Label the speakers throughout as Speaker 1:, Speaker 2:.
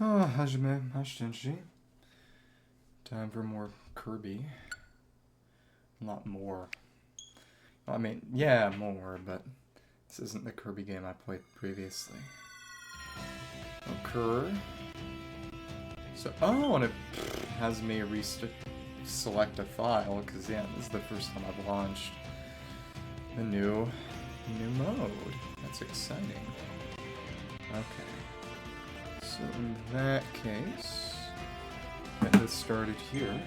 Speaker 1: Oh, hajime, hashitenshi. Time for more Kirby. Not more. I mean, yeah, more, but this isn't the Kirby game I played previously. Occur. So, oh, and it has me select a file, because yeah, this is the first time I've launched the new mode. That's exciting. Okay. So in that case, get this started here.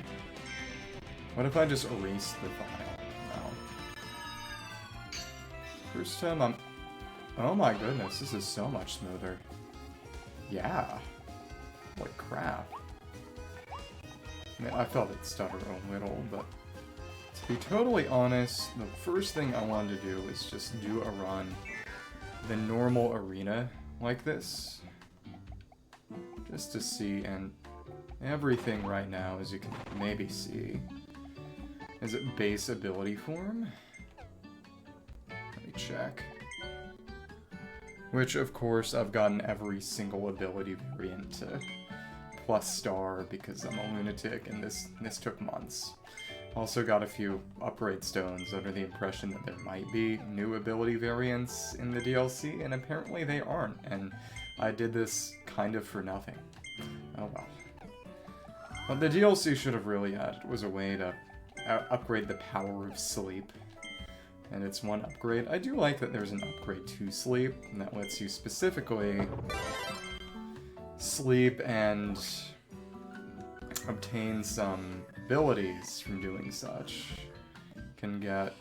Speaker 1: What if I just erase the file? No. First time I'm... Oh my goodness, this is so much smoother. Yeah. What crap. I mean, I felt it stutter a little, but to be totally honest, the first thing I wanted to do is just do a run the normal arena like this. Just to see, and everything right now, as you can maybe see, is it base ability form? Let me check. Which, of course, I've gotten every single ability variant to plus star because I'm a lunatic and this took months. Also got a few upgrade stones under the impression that there might be new ability variants in the DLC, and apparently they aren't, and I did this kind of for nothing. Oh well. What the DLC should have really added was a way to upgrade the power of sleep. And it's one upgrade. I do like that there's an upgrade to sleep, and that lets you specifically sleep and obtain some abilities from doing such. You can get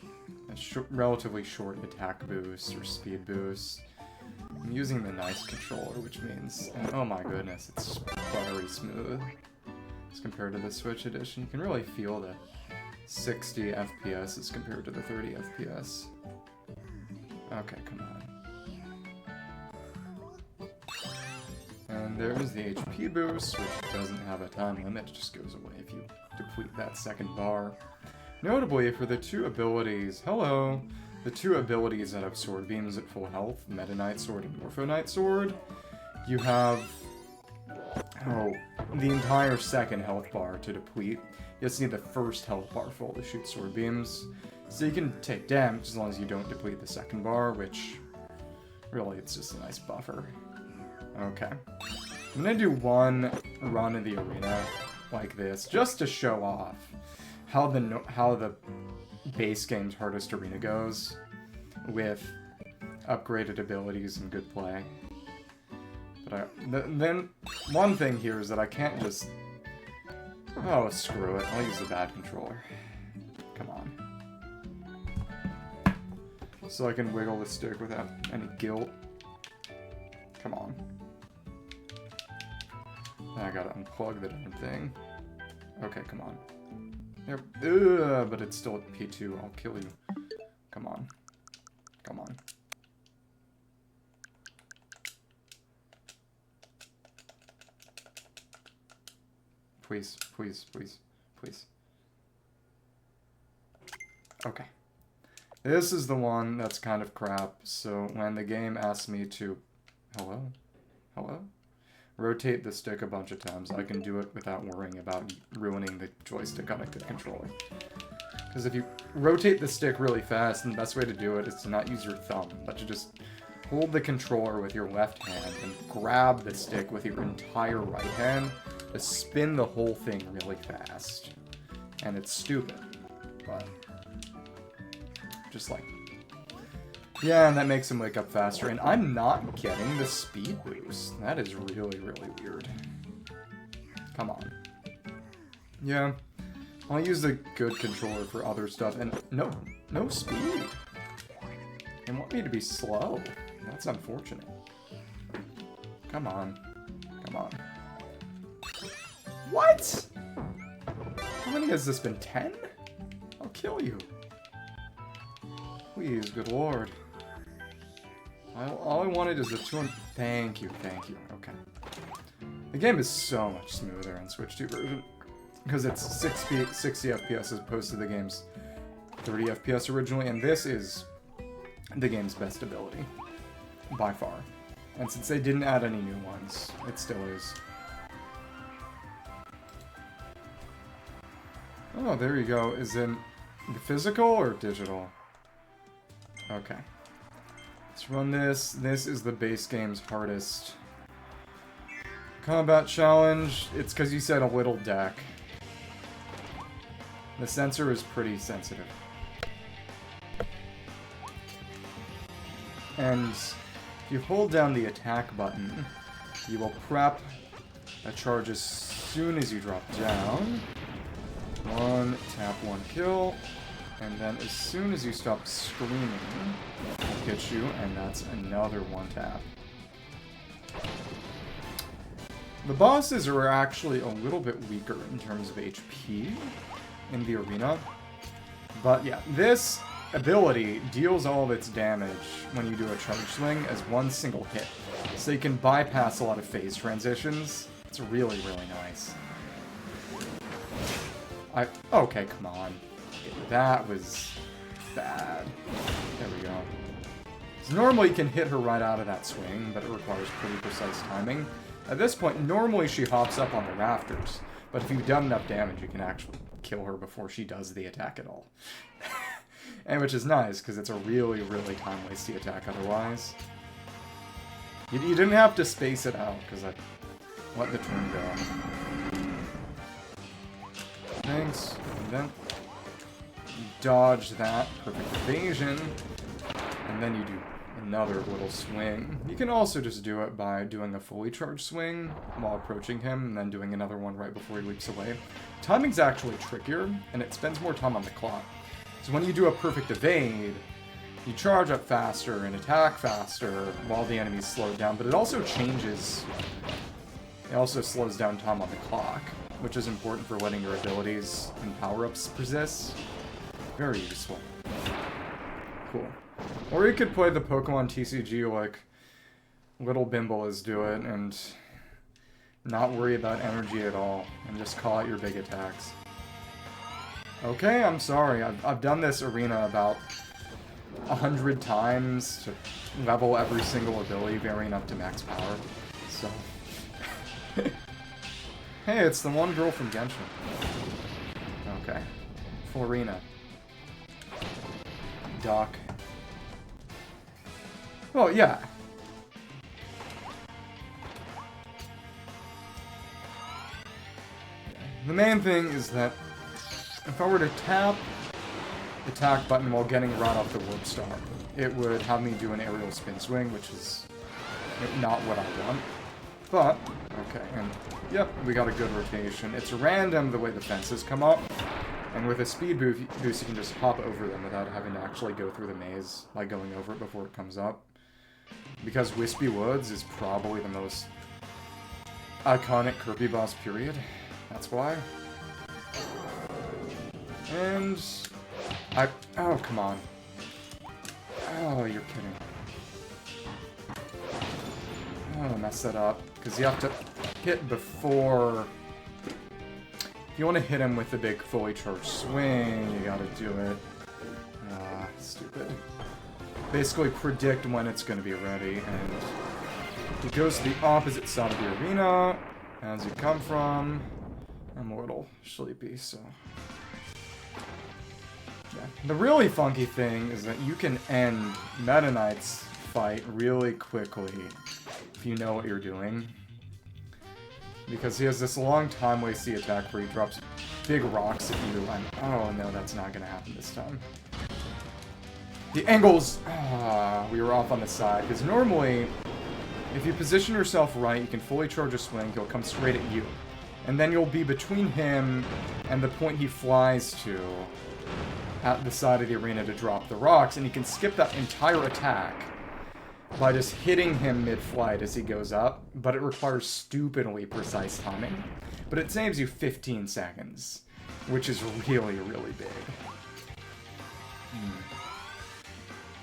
Speaker 1: a relatively short attack boost or speed boost. I'm using the nice controller, which means, and oh my goodness, it's buttery smooth as compared to the Switch edition. You can really feel the 60 FPS as compared to the 30 FPS. Okay, come on. And there's the HP boost, which doesn't have a time limit, it just goes away if you deplete that second bar. Notably, for the two abilities, the two abilities that have sword beams at full health, Meta Knight Sword and Morpho Knight Sword, you have, the entire second health bar to deplete. You just need the first health bar full to shoot sword beams. So you can take damage as long as you don't deplete the second bar, which, really, it's just a nice buffer. Okay. I'm gonna do one run of the arena like this, just to show off how the base game's hardest arena goes, with upgraded abilities and good play. But then, one thing here is that I can't just... Oh, screw it. I'll use the bad controller. Come on. So I can wiggle the stick without any guilt. Come on. I gotta unplug the damn thing. Okay, come on. There. Ugh, but it's still at P2. I'll kill you. Come on. Come on. Please, please, please, please. Okay. This is the one that's kind of crap, so when the game asks me to... Hello? Hello? Rotate the stick a bunch of times, I can do it without worrying about ruining the joystick on a good controller. Because if you rotate the stick really fast, then the best way to do it is to not use your thumb, but to just hold the controller with your left hand and grab the stick with your entire right hand, to spin the whole thing really fast. And it's stupid, but just like... Yeah, and that makes him wake up faster, and I'm not getting the speed boost. That is really, really weird. Come on. Yeah, I'll use the good controller for other stuff, and no speed. They want me to be slow. That's unfortunate. Come on. Come on. What? How many has this been? 10? I'll kill you. Please, good lord. All I wanted is a 200... Thank you, okay. The game is so much smoother on Switch 2 version, because it's 60 FPS as opposed to the game's 30 FPS originally, and this is the game's best ability, by far. And since they didn't add any new ones, it still is Oh, there you go. Is it physical or digital? Okay. Let's run this. This is the base game's hardest combat challenge. It's because you said a little deck. The sensor is pretty sensitive. And if you hold down the attack button, you will prep a charge as soon as you drop down. One tap, one kill. And then as soon as you stop screaming, it'll hit you, and that's another one tap. The bosses are actually a little bit weaker in terms of HP in the arena. But yeah, this ability deals all of its damage when you do a charge swing as one single hit. So you can bypass a lot of phase transitions. It's really, really nice. Okay, come on. That was bad. There we go. So normally you can hit her right out of that swing, but it requires pretty precise timing. At this point, normally she hops up on the rafters, but if you've done enough damage, you can actually kill her before she does the attack at all. And which is nice, because it's a really, really time-wasting attack otherwise. You didn't have to space it out, because I let the turn go. Thanks. And then you dodge that. Perfect evasion. And then you do another little swing. You can also just do it by doing a fully charged swing while approaching him, and then doing another one right before he leaps away. Timing's actually trickier, and it spends more time on the clock. So when you do a perfect evade, you charge up faster and attack faster while the enemy's slowed down, but it also changes. It also slows down time on the clock, which is important for letting your abilities and power-ups persist. Very useful. Cool. Or you could play the Pokemon TCG like Little Bimble is doing and not worry about energy at all, and just call out your big attacks. Okay, I'm sorry. I've done this arena about 100 times to level every single ability varying up to max power. So, hey, it's the one girl from Genshin. Okay, Florina, Doc. Well, yeah. The main thing is that if I were to tap the attack button while getting right off the warp star, it would have me do an aerial spin swing, which is not what I want. But, okay, and yep, we got a good rotation. It's random the way the fences come up, and with a speed boost you can just hop over them without having to actually go through the maze by going over it before it comes up. Because Wispy Woods is probably the most iconic Kirby boss period. That's why. And oh, come on. Oh, you're kidding. Oh, mess that up. Because you have to hit before. If you want to hit him with the big fully charged swing, you gotta do it. Ah, stupid. Basically predict when it's going to be ready, and it goes to the opposite side of the arena as you come from. I'm a little sleepy, so yeah. The really funky thing is that you can end Meta Knight's fight really quickly if you know what you're doing, because he has this long time-wasting attack where he drops big rocks at you, and oh no, that's not going to happen this time. The angles, we were off on the side, because normally, if you position yourself right, you can fully charge a swing, he'll come straight at you. And then you'll be between him and the point he flies to at the side of the arena to drop the rocks, and you can skip that entire attack by just hitting him mid-flight as he goes up, but it requires stupidly precise timing. But it saves you 15 seconds, which is really, really big.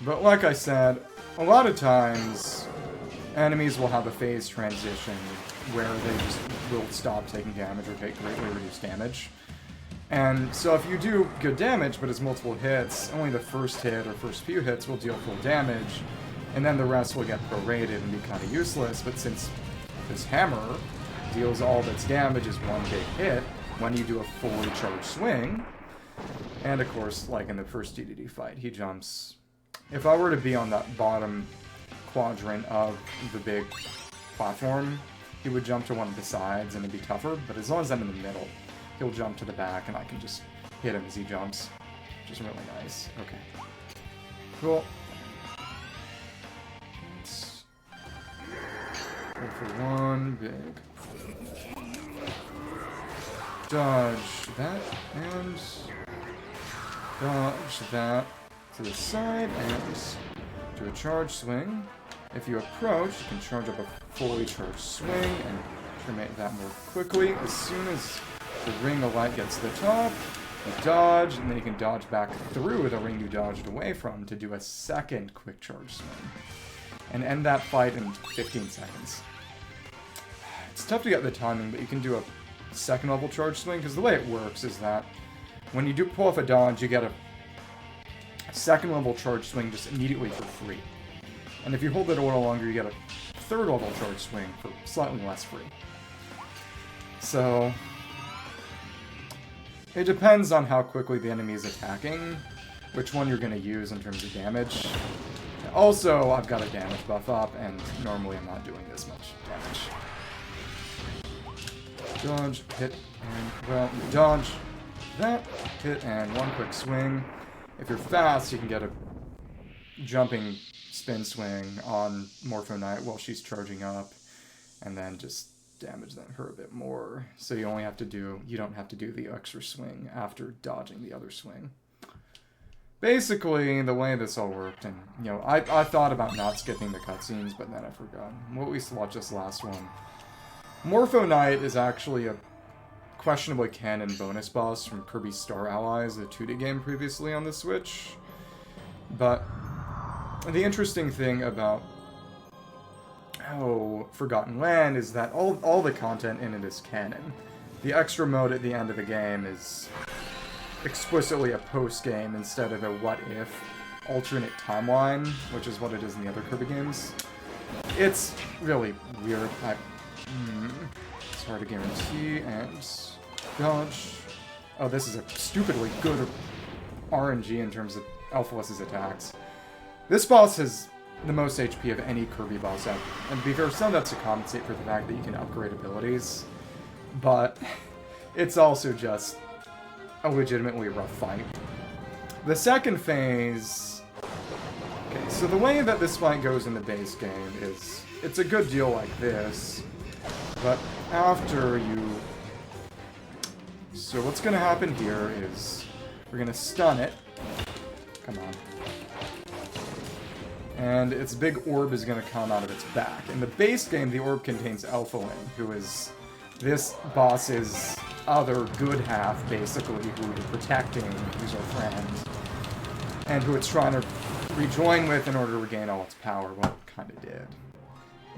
Speaker 1: But like I said, a lot of times, enemies will have a phase transition where they just will stop taking damage or take greatly reduced damage. And so if you do good damage, but it's multiple hits, only the first hit or first few hits will deal full damage, and then the rest will get prorated and be kind of useless. But since this hammer deals all of its damage as one big hit, when you do a fully charged swing, And of course, like in the first DDD fight, he jumps. If I were to be on that bottom quadrant of the big platform, he would jump to one of the sides and it'd be tougher, but as long as I'm in the middle, he'll jump to the back and I can just hit him as he jumps, which is really nice. Okay. Cool. Let's go for one big. Dodge that and dodge that to the side and do a charge swing. If you approach, you can charge up a fully charged swing and terminate that more quickly. As soon as the ring of light gets to the top, you dodge, and then you can dodge back through the ring you dodged away from to do a second quick charge swing. And end that fight in 15 seconds. It's tough to get the timing, but you can do a second level charge swing, because the way it works is that when you do pull off a dodge, you get a second level charge swing just immediately for free. And if you hold it a little longer, you get a third level charge swing for slightly less free. So it depends on how quickly the enemy is attacking, which one you're going to use in terms of damage. Also, I've got a damage buff up, and normally I'm not doing this much damage. Dodge, hit, and, well, dodge, that, hit, and one quick swing. If you're fast, you can get a jumping spin swing on Morpho Knight while she's charging up, and then just damage her a bit more. So you don't have to do the extra swing after dodging the other swing. Basically, the way this all worked, and you know, I thought about not skipping the cutscenes, but then I forgot. We'll watch this last one. Morpho Knight is actually a questionably canon bonus boss from Kirby Star Allies, the 2D game previously on the Switch. But the interesting thing about Forgotten Land is that all the content in it is canon. The extra mode at the end of the game is explicitly a post-game instead of a what-if alternate timeline, which is what it is in the other Kirby games. It's really weird. It's hard to guarantee, and dodge. Oh, this is a stupidly good RNG in terms of Elfilis' attacks. This boss has the most HP of any Kirby boss ever, and to be fair, some of that's to compensate for the fact that you can upgrade abilities, but it's also just a legitimately rough fight. The second phase... Okay, so the way that this fight goes in the base game is, it's a good deal like this, but after you... So what's going to happen here is we're going to stun it. Come on. And its big orb is going to come out of its back. In the base game, the orb contains Elfilin, who is this boss's other good half, basically, who you're protecting, who's our friend, and who it's trying to rejoin with in order to regain all its power. Well, it kind of did.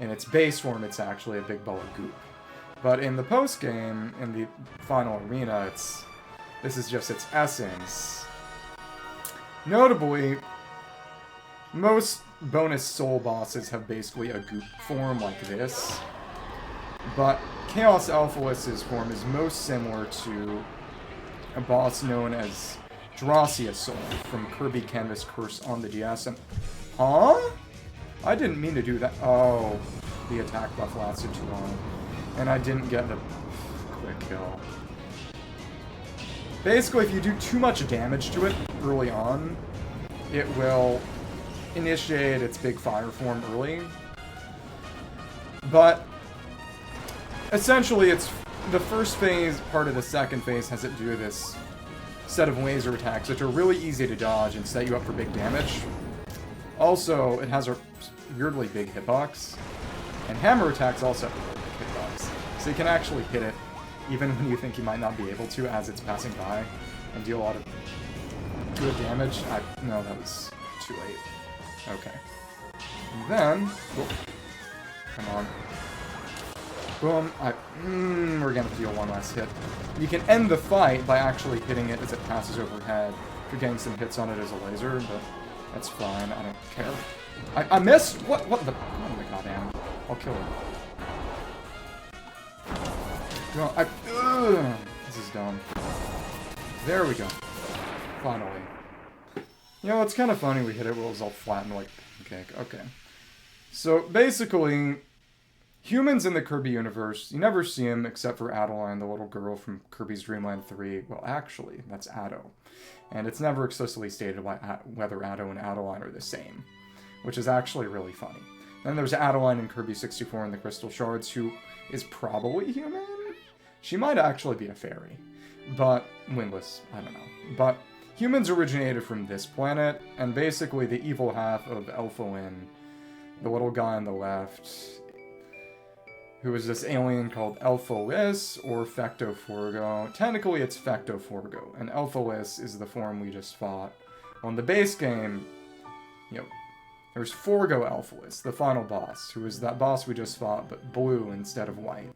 Speaker 1: In its base form, it's actually a big ball of goop. But in the post-game, in the final arena, this is just its essence. Notably, most bonus soul bosses have basically a goop form like this, but Chaos Elfilis' form is most similar to a boss known as Dracia Soul from Kirby Canvas Curse on the DS. And, huh? I didn't mean to do that. Oh, the attack buff lasted too long. And I didn't get the quick kill. Basically, if you do too much damage to it early on, it will initiate its big fire form early. But essentially, it's the first phase, part of the second phase, has it do this set of laser attacks, which are really easy to dodge and set you up for big damage. Also, it has a weirdly big hitbox, and hammer attacks also have a really big hitbox. So you can actually hit it, even when you think you might not be able to, as it's passing by, and deal a lot of good damage. No, that was too late. Okay. And then, come on. Boom. We're gonna deal one last hit. You can end the fight by actually hitting it as it passes overhead. You're getting some hits on it as a laser, but that's fine. I don't care. I missed? What the? Oh my goddamn. I'll kill her. No, this is dumb. There we go. Finally. You know, it's kind of funny we hit it while it was all flattened like pancake. Okay. So, basically, humans in the Kirby universe, you never see them except for Adeline, the little girl from Kirby's Dream Land 3. Well, actually, that's Ado. And it's never explicitly stated whether Ado and Adeline are the same, which is actually really funny. Then there's Adeline in Kirby 64 and the Crystal Shards, who is probably human? She might actually be a fairy. But, windless, I don't know. But, humans originated from this planet, and basically the evil half of Elfilin, the little guy on the left, who is this alien called Elfilis, or Fecto Forgo. Technically, it's Fecto Forgo, and Elfilis is the form we just fought. On the base game, you know, there's Forgo Elfilis, the final boss, who is that boss we just fought, but blue instead of white.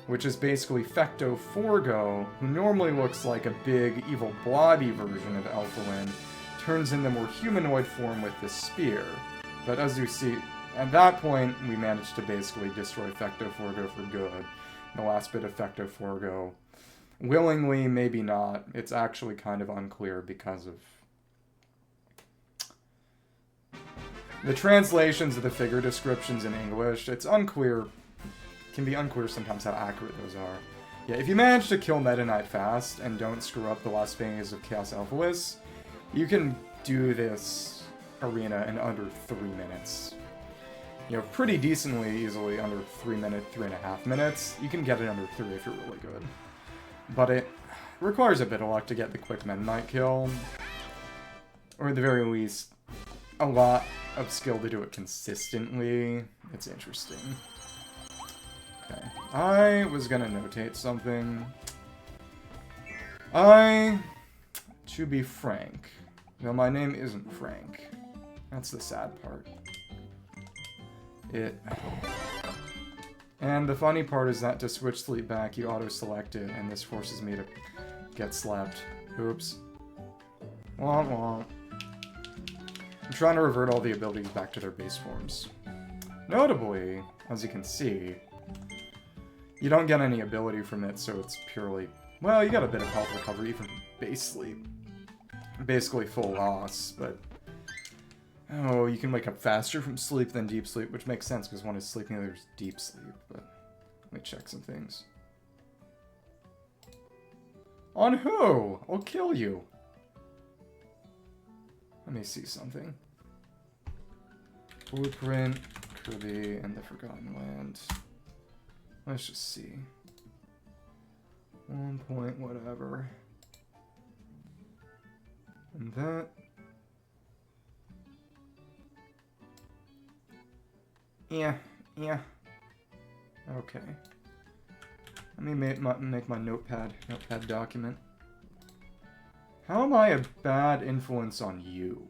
Speaker 1: Which is basically Fecto Forgo, who normally looks like a big, evil, blobby version of Elfilin, turns into more humanoid form with this spear. But as you see, at that point, we managed to basically destroy Fecto Forgo for good. The last bit of Fecto Forgo. Willingly, maybe not. It's actually kind of unclear because of the translations of the figure descriptions in English. It's unclear. Can be unclear sometimes how accurate those are. Yeah, if you manage to kill Meta Knight fast and don't screw up the last phases of Chaos Elfilis, you can do this arena in under 3 minutes. You know, pretty decently easily under 3.5 minutes. You can get it under 3 if you're really good. But it requires a bit of luck to get the quick Meta Knight kill. Or at the very least, a lot of skill to do it consistently. It's interesting. Okay. I was gonna notate something. To be frank, no, my name isn't Frank. That's the sad part. And the funny part is that to switch sleep back, you auto-select it, and this forces me to get slept. Oops. Wah wah. I'm trying to revert all the abilities back to their base forms. Notably, as you can see, you don't get any ability from it, so it's purely... Well, you get a bit of health recovery from base sleep. Basically full loss, but... Oh, you can wake up faster from sleep than deep sleep, which makes sense, because one is sleeping, the other is deep sleep, but... Let me check some things. On who? I'll kill you. Let me see something. Blueprint, Kirby, and the Forgotten Land. Let's just see. 1 point whatever. And that. Yeah. Okay. Let me make my notepad document. How am I a bad influence on you?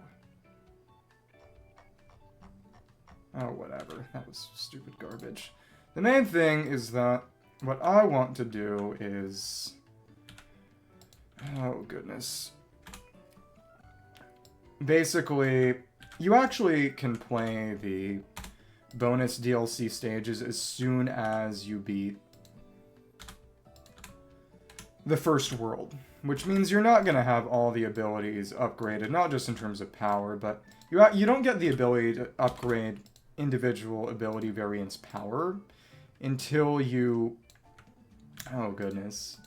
Speaker 1: Oh, whatever. That was stupid garbage. The main thing is that what I want to do is... Oh, goodness. Basically, you actually can play the bonus DLC stages as soon as you beat the first world. Which means you're not going to have all the abilities upgraded, not just in terms of power, but you don't get the ability to upgrade individual ability variants' power until you... Oh, goodness.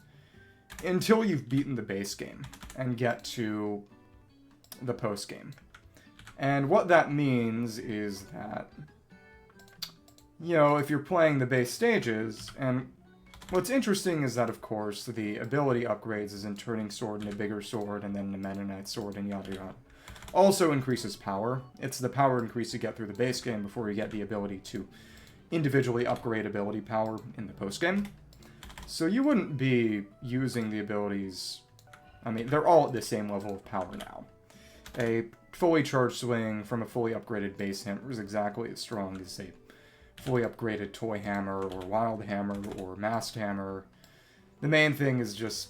Speaker 1: Until you've beaten the base game and get to the post-game. And what that means is that, you know, if you're playing the base stages, and what's interesting is that, of course, the ability upgrades is in turning sword into bigger sword, and then the Meta Knight sword, and yada yada. Also increases power. It's the power increase you get through the base game before you get the ability to individually upgrade ability power in the post game. So you wouldn't be using the abilities... I mean, they're all at the same level of power now. A fully charged swing from a fully upgraded base hammer is exactly as strong as a fully upgraded toy hammer, or wild hammer, or masked hammer. The main thing is just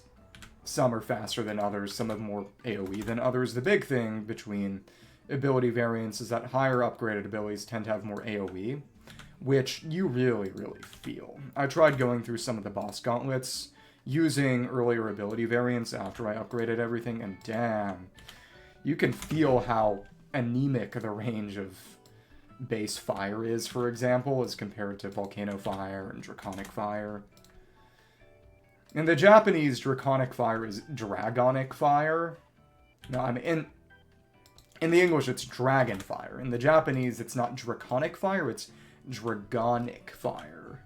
Speaker 1: some are faster than others, some have more AoE than others. The big thing between ability variants is that higher upgraded abilities tend to have more AoE, which you really, really feel. I tried going through some of the boss gauntlets using earlier ability variants after I upgraded everything, and damn, you can feel how anemic the range of base fire is, for example, as compared to volcano fire and draconic fire. In the Japanese, draconic fire is dragonic fire. No, I mean, in the English, it's dragon fire. In the Japanese, it's not draconic fire, it's dragonic fire.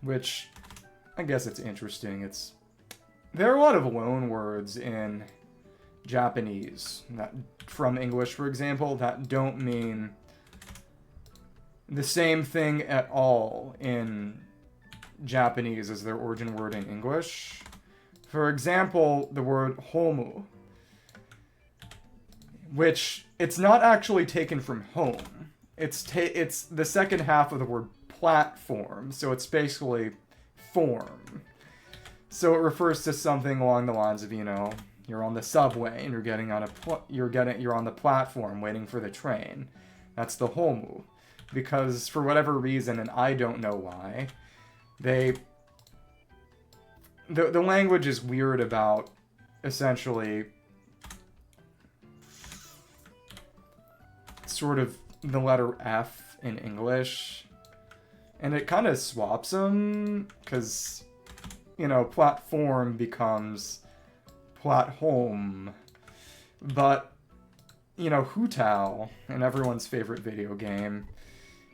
Speaker 1: Which, I guess it's interesting. There are a lot of loan words in Japanese that, from English, for example, that don't mean the same thing at all in Japanese as their origin word in English. For example, the word homu, which it's not actually taken from home. It's the second half of the word platform, so it's basically form. So it refers to something along the lines of, you know, you're on the subway and you're on the platform waiting for the train. That's the homu. Because for whatever reason, and I don't know why, the language is weird about essentially sort of the letter F in English, and it kind of swaps them because, you know, platform becomes platform, but, you know, Hutao, in everyone's favorite video game,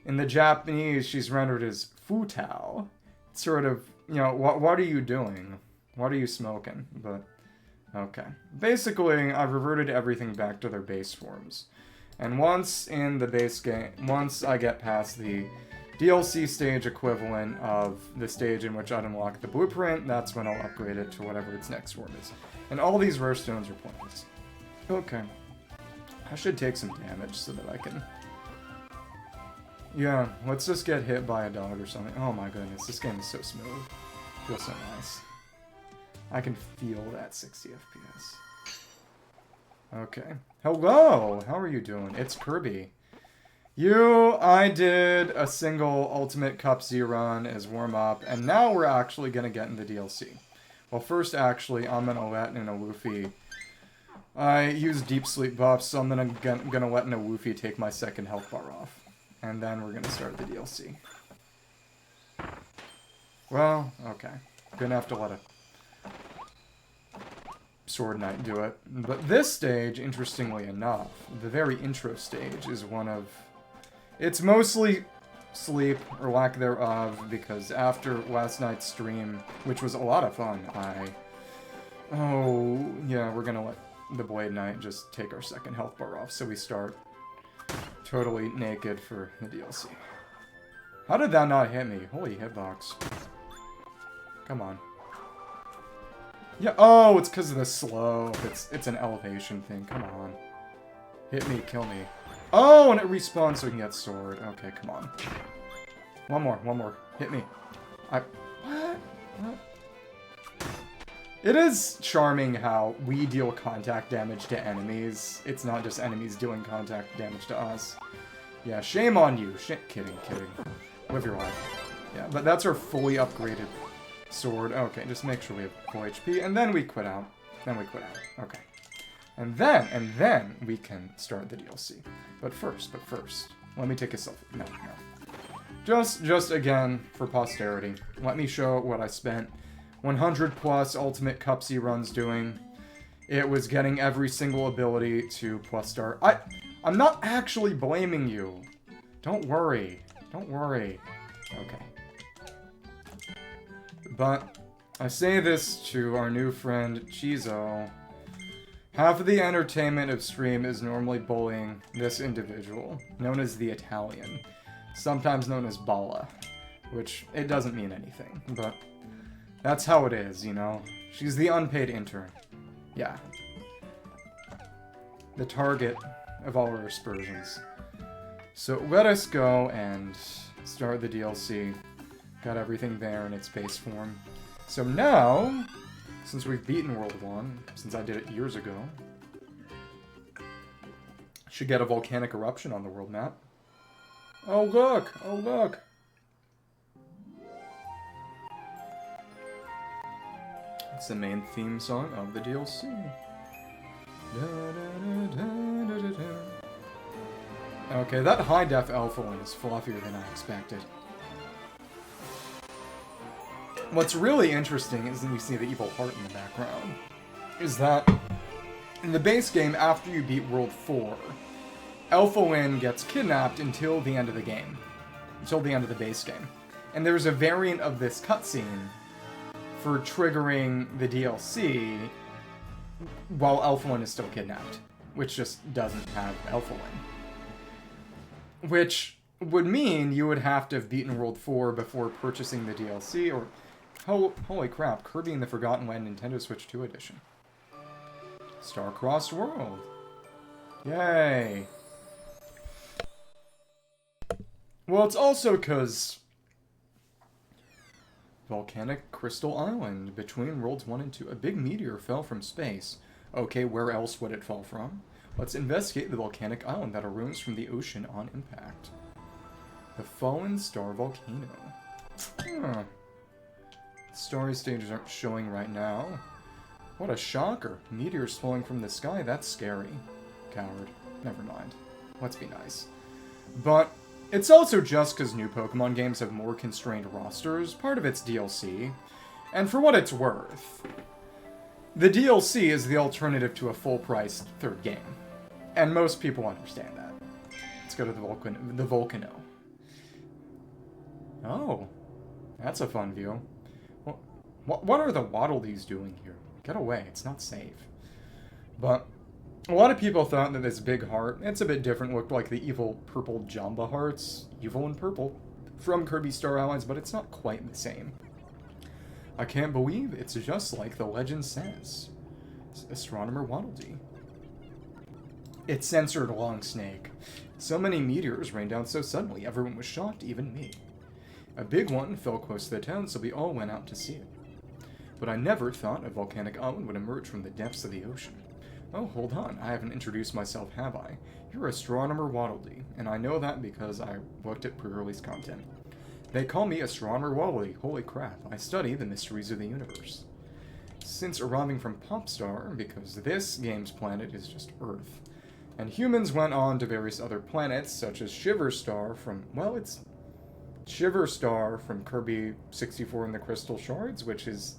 Speaker 1: in the Japanese she's rendered as Futao. It's sort of, you know, what are you doing? What are you smoking? But, okay. Basically, I've reverted everything back to their base forms. And once in the base game, once I get past the DLC stage equivalent of the stage in which I'd unlock the blueprint, that's when I'll upgrade it to whatever its next form is. And all these rare stones are pointless. Okay. I should take some damage so that I can... Yeah, let's just get hit by a dog or something. Oh my goodness, this game is so smooth. Feels so nice. I can feel that 60 FPS. Okay. Hello! How are you doing? It's Kirby. I did a single Ultimate Cup Z run as warm-up, and now we're actually gonna get in the DLC. Well, first, actually, I'm gonna let in a Woofy. I use Deep Sleep buffs, so I'm gonna let in a Woofy take my second health bar off. And then we're gonna start the DLC. Well, okay. Gonna have to let a Sword Knight do it. But this stage, interestingly enough, the very intro stage is one of... It's mostly sleep, or lack thereof, because after last night's stream, which was a lot of fun, oh, yeah, we're gonna let the Blade Knight just take our second health bar off, so we start totally naked for the DLC. How did that not hit me? Holy hitbox. Come on. Yeah, oh, it's because of the slow. It's an elevation thing. Come on. Hit me, kill me. Oh, and it respawns so we can get sword. Okay, come on. One more. Hit me. What? It is charming how we deal contact damage to enemies. It's not just enemies doing contact damage to us. Yeah, shame on you. Kidding. Live your life. Yeah, but that's our fully upgraded sword. Okay, just make sure we have full HP, and then we quit out. Okay. And then we can start the DLC. But first, let me take a selfie. No. Just again, for posterity, let me show what I spent 100 plus Ultimate Cup C runs doing. It was getting every single ability to plus star. I'm not actually blaming you. Don't worry. Okay. But I say this to our new friend, Chizo. Half of the entertainment of stream is normally bullying this individual, known as the Italian, sometimes known as Bala, which it doesn't mean anything, but that's how it is, you know? She's the unpaid intern. Yeah. The target of all our aspersions. So let us go and start the DLC. Got everything there in its base form. So now, since we've beaten World 1, since I did it years ago, should get a volcanic eruption on the world map. Oh look! It's the main theme song of the DLC. Okay, that high-def Elfilis is fluffier than I expected. What's really interesting is that you see the evil heart in the background. Is that in the base game, after you beat World 4, Elfilin gets kidnapped until the end of the game. Until the end of the base game. And there's a variant of this cutscene for triggering the DLC while Elfilin is still kidnapped. Which just doesn't have Elfilin. Which would mean you would have to have beaten World 4 before purchasing the DLC, or... holy crap, Kirby and the Forgotten Land Nintendo Switch 2 edition. Star-crossed world. Yay. Well, it's also because... Volcanic Crystal Island, between Worlds 1 and 2. A big meteor fell from space. Okay, where else would it fall from? Let's investigate the volcanic island that arose from the ocean on impact. The Fallen Star Volcano. Huh. Starry Stages aren't showing right now. What a shocker. Meteors falling from the sky, that's scary. Coward. Never mind. Let's be nice. But it's also just because new Pokemon games have more constrained rosters, part of it's DLC. And for what it's worth, the DLC is the alternative to a full-priced third game. And most people understand that. Let's go to the Volcano. Oh, that's a fun view. What are the Waddle-Dees doing here? Get away, it's not safe. But a lot of people thought that this big heart, it's a bit different, looked like the evil purple Jamba hearts, evil and purple, from Kirby Star Allies, but it's not quite the same. I can't believe it's just like the legend says. It's Astronomer Waddle-Dee. It censored Long Snake. So many meteors rained down so suddenly, everyone was shocked, even me. A big one fell close to the town, so we all went out to see it. But I never thought a volcanic island would emerge from the depths of the ocean. Oh, hold on, I haven't introduced myself, have I? You're Astronomer Waddle-Dee, and I know that because I looked at pre-release content. They call me Astronomer Waddle-Dee, holy crap, I study the mysteries of the universe. Since arriving from Popstar, because this game's planet is just Earth, and humans went on to various other planets, such as Shiver Star from, well, it's Shiver Star from Kirby 64 and the Crystal Shards, which is...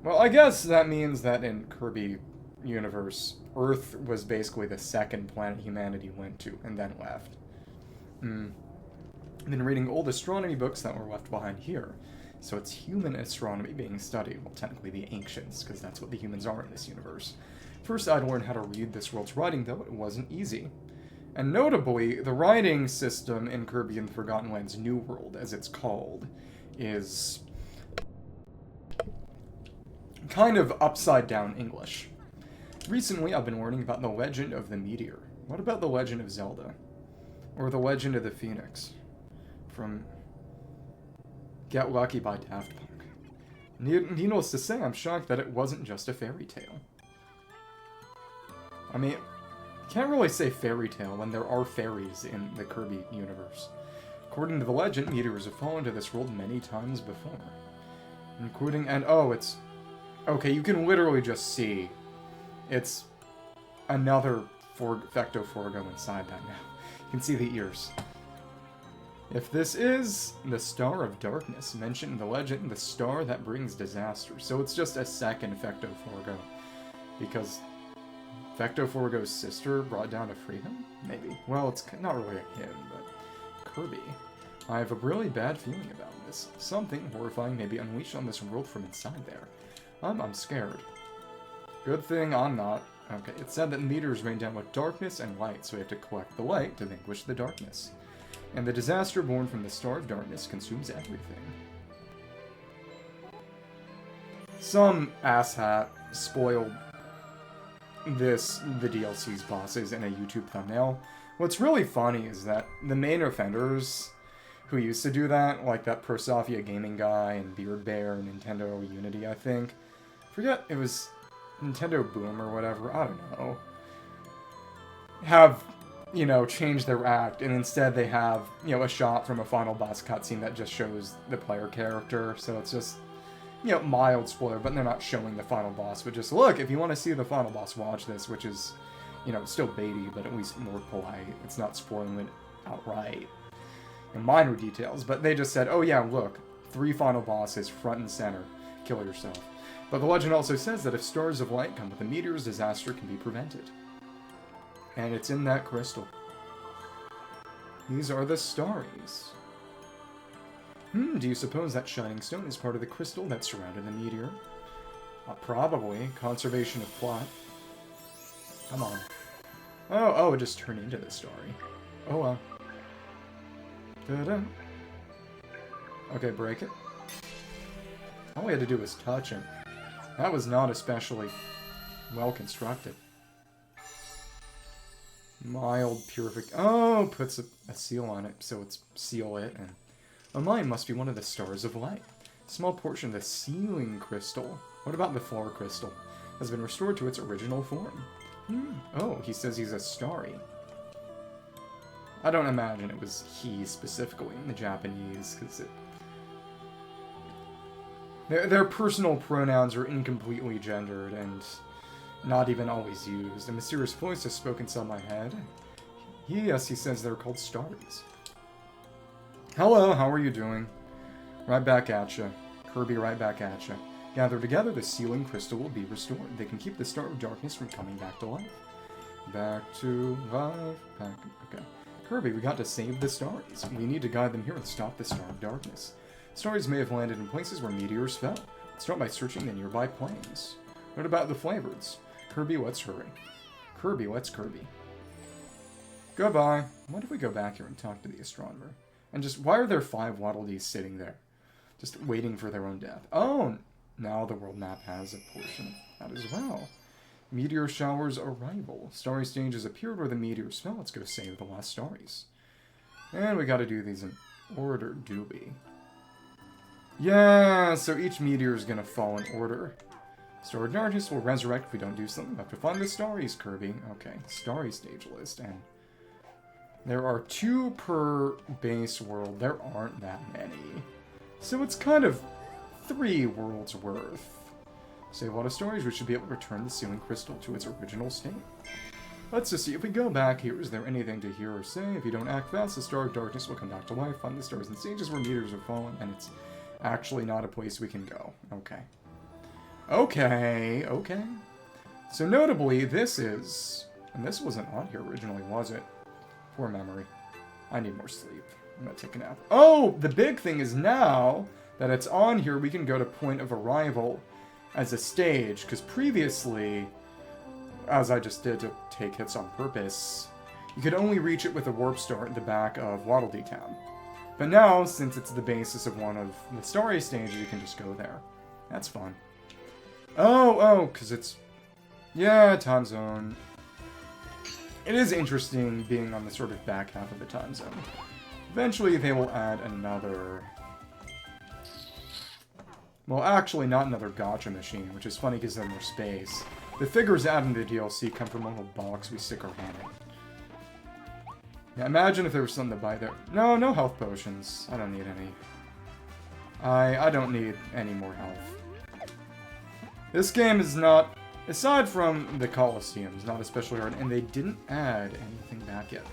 Speaker 1: Well, I guess that means that in Kirby universe, Earth was basically the second planet humanity went to, and then left. I've been reading old astronomy books that were left behind here, so it's human astronomy being studied, well, technically the ancients, because that's what the humans are in this universe. First, I'd learned how to read this world's writing, though it wasn't easy. And notably, the writing system in Kirby and the Forgotten Lands New World, as it's called, is kind of upside-down English. Recently, I've been learning about the legend of the meteor. What about the legend of Zelda? Or the legend of the Phoenix? From Get Lucky by Daft Punk. Needless to say, I'm shocked that it wasn't just a fairy tale. I mean, you can't really say fairy tale when there are fairies in the Kirby universe. According to the legend, meteors have fallen to this world many times before. Including, and oh, it's... Okay, you can literally just see it's another Fecto Forgo inside that now. You can see the ears. If this is the Star of Darkness, mentioned in the legend, the star that brings disaster. So it's just a second Fecto Forgo. Because Fecto Forgo's sister brought down to free him? Maybe. Well, it's not really him, but Kirby. I have a really bad feeling about this. Something horrifying may be unleashed on this world from inside there. I'm scared. Good thing I'm not. Okay, it said that meteors rain down with darkness and light, so we have to collect the light to vanquish the darkness. And the disaster born from the Star of Darkness consumes everything. Some asshat spoiled the DLC's bosses in a YouTube thumbnail. What's really funny is that the main offenders who used to do that, like that Prosofia Gaming guy and Beard Bear and Nintendo Unity, I think. Forget, it was Nintendo Boom or whatever, I don't know. Have, you know, changed their act, and instead they have, you know, a shot from a final boss cutscene that just shows the player character, so it's just you know, mild spoiler, but they're not showing the final boss. But just look, if you want to see the final boss, watch this, which is, you know, still baity, but at least more polite. It's not spoiling it outright. And minor details, but they just said, oh yeah, look, 3 final bosses, front and center. Kill yourself. But the legend also says that if stars of light come with a meteor's, disaster can be prevented. And it's in that crystal. These are the Starries. Do you suppose that shining stone is part of the crystal that surrounded the meteor? Probably. Conservation of plot. Come on. Oh, it just turned into the Starry. Oh well. Ta-da. Okay, break it. All we had to do was touch it. That was not especially well constructed. Mild purification. Oh, puts a seal on it, so it's seal it. And mine must be one of the stars of light. Small portion of the ceiling crystal. What about the floor crystal? Has been restored to its original form. Oh, he says he's a starry. I don't imagine it was he specifically in the Japanese, because their personal pronouns are incompletely gendered and not even always used. A mysterious voice has spoken inside my head. Yes, he says they're called Starries. Hello, how are you doing? Right back at ya. Kirby, right back at ya. Gathered together, the sealing crystal will be restored. They can keep the Star of Darkness from coming back to life. Back to life. Okay. Kirby, we got to save the Starries. We need to guide them here and stop the Star of Darkness. Starries may have landed in places where meteors fell. Start by searching the nearby plains. What about the flavors? Kirby, let's hurry. Kirby, let's Kirby. Goodbye. What if we go back here and talk to the astronomer? And just, why are there 5 Waddle Dees sitting there? Just waiting for their own death. Oh, now the world map has a portion of that as well. Meteor showers arrival. Starry Stages appeared where the meteors fell. Let's go save the last Starries. And we gotta do these in order, do we? Yeah, so each meteor is gonna fall in order. Star of Darkness will resurrect if we don't do something. We have to find the Starries, Kirby. Okay, Starry Stage list, and there are 2 per base world. There aren't that many. So it's kind of 3 worlds worth. Save a lot of stories, we should be able to return the sealing crystal to its original state. Let's just see, if we go back here, is there anything to hear or say? If you don't act fast, the Star of Darkness will come back to life. Find the stars and stages where meteors have fallen, and it's actually not a place we can go. Okay. Okay. So notably, this is... And this wasn't on here originally, was it? Poor memory. I need more sleep. I'm gonna take a nap. Oh! The big thing is now that it's on here, we can go to Point of Arrival as a stage, because previously, as I just did to take hits on purpose, you could only reach it with a warp star at the back of Waddle Dee Town. But now, since it's the basis of one of the Starry Stages, you can just go there. That's fun. Oh, because it's... Yeah, time zone. It is interesting being on the sort of back half of the time zone. Eventually, they will add another... Well, actually, not another gacha machine, which is funny because there's more space. The figures added in the DLC come from a little box we stick our hand in. Yeah, imagine if there was something to buy there. No health potions. I don't need any. I don't need any more health. This game is not, aside from the Colosseums, not especially hard, and they didn't add anything back yet.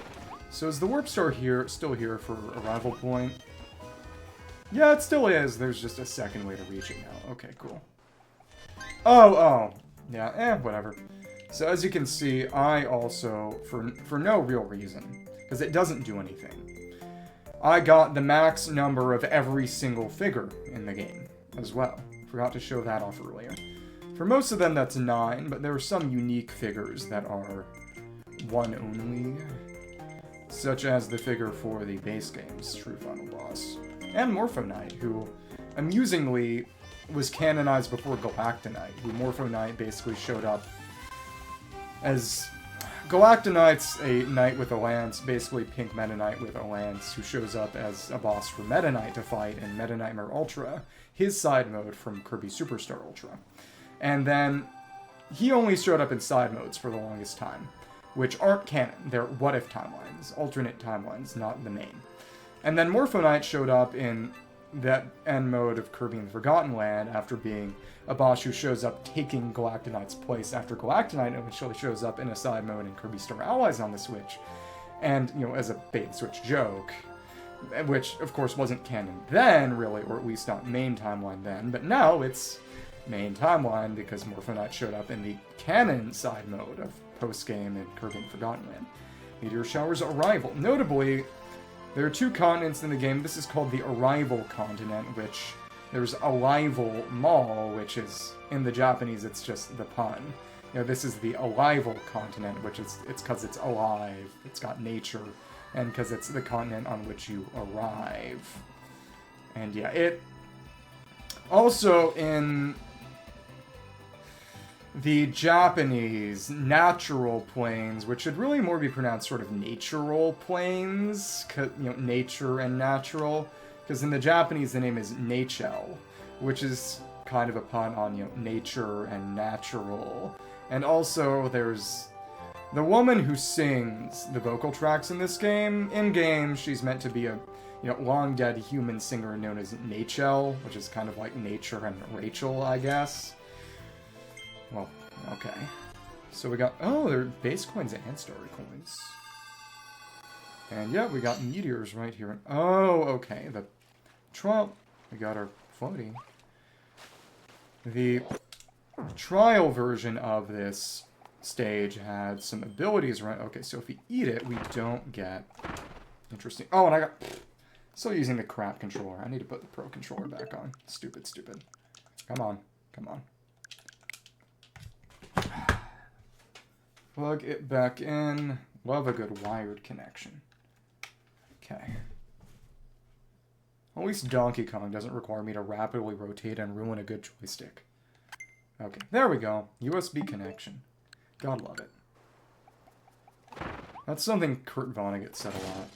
Speaker 1: So is the warp star here, still here for arrival point? Yeah, it still is. There's just a second way to reach it now. Okay, cool. Oh. Yeah, whatever. So as you can see, I also, for no real reason, because it doesn't do anything, I got the max number of every single figure in the game as well. Forgot to show that off earlier. For most of them, that's 9, but there are some unique figures that are 1 only, such as the figure for the base game's true final boss. And Morpho Knight, who, amusingly, was canonized before Galactonite, who Morpho Knight basically showed up as... Galactonite's a knight with a lance, basically Pink Meta Knight with a lance, who shows up as a boss for Meta Knight to fight in Meta Nightmare Ultra, his side mode from Kirby Superstar Ultra. And then, he only showed up in side modes for the longest time, which aren't canon. They're what-if timelines, alternate timelines, not the main. And then Morpho Knight showed up in that end mode of Kirby and the Forgotten Land after being a boss who shows up taking Galactonite's place after Galactonite eventually shows up in a side mode in Kirby Star Allies on the Switch. And, you know, as a bait-and-switch joke, which, of course, wasn't canon then, really, or at least not main timeline then, but now it's main timeline because Morphonite showed up in the canon side mode of post-game in Kirby and Forgotten Land. Meteor Shower's Arrival. Notably, there are 2 continents in the game. This is called the Arrival continent, which there's Arrival Mall, which is, in the Japanese, it's just the pun. You know, this is the Arrival continent, which is, it's because it's alive, it's got nature, and because it's the continent on which you arrive. And yeah, it... Also, in the Japanese natural planes, which should really more be pronounced sort of natural planes, you know, nature and natural, because in the Japanese the name is Nachel, which is kind of a pun on, you know, nature and natural. And also there's the woman who sings the vocal tracks in this game. In-game, she's meant to be a, you know, long-dead human singer known as Nachel, which is kind of like Nature and Rachel, I guess. Well, okay. So we got... Oh, they're base coins and starry coins. And yeah, we got meteors right here. Oh, okay. The trial... We got our floaty. The trial version of this stage had some abilities, right? Okay, so if we eat it, we don't get... Interesting. Oh, and I got... Still using the crap controller. I need to put the pro controller back on. Stupid, stupid. Come on. Come on. Plug it back in. Love a good wired connection. Okay. At least Donkey Kong doesn't require me to rapidly rotate and ruin a good joystick. Okay, there we go. USB connection. God love it. That's something Kurt Vonnegut said a lot.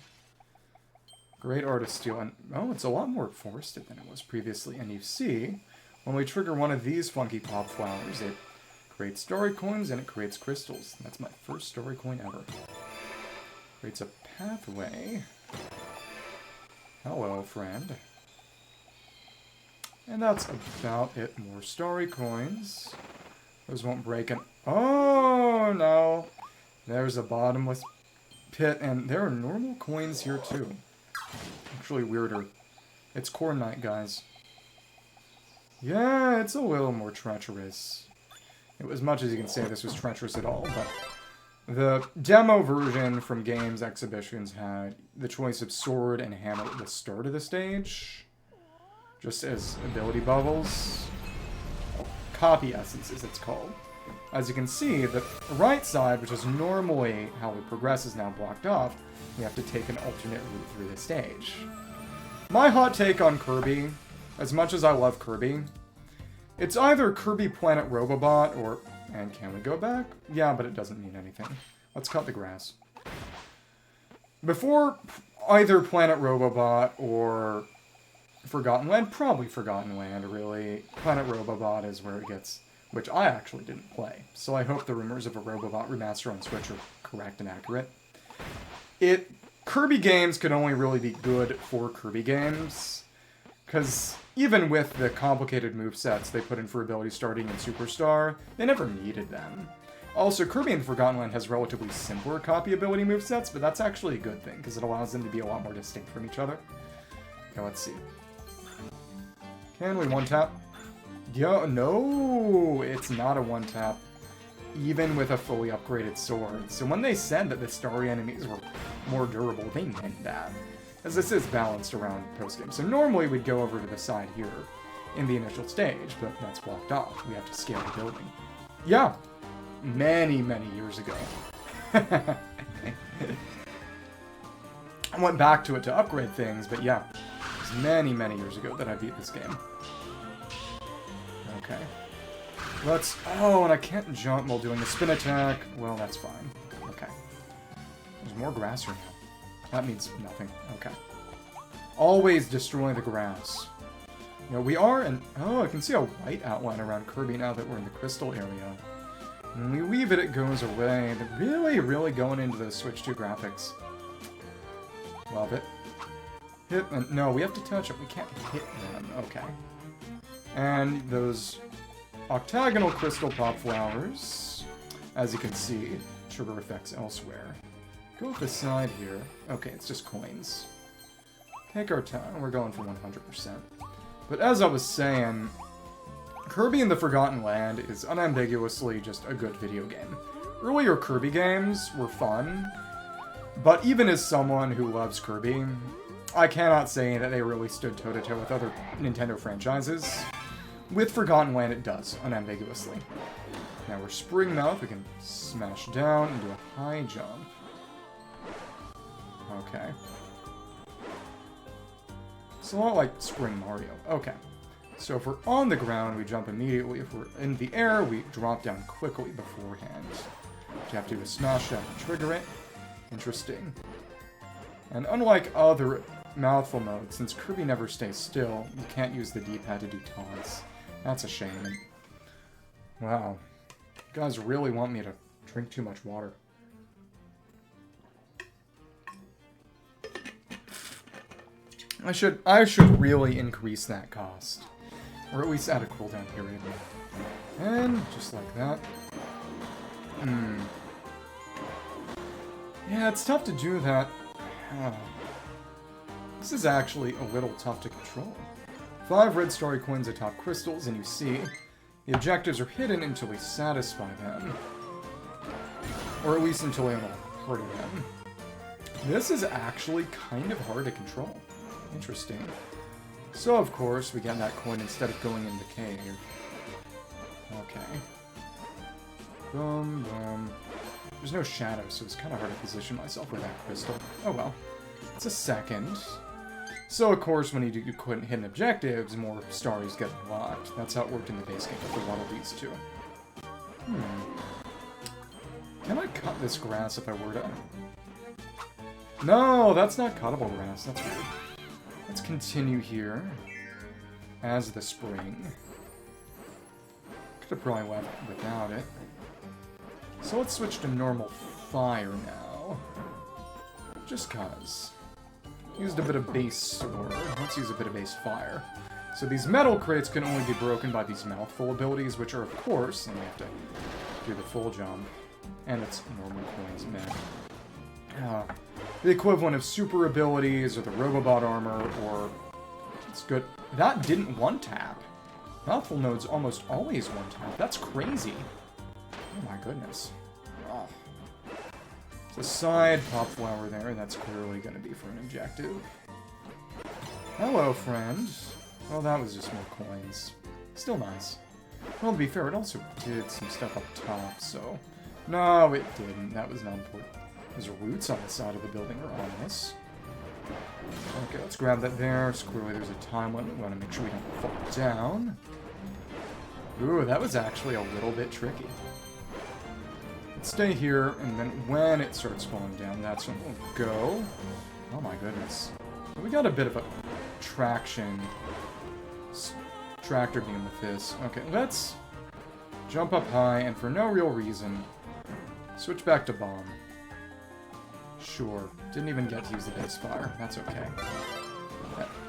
Speaker 1: Great art of steel. And, oh, it's a lot more forested than it was previously. And you see, when we trigger one of these funky pop flowers, it creates story coins and it creates crystals. That's my first story coin ever. Creates a pathway. Hello, friend. And that's about it. More story coins. Those won't break an... Oh, no. There's a bottomless pit, and there are normal coins here, too. Actually weirder. It's Corn Knight, guys. Yeah, it's a little more treacherous. As much as you can say this was treacherous at all, but the demo version from Games Exhibitions had the choice of sword and hammer at the start of the stage, just as ability bubbles. Copy essences, it's called. As you can see, the right side, which is normally how we progress, is now blocked off. We have to take an alternate route through the stage. My hot take on Kirby, as much as I love Kirby, it's either Kirby Planet Robobot or... And can we go back? Yeah, but it doesn't mean anything. Let's cut the grass. Before either Planet Robobot or Forgotten Land, probably Forgotten Land, really. Planet Robobot is where it gets... Which I actually didn't play, so I hope the rumors of a Robobot remaster on Switch are correct and accurate. Kirby games could only really be good for Kirby games, because even with the complicated movesets they put in for ability starting in Superstar, they never needed them. Also, Kirby and Forgotten Land has relatively simpler copy ability movesets, but that's actually a good thing, because it allows them to be a lot more distinct from each other. Okay, let's see. Can we one-tap? Yo, no, it's not a one-tap, even with a fully upgraded sword. So when they said that the starry enemies were more durable, they meant that. As this is balanced around post-game. So normally we'd go over to the side here in the initial stage, but that's blocked off. We have to scale the building. Yeah, many, many years ago. I went back to it to upgrade things, but yeah, it was many, many years ago that I beat this game. Okay. Let's... Oh, and I can't jump while doing the spin attack. Well, that's fine. Okay. There's more grass here now. That means nothing. Okay. Always destroy the grass. You know, we are in... Oh, I can see a white outline around Kirby now that we're in the crystal area. When we leave it, it goes away. But really, really going into those Switch 2 graphics. Love it. Hit them. No, we have to touch them. We can't hit them. Okay. And those octagonal crystal pop flowers, as you can see, trigger effects elsewhere. Go with the side here. Okay, it's just coins. Take our time. We're going for 100%. But as I was saying, Kirby in the Forgotten Land is unambiguously just a good video game. Earlier Kirby games were fun, but even as someone who loves Kirby, I cannot say that they really stood toe-to-toe with other Nintendo franchises. With Forgotten Land, it does, unambiguously. Now we're Spring Mouth, we can smash down and do a high jump. Okay. It's a lot like Spring Mario. Okay. So if we're on the ground, we jump immediately. If we're in the air, we drop down quickly beforehand. What you have to do is smash down and trigger it. Interesting. And unlike other mouthful modes, since Kirby never stays still, you can't use the D-pad to do taunts. That's a shame. Wow. You guys really want me to drink too much water. I should really increase that cost. Or at least add a cooldown period. And just like that. Yeah, it's tough to do that. This is actually a little tough to control. 5 red starry coins atop crystals, and you see the objectives are hidden until we satisfy them. Or at least until we have a part of them. This is actually kind of hard to control. Interesting. So, of course, we get that coin instead of going in the cave. Okay. Boom, boom. There's no shadow, so it's kind of hard to position myself with that crystal. Oh well. It's a second. So, of course, when you do hidden objectives, more stars get unlocked. That's how it worked in the base game for one of these two. Can I cut this grass if I were to? No, that's not cuttable grass. That's weird. Let's continue here as the spring. Could have probably left without it. So let's switch to normal fire now. Just cause. Used a bit of base sword. Let's use a bit of base fire. So these metal crates can only be broken by these mouthful abilities, which are, of course, and we have to do the full jump. And it's normal coins, man. The equivalent of super abilities, or the Robobot armor, or... It's good. That didn't one-tap. Mouthful nodes almost always one-tap. That's crazy. Oh my goodness. Oh. There's a side pop flower there. That's clearly going to be for an objective. Hello, friend. Well, that was just more coins. Still nice. Well, to be fair, it also did some stuff up top, so... No, it didn't. That was not important. There's roots on the side of the building are ominous. Okay, let's grab that there. Clearly there's a time limit. We want to make sure we don't fall down. Ooh, that was actually a little bit tricky. Let's stay here, and then when it starts falling down, that's when we'll go. Oh my goodness. We got a bit of a traction tractor beam with this. Okay, let's jump up high, and for no real reason, switch back to bomb. Sure. Didn't even get to use the base fire. That's okay.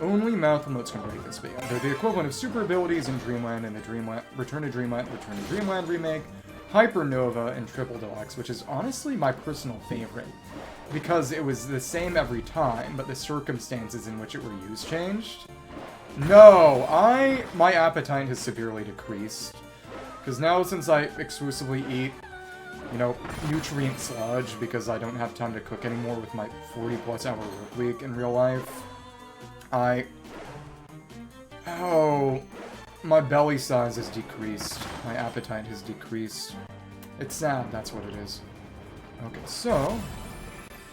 Speaker 1: Only mouthful notes can break this, but yeah, they're the equivalent of super abilities in Dreamland and the Return to Dreamland remake, Hypernova, and Triple Deluxe, which is honestly my personal favorite. Because it was the same every time, but the circumstances in which it were used changed. No! My appetite has severely decreased. Because now, since I exclusively eat, you know, nutrient sludge because I don't have time to cook anymore with my 40-plus hour work week in real life, oh, my belly size has decreased. My appetite has decreased. It's sad, that's what it is. Okay, so,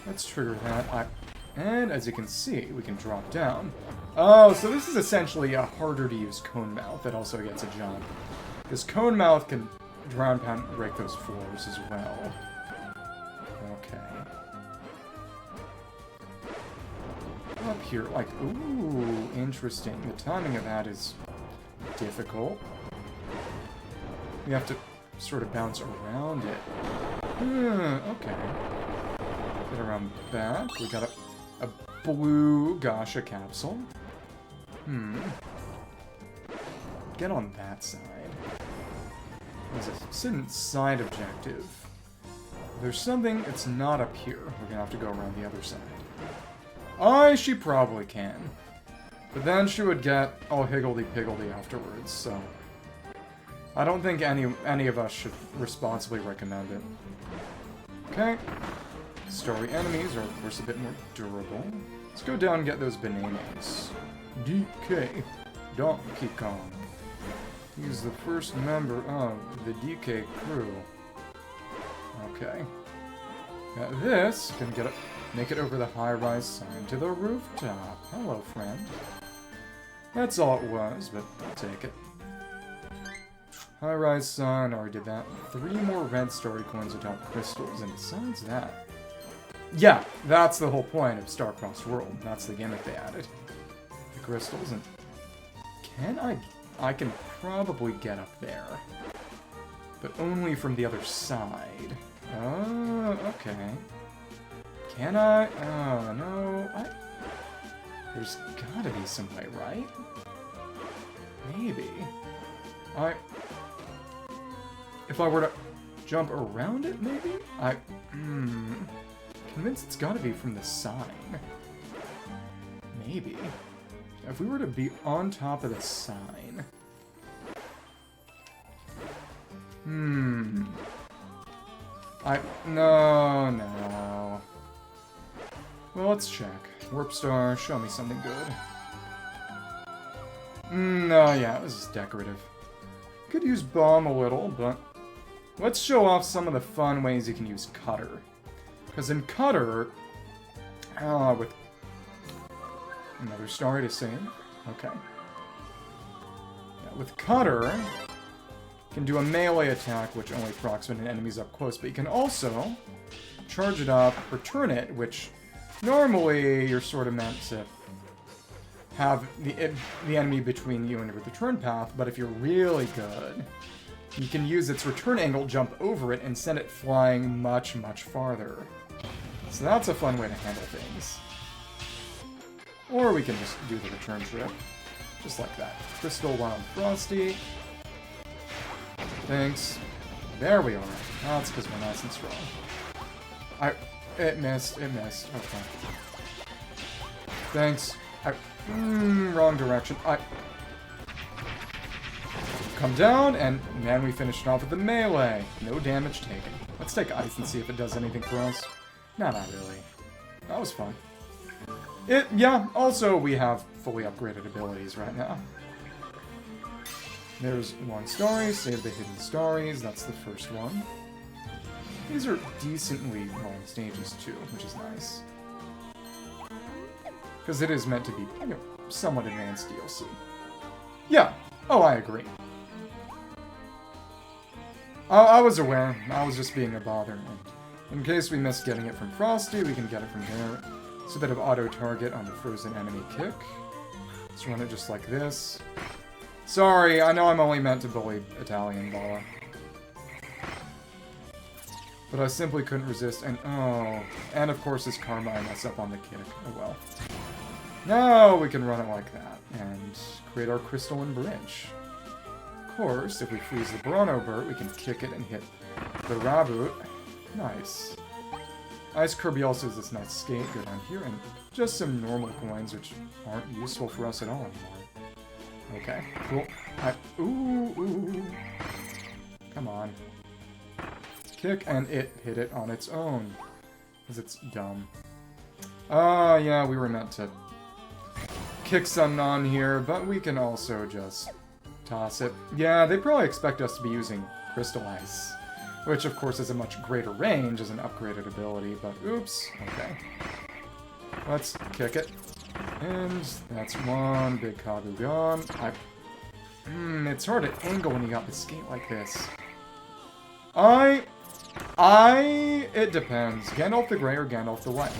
Speaker 1: let's trigger that. And as you can see, we can drop down. Oh, so this is essentially a harder to use cone mouth that also gets a jump. This cone mouth can ground pound and break those floors as well. Okay. Up here, like, ooh, interesting. The timing of that is difficult. We have to sort of bounce around it. Okay. Get around back. We got a blue Gasha capsule. Get on that side. There's a certain side objective. There's something that's not up here. We're gonna have to go around the other side. She probably can. But then she would get all higgledy-piggledy afterwards, so... I don't think any of us should responsibly recommend it. Okay. Starry enemies are, of course, a bit more durable. Let's go down and get those bananas. DK. Donkey Kong. He's the first member of the DK crew. Okay. Now this can make it over the high-rise sign to the rooftop. Hello, friend. That's all it was, but I'll take it. High-rise sign, already did that. 3 more red story coins atop crystals, and besides that... Yeah, that's the whole point of Star-Crossed World. That's the gimmick they added. The crystals, and... I can probably get up there. But only from the other side. Oh, okay. Can I? Oh, no. There's gotta be some way, right? Maybe. If I were to jump around it, maybe? Convinced it's gotta be from the sign. Maybe. If we were to be on top of the sign... No. Well, let's check. Warp Star, show me something good. No, yeah, it was just decorative. Could use Bomb a little, but... Let's show off some of the fun ways you can use Cutter. Because in Cutter... with... Another star to save. Okay. Yeah, with Cutter... You can do a melee attack, which only procs when an enemy's up close, but you can also charge it up, return it, which normally you're sort of meant to have the enemy between you and your return path, but if you're really good, you can use its return angle, jump over it, and send it flying much, much farther. So that's a fun way to handle things. Or we can just do the return trip, just like that. Crystal Wild Frosty. Thanks. There we are. That's because we're nice and strong. It missed. Okay. Thanks. Wrong direction. Come down, and then we finished off with the melee. No damage taken. Let's take ice and see if it does anything for us. No, not really. That was fun. Yeah, also we have fully upgraded abilities right now. There's one story, save the hidden stories, that's the first one. These are decently long stages too, which is nice. Because it is meant to be, somewhat advanced DLC. Yeah, I agree. I was aware, I was just being a bother. And in case we missed getting it from Frosty, we can get it from there. It's a bit of auto-target on the frozen enemy kick. Let's run it just like this. Sorry, I know I'm only meant to bully Italian Bala. But I simply couldn't resist, and and of course his karma I mess up on the kick. Oh well. Now we can run it like that, and create our crystalline bridge. Of course, if we freeze the Bronobert, we can kick it and hit the Raboot. Nice. Ice Kirby also has this nice skate go down here, and just some normal coins which aren't useful for us at all anymore. Okay, cool. Ooh. Come on. Kick, and it hit it on its own. Because it's dumb. Yeah, we were meant to kick something on here, but we can also just toss it. Yeah, they probably expect us to be using Crystal Ice. Which, of course, has a much greater range as an upgraded ability, but oops. Okay. Let's kick it. And that's one big Kabu gone. It's hard to angle when you got the skate like this. It depends. Gandalf the Grey or Gandalf the White.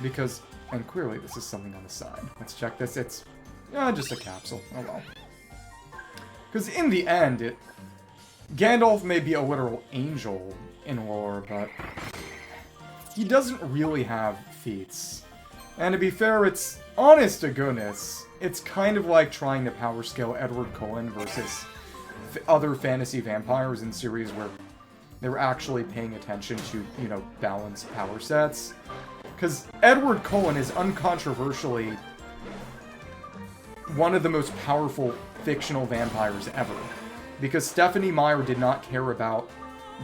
Speaker 1: Because, and clearly this is something on the side. Let's check this. It's, just a capsule. Oh well. Because in the end, Gandalf may be a literal angel in lore, but he doesn't really have feats. And to be fair, it's, honest to goodness, it's kind of like trying to power scale Edward Cullen versus other fantasy vampires in series where they were actually paying attention to, you know, balanced power sets. Because Edward Cullen is uncontroversially one of the most powerful fictional vampires ever. Because Stephanie Meyer did not care about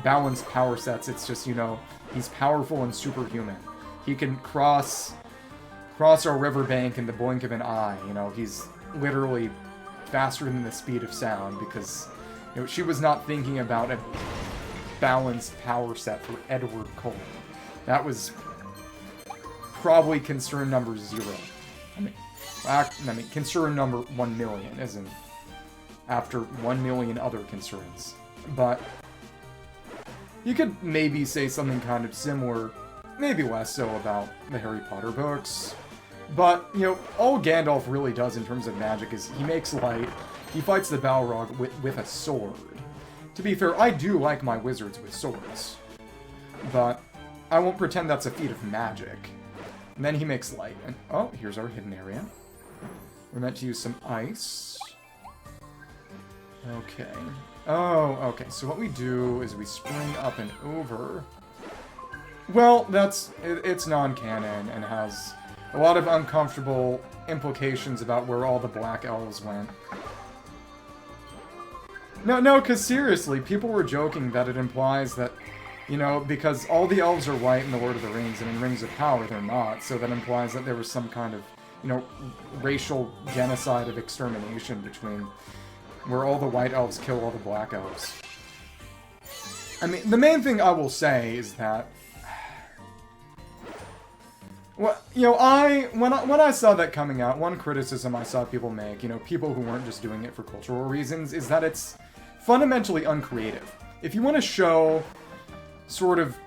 Speaker 1: balanced power sets. It's just, you know, he's powerful and superhuman. He can cross our riverbank in the blink of an eye. You know, he's literally faster than the speed of sound because, you know, she was not thinking about a balanced power set for Edward Cullen. That was probably concern number 0. I mean, concern number 1 million, isn't after 1 million other concerns. But you could maybe say something kind of similar, maybe less so about the Harry Potter books. But, you know, all Gandalf really does in terms of magic is he makes light, he fights the Balrog with a sword. To be fair, I do like my wizards with swords. But I won't pretend that's a feat of magic. And then he makes light. And, oh, here's our hidden area. We're meant to use some ice. Okay. Oh, okay. So what we do is we spring up and over. Well, it's non-canon and has a lot of uncomfortable implications about where all the Black Elves went. No, because seriously, people were joking that it implies that, you know, because all the elves are white in the Lord of the Rings, and in Rings of Power they're not, so that implies that there was some kind of, you know, racial genocide of extermination between where all the white elves kill all the black elves. I mean, the main thing I will say is that, well, you know, when I saw that coming out, one criticism I saw people make, you know, people who weren't just doing it for cultural reasons, is that it's fundamentally uncreative. If you want to show sort of,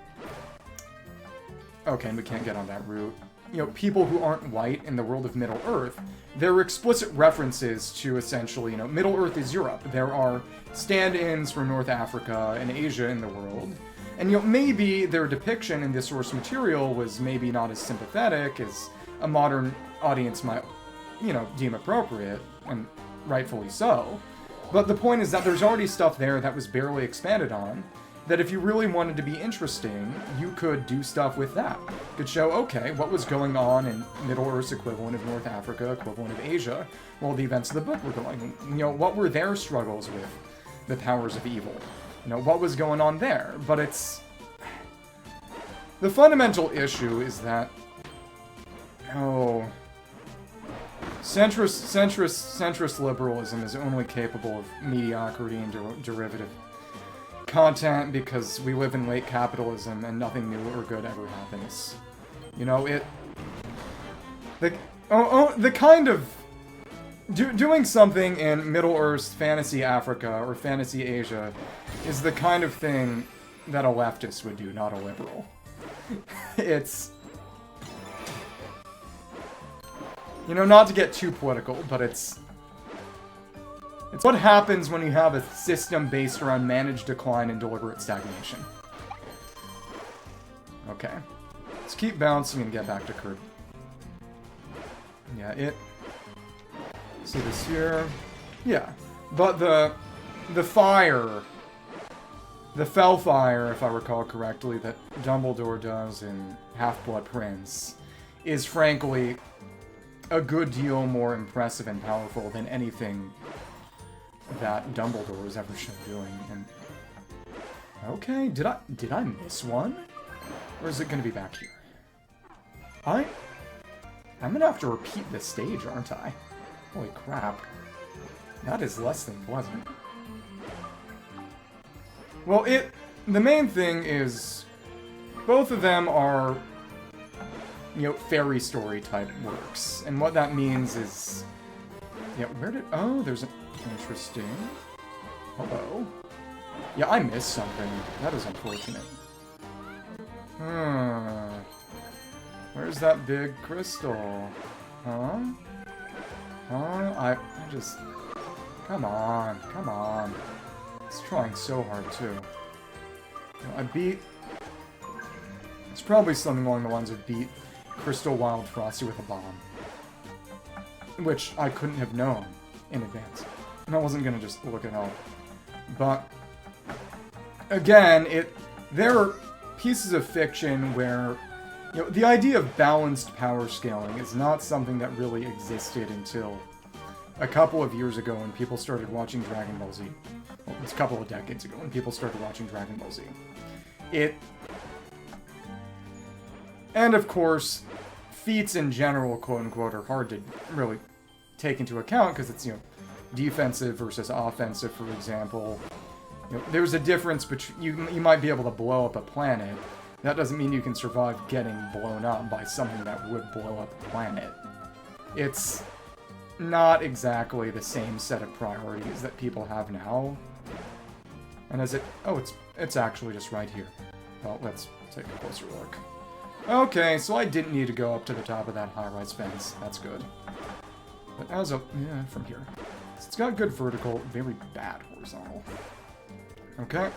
Speaker 1: okay, we can't get on that route, you know, people who aren't white in the world of Middle-earth, there are explicit references to essentially, you know, Middle-earth is Europe. There are stand-ins for North Africa and Asia in the world. And, you know, maybe their depiction in this source material was maybe not as sympathetic as a modern audience might, you know, deem appropriate, and rightfully so. But the point is that there's already stuff there that was barely expanded on, that if you really wanted to be interesting, you could do stuff with that. You could show, okay, what was going on in Middle-earth's equivalent of North Africa, equivalent of Asia, while the events of the book were going. You know, what were their struggles with the powers of evil? You know, what was going on there? But it's... the fundamental issue is that... oh... centrist liberalism is only capable of mediocrity and derivative content because we live in late capitalism and nothing new or good ever happens. You know, the kind of... doing something in Middle-earth fantasy Africa or fantasy Asia is the kind of thing that a leftist would do, not a liberal. It's... you know, not to get too political, but it's what happens when you have a system based around managed decline and deliberate stagnation. Okay. Let's keep bouncing and get back to Kirby. Yeah, see this here? Yeah. But the fire, the fell fire, if I recall correctly, that Dumbledore does in Half-Blood Prince is frankly a good deal more impressive and powerful than anything that Dumbledore has ever shown doing. And okay, did I miss one? Or is it gonna be back here? I'm gonna have to repeat this stage, aren't I? Holy crap. That is less than pleasant. Well, the main thing is both of them are, you know, fairy story type works. And what that means is, yeah, oh, there's an interesting, hello. Yeah, I missed something. That is unfortunate. Where's that big crystal? Huh? I just, come on. It's trying so hard too. You know, it's probably something along the lines of beat Crystal Wild Frosty with a bomb. Which I couldn't have known in advance. And I wasn't gonna just look it up. But, again, there are pieces of fiction where, you know, the idea of balanced power scaling is not something that really existed until a couple of years ago when people started watching Dragon Ball Z. Well, it's a couple of decades ago when people started watching Dragon Ball Z. And of course, feats in general, quote-unquote, are hard to really take into account because it's, you know, defensive versus offensive, for example. You know, there's a difference between... You might be able to blow up a planet. That doesn't mean you can survive getting blown up by something that would blow up a planet. It's not exactly the same set of priorities that people have now. And as it... Oh, it's actually just right here. Well, let's take a closer look. Okay, so I didn't need to go up to the top of that high-rise fence. That's good. But as a... Yeah, from here. It's got good vertical, very bad horizontal. Okay.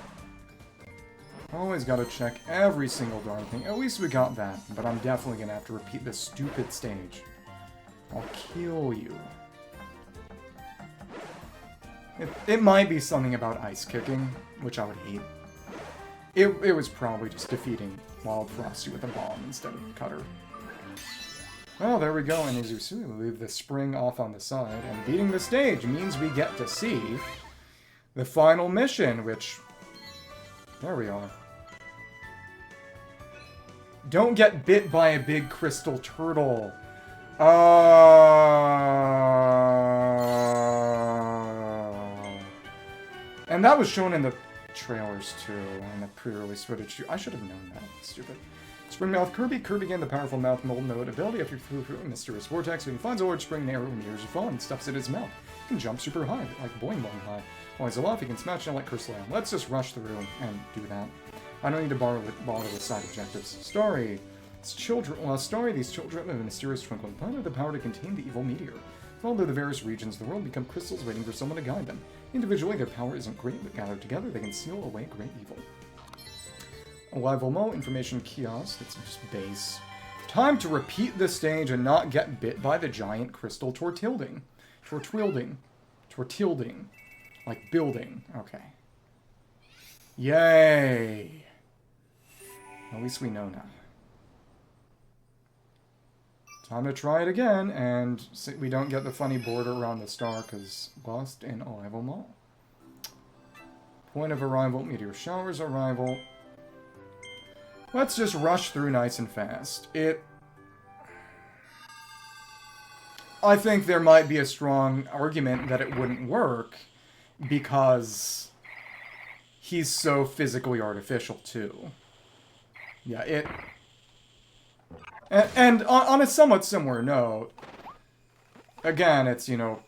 Speaker 1: Always gotta check every single darn thing. At least we got that, but I'm definitely gonna have to repeat this stupid stage. I'll kill you. It might be something about ice kicking, which I would hate. It was probably just defeating Wild Frosty with a bomb instead of Cutter. Well, there we go, and as you see, we leave the spring off on the side, and beating the stage means we get to see the final mission, which... There we are. Don't get bit by a big crystal turtle. And that was shown in the trailers, too, and the pre-release footage, too. I should have known that. Stupid. Springmouth Kirby. Kirby gained the powerful mouth mold node ability after through a mysterious vortex. When he finds a large spring arrow when years fall and stuffs it in his mouth, he can jump super high, like boing boing high. While he's aloft, he can smash down like Crystal. Let's just rush through and do that. I don't need to bother with side objectives. Starry. These children live in a mysterious twinkling planet with the power to contain the evil meteor. Fall through the various regions of the world, become crystals waiting for someone to guide them. Individually, their power isn't great, but gathered together, they can seal away great evil. Arrival Mo, information kiosk, that's just base. Time to repeat the stage and not get bit by the giant crystal tortilding. Tortilding. Like building. Okay. Yay! At least we know now. Time to try it again, and we don't get the funny border around the star, because lost in Arrival Mall. Point of arrival, meteor showers arrival. Let's just rush through nice and fast. I think there might be a strong argument that it wouldn't work, because he's so physically artificial, too. Yeah, And on a somewhat similar note, again, it's, you know,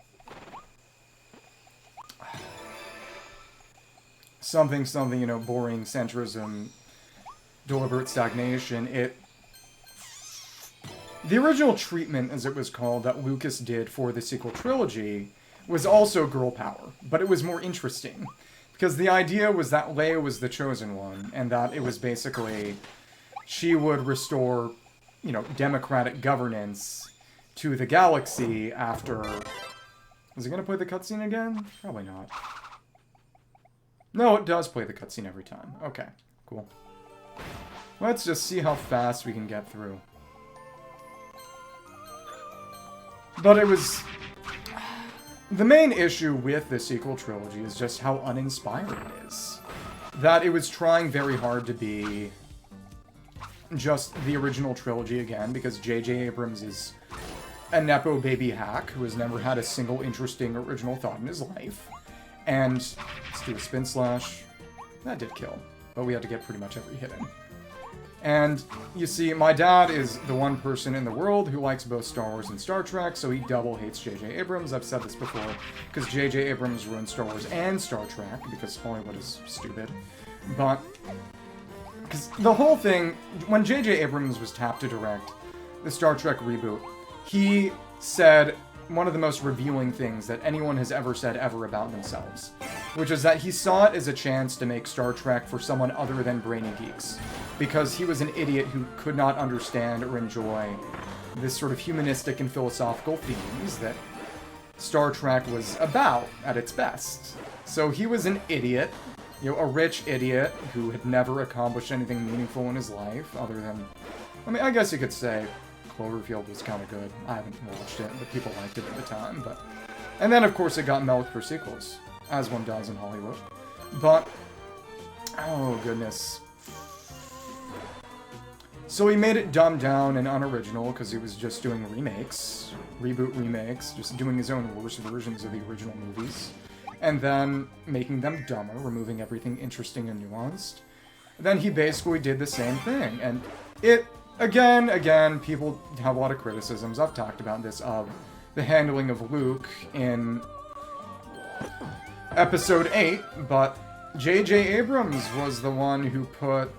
Speaker 1: something, you know, boring centrism, deliberate stagnation. The original treatment, as it was called, that Lucas did for the sequel trilogy was also girl power, but it was more interesting. Because the idea was that Leia was the chosen one, and that it was basically, she would restore, you know, democratic governance to the galaxy after... Is it going to play the cutscene again? Probably not. No, it does play the cutscene every time. Okay, cool. Let's just see how fast we can get through. But it was... The main issue with the sequel trilogy is just how uninspired it is. That it was trying very hard to be just the original trilogy again, because J.J. Abrams is a nepo baby hack who has never had a single interesting original thought in his life. And let's do a spin slash. That did kill, but we had to get pretty much every hit in. And, you see, my dad is the one person in the world who likes both Star Wars and Star Trek, so he double hates J.J. Abrams. I've said this before, because J.J. Abrams ruined Star Wars and Star Trek, because Hollywood is stupid. But, because the whole thing, when J.J. Abrams was tapped to direct the Star Trek reboot, he said one of the most revealing things that anyone has ever said ever about themselves. which is that he saw it as a chance to make Star Trek for someone other than brainy geeks, because he was an idiot who could not understand or enjoy this sort of humanistic and philosophical themes that Star Trek was about at its best. So he was an idiot, you know, a rich idiot who had never accomplished anything meaningful in his life other than, I mean, I guess you could say Cloverfield was kind of good. I haven't watched it, but people liked it at the time. But and then, of course, it got milked for sequels, as one does in Hollywood. But, oh, goodness. So he made it dumbed down and unoriginal because he was just doing remakes, reboot remakes, just doing his own worst versions of the original movies, and then making them dumber, removing everything interesting and nuanced. Then he basically did the same thing, and it, again, people have a lot of criticisms, I've talked about this, of the handling of Luke in Episode 8, but J.J. Abrams was the one who put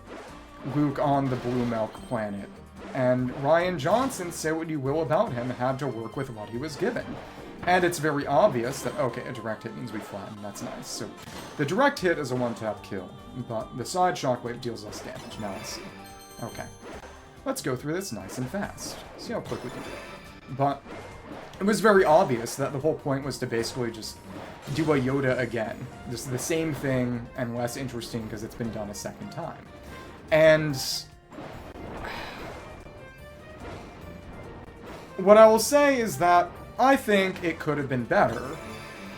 Speaker 1: Luke on the Blue Milk planet. And Rian Johnson, say what you will about him, had to work with what he was given. And it's very obvious that, okay, a direct hit means we flatten, that's nice. So, the direct hit is a one-tap kill, but the side shockwave deals less damage. Now let's see. Okay. Let's go through this nice and fast. See how quick we can do it. But it was very obvious that the whole point was to basically just do a Yoda again. Just the same thing and less interesting because it's been done a second time. And what I will say is that I think it could have been better,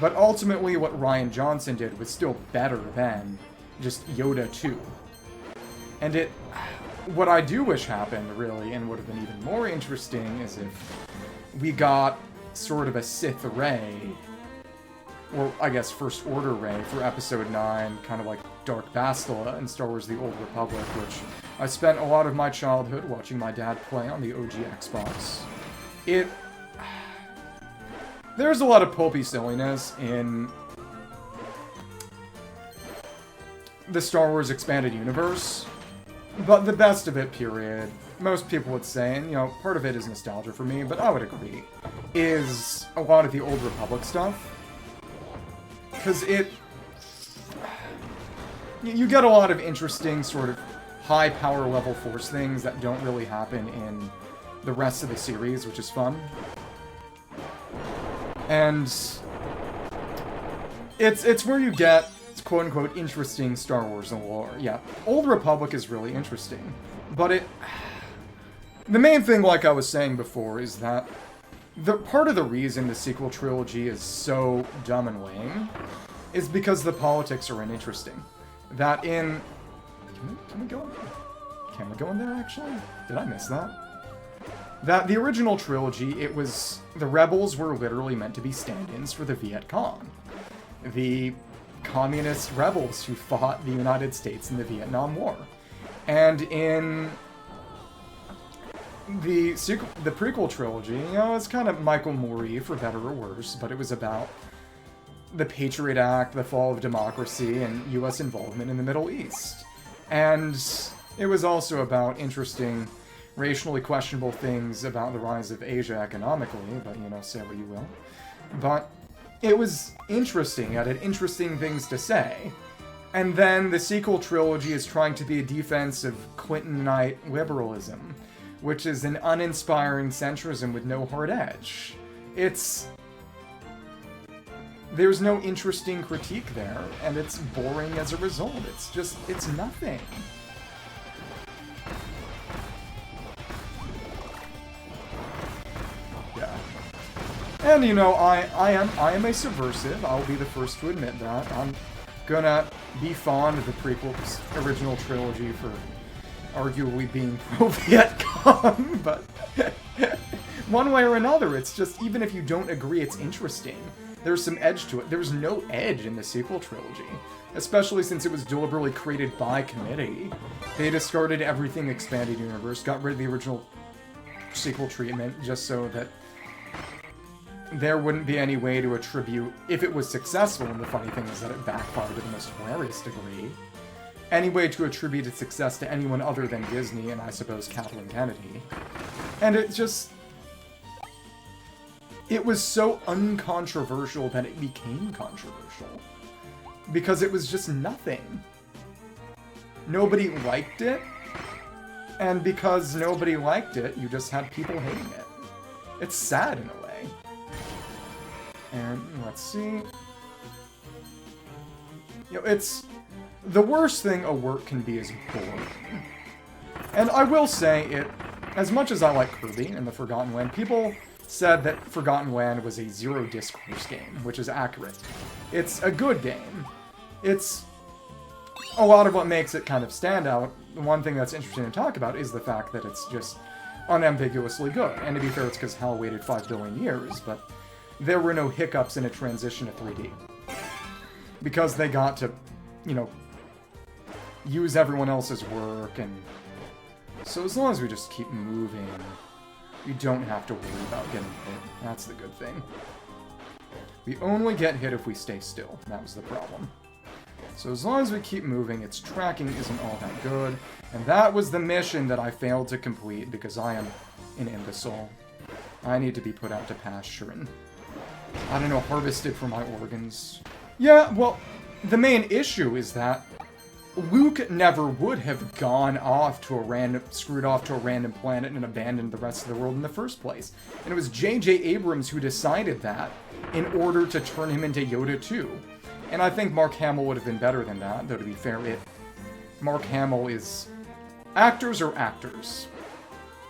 Speaker 1: but ultimately what Rian Johnson did was still better than just Yoda 2. And what I do wish happened, really, and would have been even more interesting, is if we got sort of a Sith Rey, or I guess First Order Rey for Episode 9, kind of like Dark Bastila in Star Wars The Old Republic, which I spent a lot of my childhood watching my dad play on the OG Xbox. There's a lot of pulpy silliness in the Star Wars Expanded Universe, but the best of it, period, most people would say, and, you know, part of it is nostalgia for me, but I would agree, is a lot of the Old Republic stuff. Because you get a lot of interesting sort of high power level force things that don't really happen in the rest of the series, which is fun. And it's where you get quote-unquote interesting Star Wars lore. Yeah, Old Republic is really interesting, but the main thing, like I was saying before, is that part of the reason the sequel trilogy is so dumb and lame is because the politics are uninteresting. That in... Can we go in there? Can we go in there, actually? Did I miss that? That the original trilogy, the rebels were literally meant to be stand-ins for the Viet Cong. The communist rebels who fought the United States in the Vietnam War. And in the prequel trilogy, you know, it's kind of Michael Moore for better or worse, but it was about the Patriot Act, the fall of democracy, and U.S. involvement in the Middle East. And it was also about interesting, racially questionable things about the rise of Asia economically, but, you know, say what you will. But it was interesting, it had interesting things to say. And then the sequel trilogy is trying to be a defense of Clintonite liberalism, which is an uninspiring centrism with no hard edge. There's no interesting critique there, and it's boring as a result. It's nothing. Yeah. And, you know, I am a subversive. I'll be the first to admit that. I'm gonna be fond of the prequel's original trilogy for arguably being pro-Viet Cong, but one way or another, it's just, even if you don't agree, it's interesting. There's some edge to it. There's no edge in the sequel trilogy, especially since it was deliberately created by committee. They discarded everything Expanded Universe, got rid of the original sequel treatment, just so that there wouldn't be any way to attribute, if it was successful, and the funny thing is that it backfired to the most hilarious degree, any way to attribute its success to anyone other than Disney and, I suppose, Kathleen Kennedy. And it was so uncontroversial that it became controversial. because it was just nothing. Nobody liked it, and because nobody liked it, you just had people hating it. It's sad in a way. And let's see. You know, it's the worst thing a work can be is boring. And I will say it, as much as I like Kirby and the Forgotten Land, people said that Forgotten Land was a zero discourse game, which is accurate. It's a good game. It's a lot of what makes it kind of stand out. The one thing that's interesting to talk about is the fact that it's just unambiguously good. And to be fair, it's because HAL waited 5 billion years, but there were no hiccups in a transition to 3D. Because they got to, you know, use everyone else's work, and so as long as we just keep moving, we don't have to worry about getting hit. That's the good thing. We only get hit if we stay still. That was the problem. So as long as we keep moving, its tracking isn't all that good. And that was the mission that I failed to complete because I am an imbecile. I need to be put out to pasture and, I don't know, harvested for my organs. Yeah, well, the main issue is that Luke never would have gone off to a random, screwed off to a random planet and abandoned the rest of the world in the first place. And it was J.J. Abrams who decided that in order to turn him into Yoda 2. And I think Mark Hamill would have been better than that, though to be fair, Mark Hamill is... Actors are actors.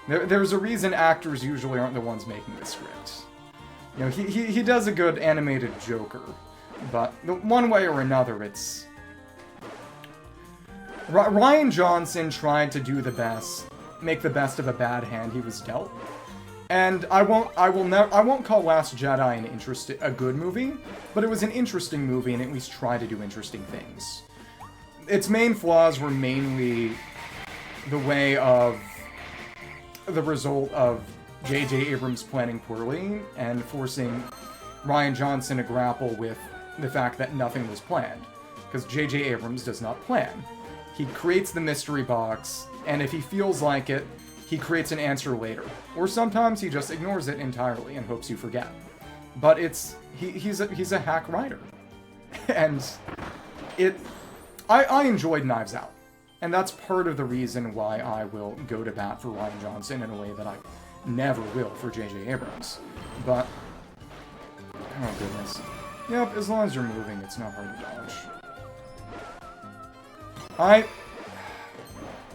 Speaker 1: There's a reason actors usually aren't the ones making the script. You know, he does a good animated Joker, but one way or another, it's... Rian Johnson tried to do the best, make the best of a bad hand he was dealt. And I won't call Last Jedi a good movie, but it was an interesting movie and at least tried to do interesting things. Its main flaws were mainly the way of the result of J.J. Abrams planning poorly and forcing Rian Johnson to grapple with the fact that nothing was planned. Because J.J. Abrams does not plan. He creates the mystery box, and if he feels like it, he creates an answer later. Or sometimes he just ignores it entirely and hopes you forget. But he's a hack writer. And I enjoyed Knives Out. And that's part of the reason why I will go to bat for Rian Johnson in a way that I never will for J.J. Abrams. But, oh goodness. Yep, as long as you're moving, it's not hard to dodge.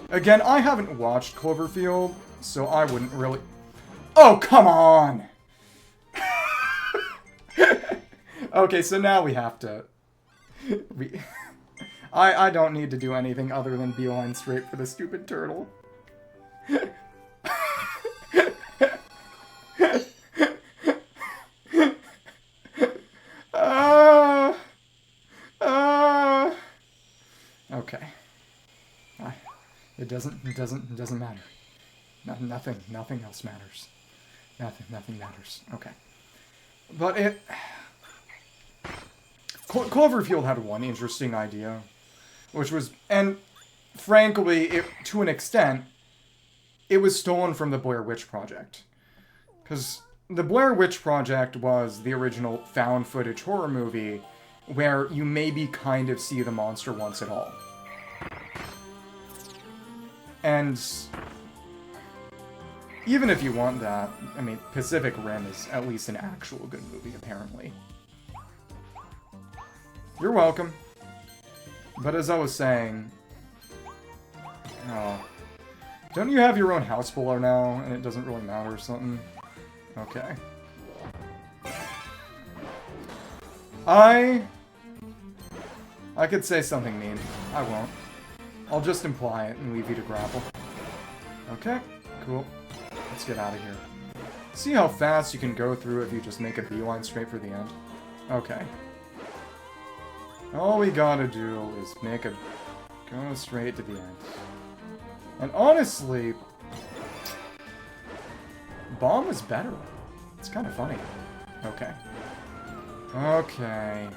Speaker 1: Again, I haven't watched Cloverfield, so I wouldn't really... Oh, come on! Okay, so now we have to... I don't need to do anything other than beeline straight for the stupid turtle. Okay. It doesn't matter. Nothing else matters. Nothing matters. Okay. But Cloverfield had one interesting idea, which was, and frankly, to an extent, it was stolen from the Blair Witch Project. Because the Blair Witch Project was the original found footage horror movie where you maybe kind of see the monster once at all. And even if you want that, I mean, Pacific Rim is at least an actual good movie, apparently. You're welcome. But as I was saying... Oh. Don't you have your own house below now, and it doesn't really matter or something? Okay. I could say something mean. I won't. I'll just imply it and leave you to grapple. Okay, cool. Let's get out of here. See how fast you can go through if you just make a beeline straight for the end? Okay. All we gotta do is go straight to the end. And honestly, Bomb was better. It's kind of funny. Okay. Okay.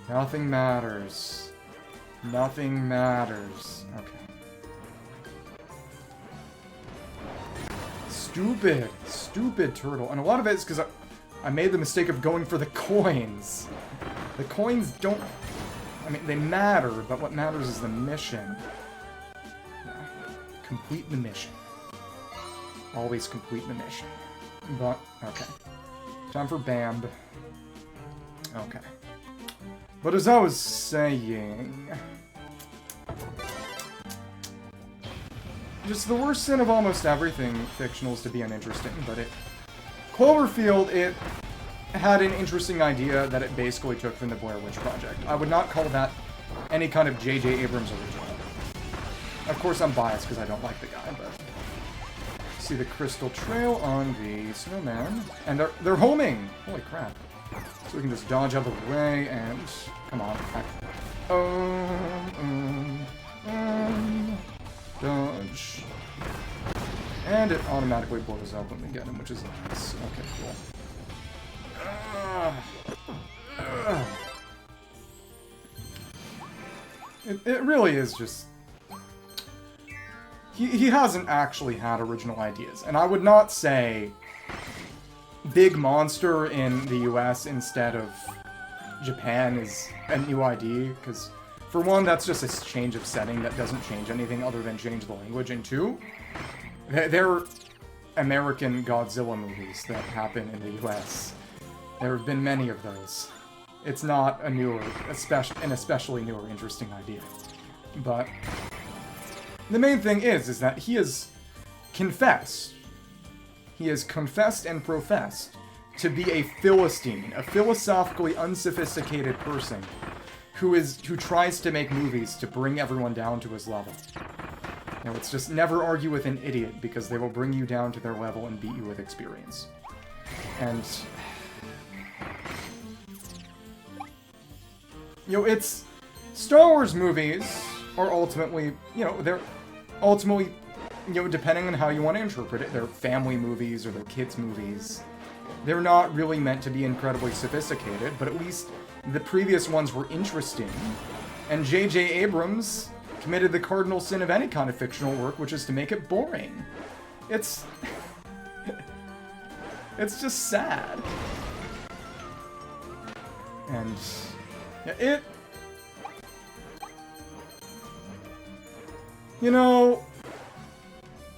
Speaker 1: Nothing matters. Nothing matters. Okay. Stupid turtle. And a lot of it is because I made the mistake of going for the coins. The coins don't... I mean, they matter, but what matters is the mission. Yeah. Complete the mission. Always complete the mission. But, okay. Time for Bamb. Okay. But as I was saying... Just the worst sin of almost everything fictional is to be uninteresting, but Cloverfield, it had an interesting idea that it basically took from the Blair Witch Project. I would not call that any kind of J.J. Abrams original. Of course, I'm biased because I don't like the guy, but... See the crystal trail on the snowman. And they're homing! Holy crap. So we can just dodge out of the way and... Come on. Dodge. And it automatically blows up when we get him, which is nice. Okay, cool. It really is just... He hasn't actually had original ideas. And I would not say Big Monster in the US instead of Japan is a new idea, because for one, that's just a change of setting that doesn't change anything other than change the language. And two, they're American Godzilla movies that happen in the US. There have been many of those. It's not a newer, an especially newer, interesting idea. But the main thing is that he has confessed. He has confessed and professed to be a Philistine, a philosophically unsophisticated person who tries to make movies to bring everyone down to his level. Now, it's just never argue with an idiot, because they will bring you down to their level and beat you with experience. And... You know, it's... Star Wars movies are ultimately, you know, they're ultimately, you know, depending on how you want to interpret it, they're family movies or they're kids' movies. They're not really meant to be incredibly sophisticated, but at least the previous ones were interesting. And J.J. Abrams committed the cardinal sin of any kind of fictional work, which is to make it boring. It's... it's just sad. And... it... You know...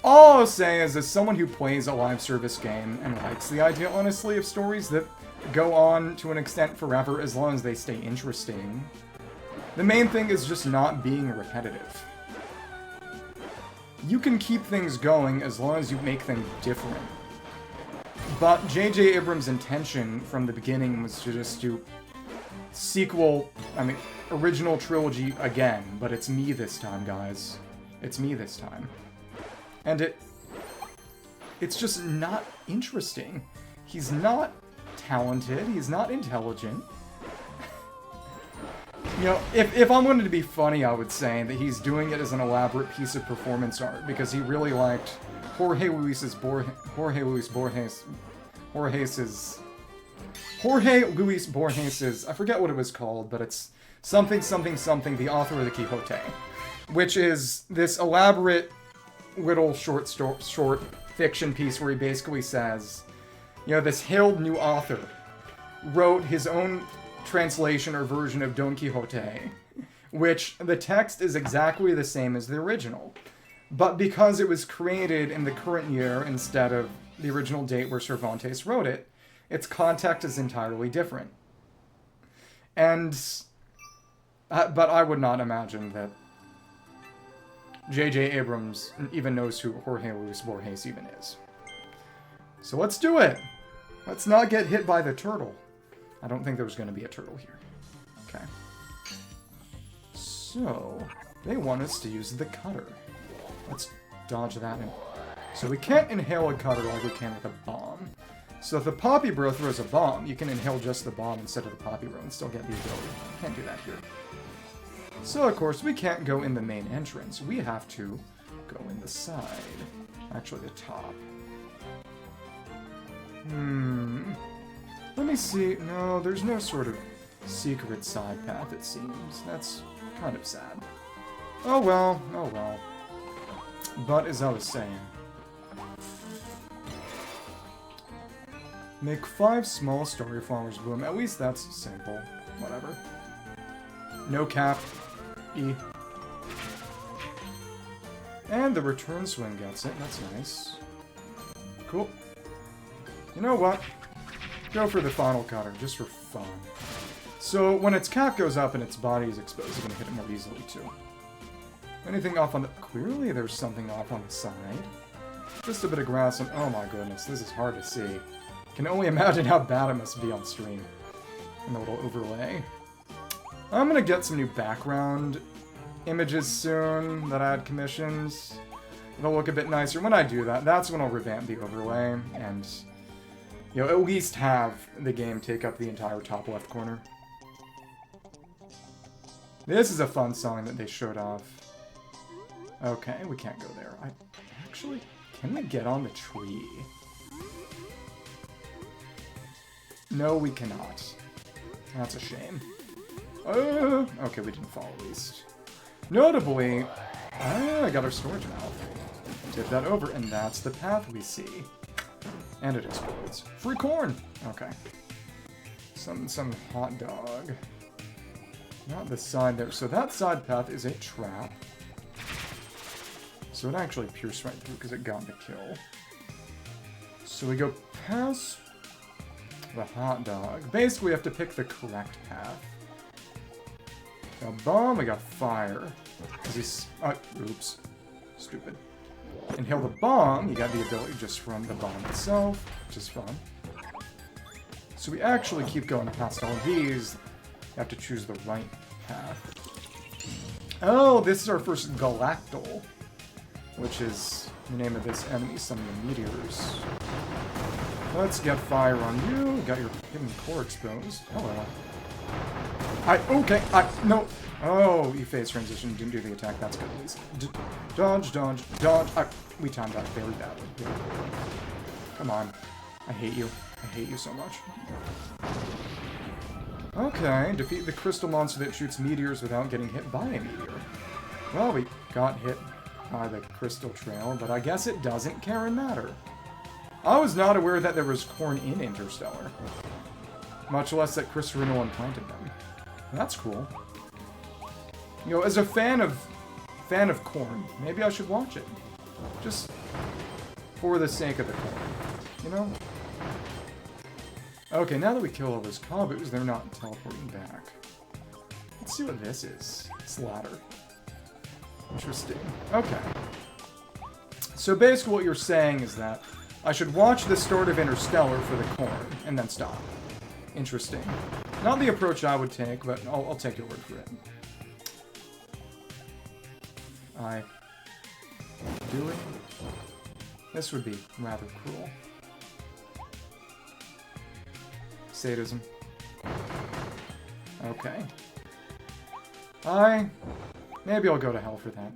Speaker 1: All I'll say is, as someone who plays a live service game and likes the idea, honestly, of stories that go on to an extent forever as long as they stay interesting, the main thing is just not being repetitive. You can keep things going as long as you make them different. But J.J. Abrams' intention from the beginning was to just do original trilogy again, but it's me this time, guys. It's me this time. And it's just not interesting. He's not talented, he's not intelligent. You know, if I'm wanting to be funny, I would say that he's doing it as an elaborate piece of performance art, because he really liked Jorge Luis Borges's, I forget what it was called, but it's something, the author of the Quixote, which is this elaborate little short fiction piece where he basically says, you know, this hailed new author wrote his own translation or version of Don Quixote, which the text is exactly the same as the original. But because it was created in the current year instead of the original date where Cervantes wrote it, its context is entirely different. And... but I would not imagine that J.J. Abrams even knows who Jorge Luis Borges even is. So let's do it! Let's not get hit by the turtle. I don't think there was going to be a turtle here. Okay. So, they want us to use the cutter. Let's dodge that in. So we can't inhale a cutter like we can with a bomb. So if the Poppy Bro throws a bomb, you can inhale just the bomb instead of the Poppy Bro and still get the ability. Can't do that here. So, of course, we can't go in the main entrance. We have to go in the side. Actually, the top. Let me see. No, there's no sort of secret side path, it seems. That's kind of sad. Oh well, oh well. But as I was saying, make 5 small starry flowers bloom. At least that's simple. whatever. No cap. E. And the return swing gets it. That's nice. Cool. You know what? Go for the final cutter, just for fun. So, when its cap goes up and its body is exposed, you're going to hit it more easily, too. Anything off on the... Clearly there's something off on the side. Just a bit of grass and... Oh my goodness, this is hard to see. Can only imagine how bad it must be on stream. And the little overlay. I'm going to get some new background images soon that I had commissioned. It'll look a bit nicer. When I do that, that's when I'll revamp the overlay and... You know, at least have the game take up the entire top left corner. This is a fun song that they showed off. Okay, we can't go there. Actually, can we get on the tree? No, we cannot. That's a shame. Okay, we didn't fall at least. Notably, I got our storage mouth. Tip that over, and that's the path we see. And it explodes. Free corn! Okay. Some hot dog. Not the side there. So that side path is a trap. So it actually pierced right through because it got the kill. So we go past the hot dog. Basically, we have to pick the correct path. Got bomb, we got fire. He's... oops. Stupid. Inhale the bomb, you got the ability just from the bomb itself, which is fun. So we actually keep going past all of these. You have to choose the right path. Oh, this is our first Galactal, which is the name of this enemy, some of the meteors. Let's get fire on you. Got your hidden core exposed. Hello. No. Oh, you phase transition, didn't do the attack, that's good at least. Dodge, dodge, dodge. We timed that very badly. Come on. I hate you. I hate you so much. Okay, defeat the crystal monster that shoots meteors without getting hit by a meteor. Well, we got hit by the crystal trail, but I guess it doesn't care and matter. I was not aware that there was corn in Interstellar. Much less that Chris Reno planted them. That's cool. You know, as a fan of corn, maybe I should watch it. Just for the sake of the corn, you know? Okay, now that we kill all those Kabus, they're not teleporting back. Let's see what this is. It's ladder. Interesting. Okay. So basically what you're saying is that I should watch the start of Interstellar for the corn, and then stop. Interesting. Not the approach I would take, but I'll take your word for it. Doing? This would be rather cruel. Sadism. Okay. Maybe I'll go to hell for that.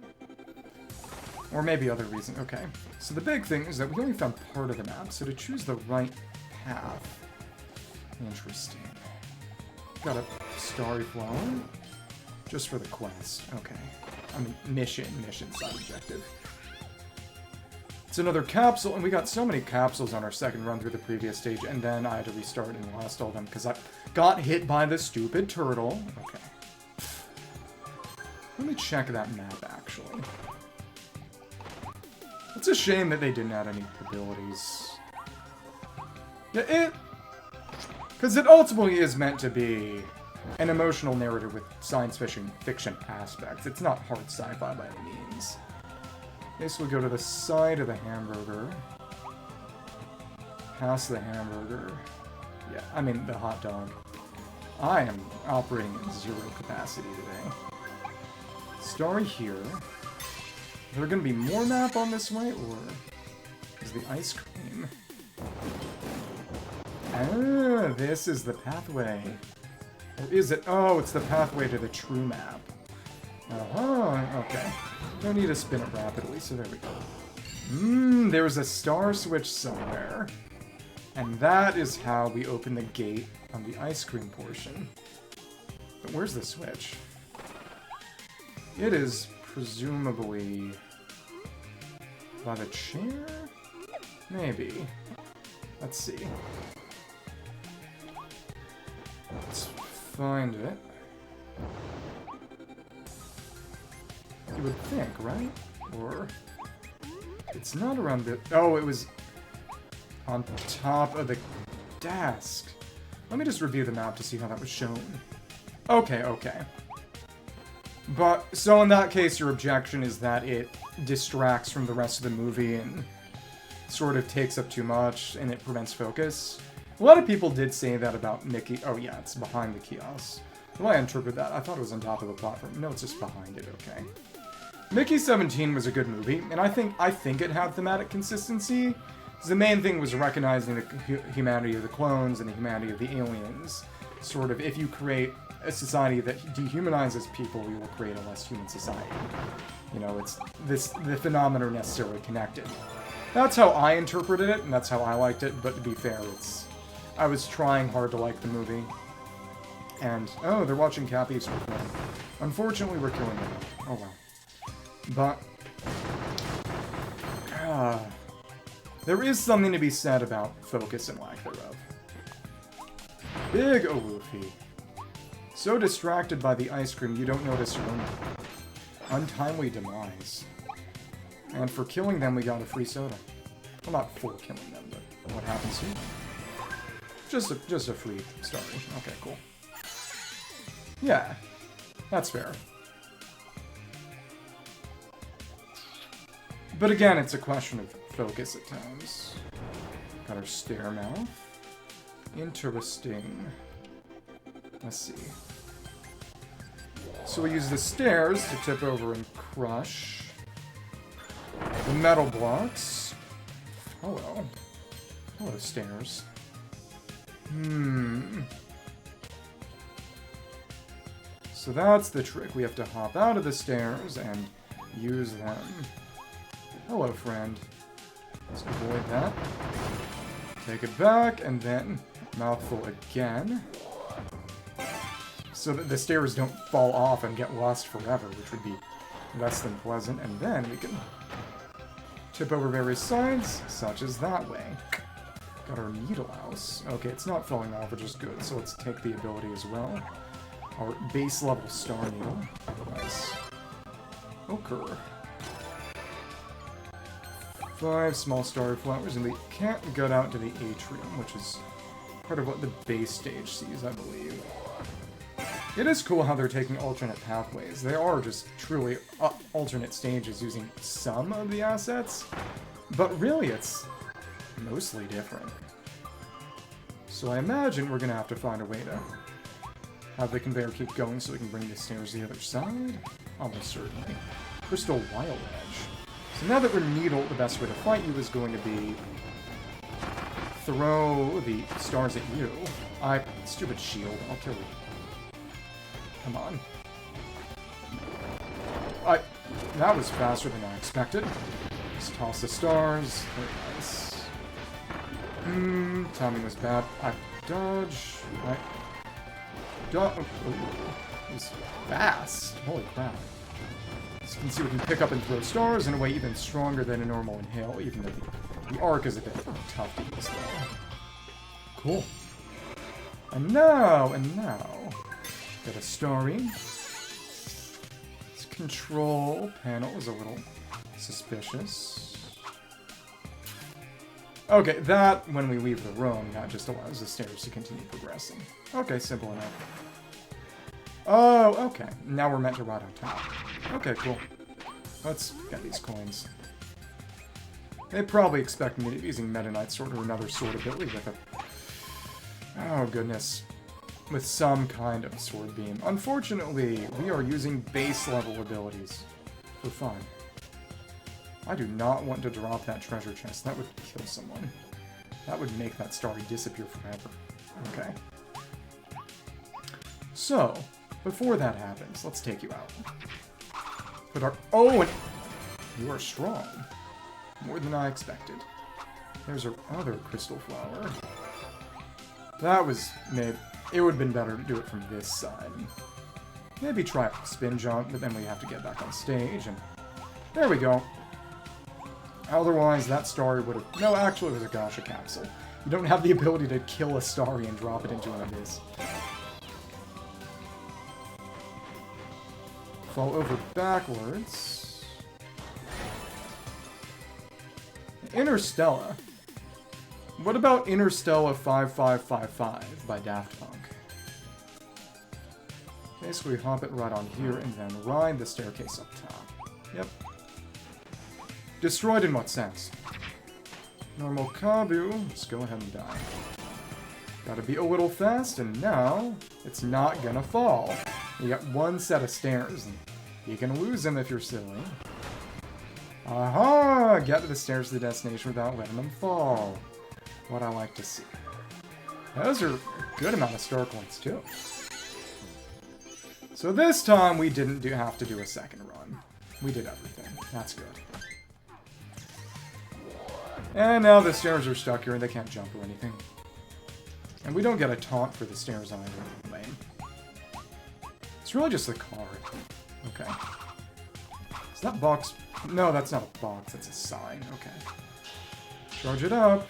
Speaker 1: Or maybe other reason. Okay. So the big thing is that we only found part of the map, so to choose the right path. Interesting. Got a starry flower. Just for the quest. Okay. I mean, mission side objective. It's another capsule, and we got so many capsules on our second run through the previous stage, and then I had to restart and lost all of them because I got hit by the stupid turtle. Okay. Let me check that map, actually. It's a shame that they didn't add any abilities. Yeah, because it ultimately is meant to be an emotional narrative with science fiction aspects. It's not hard sci-fi by any means. This will go to the side of the hamburger. Past the hamburger. Yeah, I mean the hot dog. I am operating at 0 capacity today. Starry here. Is there going to be more map on this way, or is the ice cream? Ah, this is the pathway. Or is it? Oh, it's the pathway to the true map. Okay. Don't need to spin it rapidly, so there we go. There's a star switch somewhere. And that is how we open the gate on the ice cream portion. But where's the switch? It is presumably by the chair? Maybe. Let's see. Let's find it. You would think, right? Or... It's not around the... Oh, it was on top of the desk. Let me just review the map to see how that was shown. Okay, okay. But, so in that case, your objection is that it distracts from the rest of the movie and sort of takes up too much and it prevents focus. A lot of people did say that about Mickey. Oh yeah, it's behind the kiosk. The way I interpret that, I thought it was on top of the platform. No, it's just behind it, okay. Mickey 17 was a good movie, and I think it had thematic consistency. The main thing was recognizing the humanity of the clones and the humanity of the aliens. Sort of, if you create a society that dehumanizes people, you will create a less human society. You know, it's the phenomena are necessarily connected. That's how I interpreted it, and that's how I liked it, but to be fair, I was trying hard to like the movie. And, oh, they're watching Cappy's perform. Unfortunately, we're killing them. Oh well. But, there is something to be said about focus and lack thereof. Big Owufi. So distracted by the ice cream, you don't notice your own untimely demise. And for killing them, we got a free soda. Well, not for killing them, but what happens here? Just a free story. Okay, cool. Yeah, that's fair. But again, it's a question of focus at times. Got our stair mouth. Interesting. Let's see. So we use the stairs to tip over and crush the metal blocks. Hello. Hello, stairs. So that's the trick. We have to hop out of the stairs and use them. Hello, friend. Let's avoid that. Take it back, and then mouthful again. So that the stairs don't fall off and get lost forever, which would be less than pleasant. And then we can tip over various sides, such as that way. Got our needle house. Okay, it's not falling off, which is good, so let's take the ability as well. Our base level star needle. Nice. Ochre. 5 small star flowers, and we can't get out to the atrium, which is part of what the base stage sees, I believe. It is cool how they're taking alternate pathways. They are just truly alternate stages using some of the assets, but really it's mostly different. So I imagine we're going to have to find a way to have the conveyor keep going so we can bring the stairs to the other side. Almost certainly. Crystal Wild Edge. So now that we're Needle, the best way to fight you is going to be throw the stars at you. Stupid shield. I'll kill you. Come on. That was faster than I expected. Just toss the stars. Very nice. Timing was bad. Dodge. It was fast. Holy crap. As you can see, we can pick up and throw stars in a way even stronger than a normal inhale, even though the arc is a bit tough to use though. Cool. And now, got a Starry. This control panel is a little suspicious. Okay, that, when we leave the room, that just allows the stairs to continue progressing. Okay, simple enough. Oh, okay. Now we're meant to ride on top. Okay, cool. Let's get these coins. They probably expect me to be using Meta Knight Sword or another sword ability with a... Oh, goodness. With some kind of sword beam. Unfortunately, we are using base level abilities for fun. I do not want to drop that treasure chest. That would kill someone. That would make that Starry disappear forever. Okay. So, before that happens, let's take you out. Put our... Oh, and you are strong. More than I expected. There's our other crystal flower. That was... It would have been better to do it from this side. Maybe try a spin jump, but then we have to get back on stage, and... There we go. Otherwise, that Starry would have... No, actually, it was a Gacha capsule. You don't have the ability to kill a Starry and drop it into an abyss. Fall over backwards. Interstella. What about Interstella 5555 by Daft Punk? Basically, hop it right on here and then ride the staircase up top. Yep. Destroyed in what sense? Normal Kabu. Let's go ahead and die. Gotta be a little fast, and now it's not gonna fall. You got one set of stairs. And you can lose them if you're silly. Aha! Get to the stairs to the destination without letting them fall. What I like to see. Those are a good amount of star coins, too. So this time, we didn't have to do a second run. We did everything. That's good. And now the stairs are stuck here and they can't jump or anything. And we don't get a taunt for the stairs either. Lame. It's really just the card. Okay. Is that box... No, that's not a box. That's a sign. Okay. Charge it up.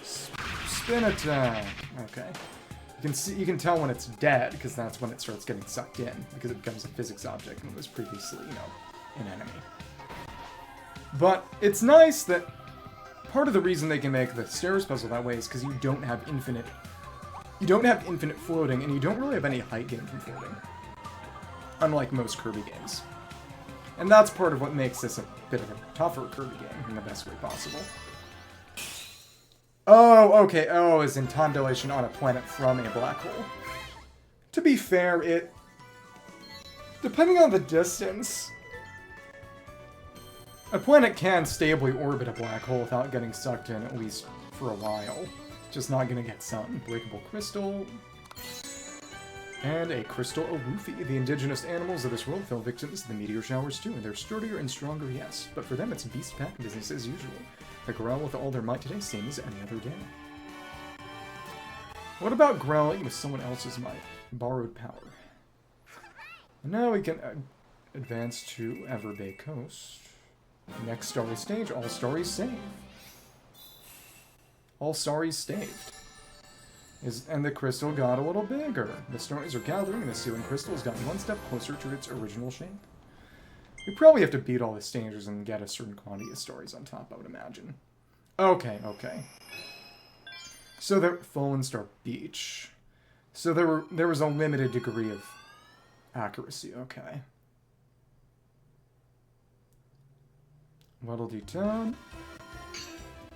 Speaker 1: Spin attack. Okay. You can tell when it's dead, because that's when it starts getting sucked in, because it becomes a physics object and it was previously, an enemy. But it's nice that part of the reason they can make the stairs puzzle that way is because you don't have infinite floating, and you don't really have any height gain from floating. Unlike most Kirby games. And that's part of what makes this a bit of a tougher Kirby game in the best way possible. Oh, okay. Oh, is in time dilation on a planet from a black hole. To be fair, depending on the distance, a planet can stably orbit a black hole without getting sucked in, at least for a while. Just not gonna get some. Breakable crystal. And a crystal awoofi. The indigenous animals of this world fell victims to the meteor showers too, and they're sturdier and stronger, yes. But for them, it's beast pack business as usual. They growl with all their might today, same as any other day. What about growling with someone else's might? Borrowed power. And now we can advance to Everbay Coast. Next Starry Stage, all Starries saved. All Starries saved. And the crystal got a little bigger. The Starries are gathering, and the sealing crystal has gotten one step closer to its original shape. We probably have to beat all the stages and get a certain quantity of Starries on top, I would imagine. Okay, okay. So there, Fallen Star Beach. So there was a limited degree of accuracy, okay. Waddle Dee Town.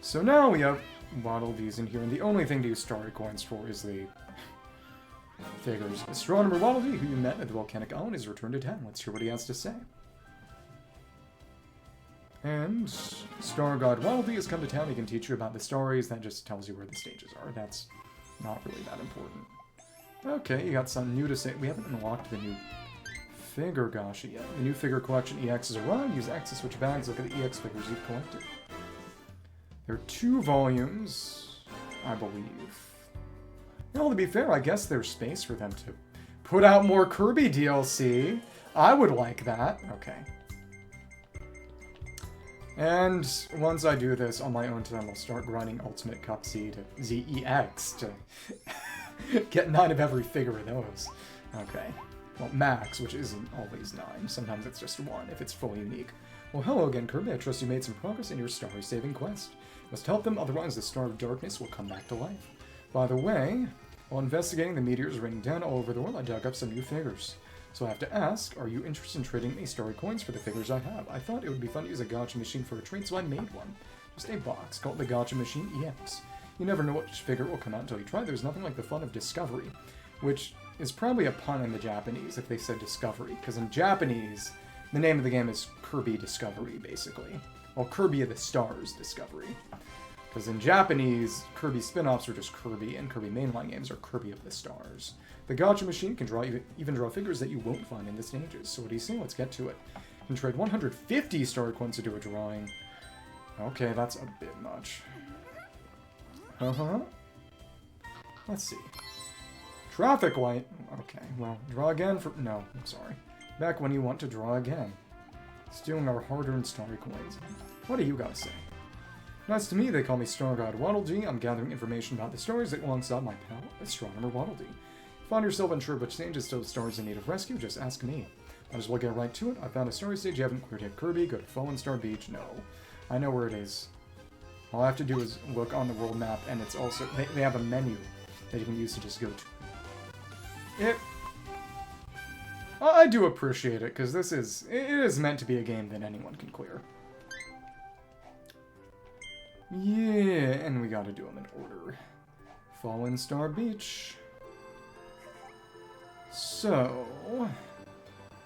Speaker 1: So now we have Waddle Dees in here, and the only thing to use Starry Coins for is the figures. Astronomer Waddle Dee, who you met at the volcanic island, is returned to town. Let's hear what he has to say. And Star God Waddle Dee has come to town. He can teach you about the stories. That just tells you where the stages are. That's not really that important. Okay, you got something new to say. We haven't unlocked the new figure gacha yet. The new figure collection EX has arrived. Use X to switch bags. Look at the EX figures you've collected. There are 2 volumes, I believe. Well, to be fair, I guess there's space for them to put out more Kirby DLC. I would like that. Okay. And once I do this on my own time, I'll start grinding Ultimate Cup Z to ZEX to get 9 of every figure of those. Okay. Well, max, which isn't always 9. Sometimes it's just 1 if it's fully unique. Well, hello again, Kirby. I trust you made some progress in your Starry saving quest. You must help them, otherwise the Star of Darkness will come back to life. By the way, while investigating the meteors raining down all over the world, I dug up some new figures. So I have to ask, are you interested in trading me Starry coins for the figures I have? I thought it would be fun to use a gacha machine for a trade, so I made one. Just a box called the Gacha Machine EX. You never know which figure will come out until you try. There's nothing like the fun of discovery, which is probably a pun in the Japanese if they said discovery, because in Japanese, the name of the game is Kirby Discovery, basically. Well, Kirby of the Stars Discovery. Because in Japanese, Kirby spin-offs are just Kirby, and Kirby mainline games are Kirby of the Stars. The Gacha Machine can even draw figures that you won't find in the stages. So what do you say? Let's get to it. You can trade 150 Starry coins to do a drawing. Okay, that's a bit much. Let's see. Traffic light. Okay, well, draw again for... No, I'm sorry. Back when you want to draw again. Stealing our hard-earned Starry coins. What do you gotta say? Nice to me, they call me Star God Waddle Dee. I'm gathering information about the stories alongside my pal, Astronomer Waddle Dee. Find yourself unsure which stage is still stars in need of rescue, just ask me. I just will get right to it. I found a Starry Stage you haven't cleared yet. Kirby, go to Fallen Star Beach. No. I know where it is. All I have to do is look on the world map, and it's also... They have a menu that you can use to just go to. I do appreciate it, because it is meant to be a game that anyone can clear. Yeah, and we gotta do them in order. Fallen Star Beach. So,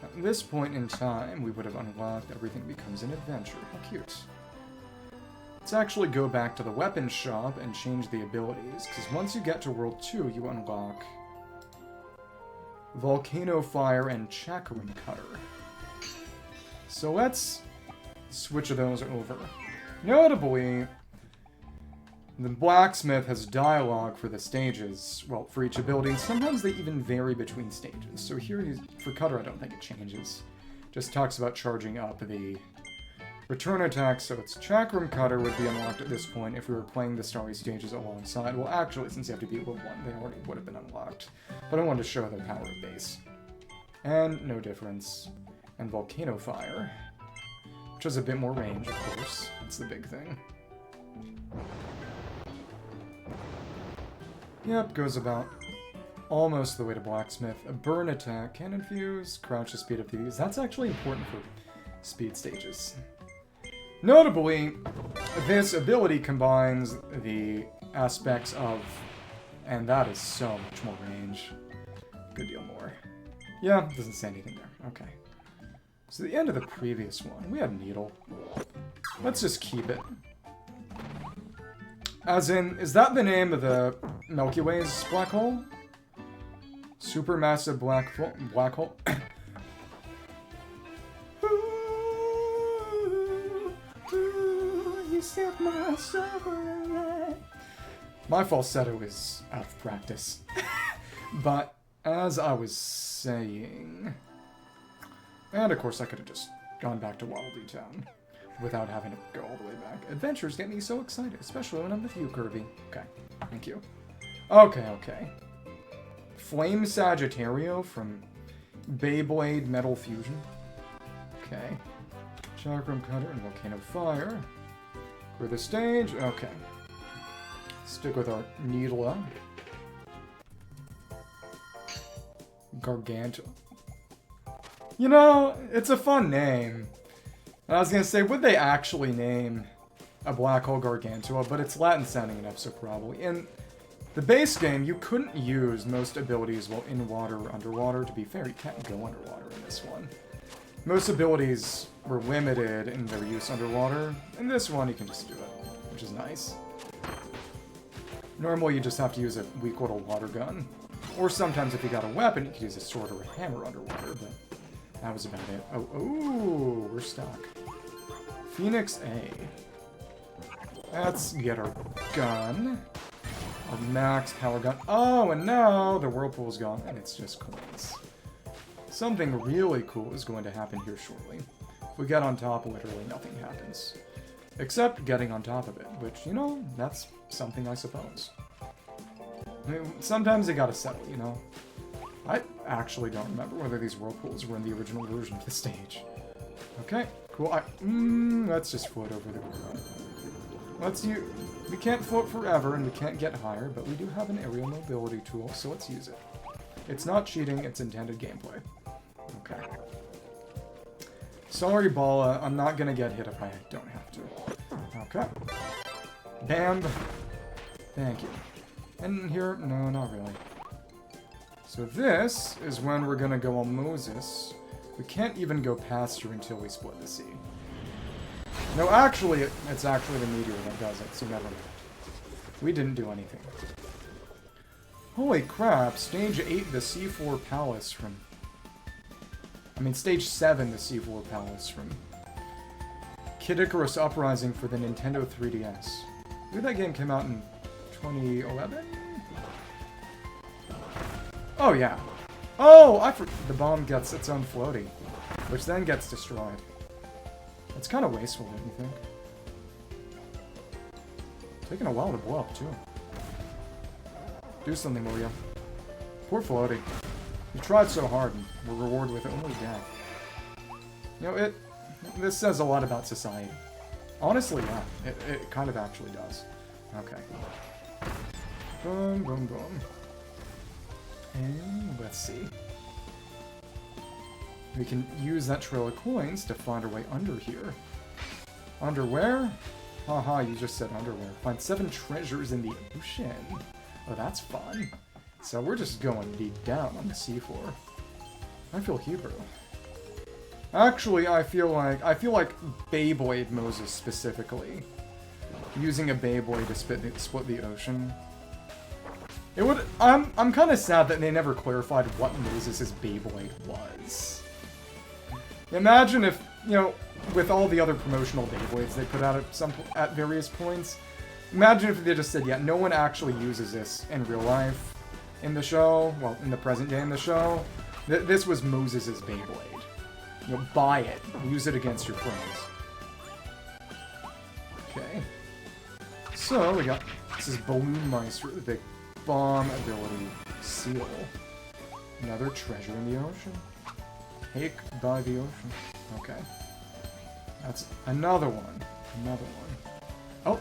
Speaker 1: at this point in time, we would have unlocked Everything Becomes an Adventure. How cute. Let's actually go back to the weapons shop and change the abilities, because once you get to World 2, you unlock Volcano Fire and Chakram Cutter. So let's switch those over. Notably, the blacksmith has dialogue for the stages, well, for each ability, and sometimes they even vary between stages. So here, for Cutter, I don't think it changes. Just talks about charging up the return attack, so its Chakram Cutter would be unlocked at this point if we were playing the Starry Stages alongside. Well, actually, since you have to beat level 1, they already would have been unlocked. But I wanted to show their power at base. And no difference. And Volcano Fire, which has a bit more range, of course. That's the big thing. Yep, goes about almost the way to Blacksmith. A burn attack, cannon fuse, crouch the speed of these. That's actually important for speed stages. Notably, this ability combines the aspects of, and that is so much more range. Good deal more. Yeah, doesn't say anything there. Okay. So the end of the previous one, we had Needle. Let's just keep it. As in, is that the name of the Milky Way's black hole? Supermassive black hole? My falsetto is out of practice. But, as I was saying... And of course I could have just gone back to Waddle Town without having to go all the way back. Adventures get me so excited, especially when I'm with you, Kirby. Okay, thank you. Okay. Flame Sagittario from Beyblade Metal Fusion. Okay. Chakram Cutter and Volcano Fire. For the stage, okay. Stick with our Needla. Gargantua. You know, it's a fun name. And I was gonna say, would they actually name a black hole Gargantua? But it's Latin sounding enough, so probably. In the base game, you couldn't use most abilities while in water or underwater. To be fair, you can't go underwater in this one. Most abilities were limited in their use underwater. In this one, you can just do it, which is nice. Normally, you just have to use a weak little water gun. Or sometimes, if you got a weapon, you could use a sword or a hammer underwater, but that was about it. Oh, we're stuck. Phoenix A. Let's get our gun. Our max power gun. Oh, and now the whirlpool's gone, and it's just coins. Something really cool is going to happen here shortly. If we get on top, literally nothing happens. Except getting on top of it, which, you know, that's something, I suppose. I mean, sometimes they gotta settle, you know? I actually don't remember whether these whirlpools were in the original version of the stage. Okay, cool. Let's just float over the ground. We can't float forever and we can't get higher, but we do have an aerial mobility tool, so let's use it. It's not cheating, it's intended gameplay. Okay. Sorry, Bala, I'm not gonna get hit if I don't have to. Okay. Bam. Thank you. And here, no, not really. So this is when we're gonna go on Moses. We can't even go past here until we split the sea. No, actually, it's actually the meteor that does it, so never mind. We didn't do anything. Holy crap, Stage 8, the C4 Palace from... I mean, Stage 7, the C4 Palace from... Kid Icarus Uprising for the Nintendo 3DS. I believe that game came out in 2011? Oh, yeah. Oh, the bomb gets its own floaty, which then gets destroyed. It's kind of wasteful, don't you think? Taking a while to blow up, too. Do something, will ya? Poor floaty. You tried so hard, and were rewarded with only death. You know, this says a lot about society. Honestly, yeah. It kind of actually does. Okay. Boom, boom, boom. And let's see. We can use that trail of coins to find our way under here. Underwear? Haha, you just said underwear. Find 7 treasures in the ocean. Oh, that's fun. So we're just going deep down on the seafloor. I feel Hebrew. Actually, I feel like Beyblade Moses specifically. Using a Beyblade to split the ocean. It would. I'm kind of sad that they never clarified what Moses' Beyblade was. Imagine if, you know, with all the other promotional Beyblades they put out at various points. Imagine if they just said, yeah, no one actually uses this in real life in the show. Well, in the present day in the show. This was Moses' Beyblade. You know, buy it. Use it against your friends. Okay. So, we got... This is Balloon Meister, the big bomb ability seal. Another treasure in the ocean. Take by the ocean. Okay. That's another one. Another one. Oh!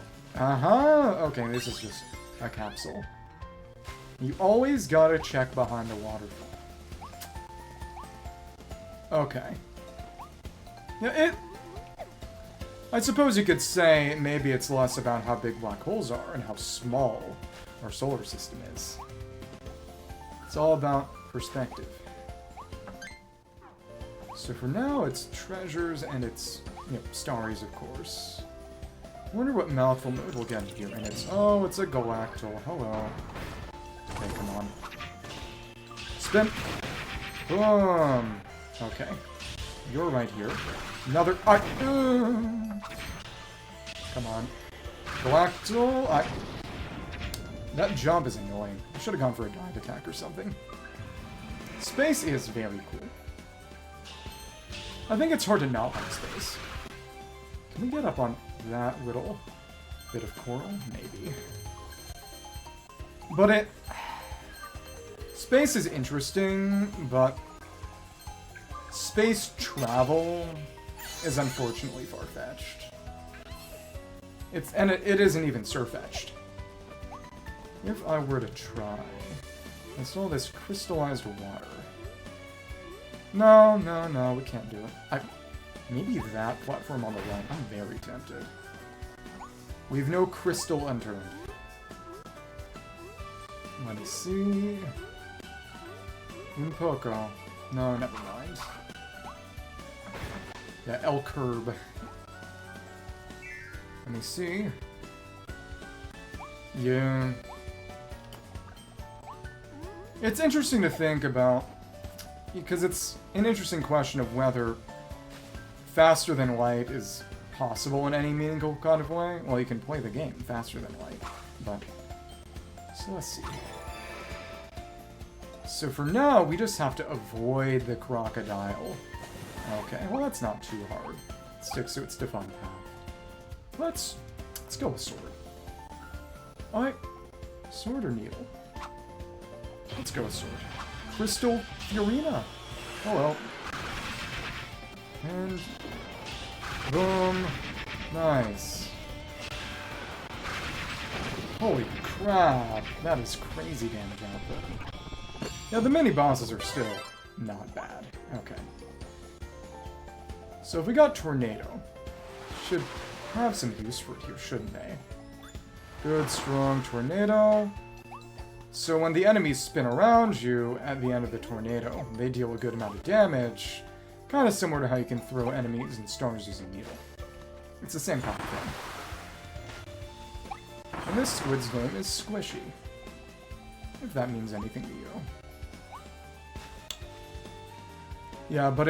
Speaker 1: Okay, this is just a capsule. You always gotta check behind the waterfall. Okay. Yeah, I suppose you could say maybe it's less about how big black holes are and how small our solar system is. It's all about perspective. So for now, it's treasures and it's, you know, starries, of course. I wonder what mouthful mode we'll get here. And it's, oh, it's a galactal. Hello. Okay, come on. Spin. Boom. Okay. You're right here. Another... Come on. Galactal... That jump is annoying. I should have gone for a dive attack or something. Space is very cool. I think it's hard to not like space. Can we get up on that little bit of coral? Maybe. But space is interesting, but... Space travel is unfortunately far-fetched. It isn't even Sir-fetched. If I were to try... I saw this crystallized water. No, we can't do it. Maybe that platform on the right. I'm very tempted. We've no crystal unturned. Let me see... Un poco. No, never mind. Yeah, El Curb. Let me see. Yeah. It's interesting to think about, because it's an interesting question of whether faster than light is possible in any meaningful kind of way. Well, you can play the game faster than light, but... So let's see. So for now, we just have to avoid the crocodile. Okay, well that's not too hard. It sticks to its defined path. Let's go with sword. Alright, sword or needle? Let's go with sword. Crystal Furina. Oh well. And boom. Nice. Holy crap, that is crazy damage output. Yeah, the mini bosses are still not bad. Okay. So if we got Tornado, should have some use for it here, shouldn't they? Good, strong Tornado. So when the enemies spin around you at the end of the tornado, they deal a good amount of damage, kind of similar to how you can throw enemies and stars using Needle. It's the same kind of thing. And this squid's name is Squishy, if that means anything to you. Yeah, but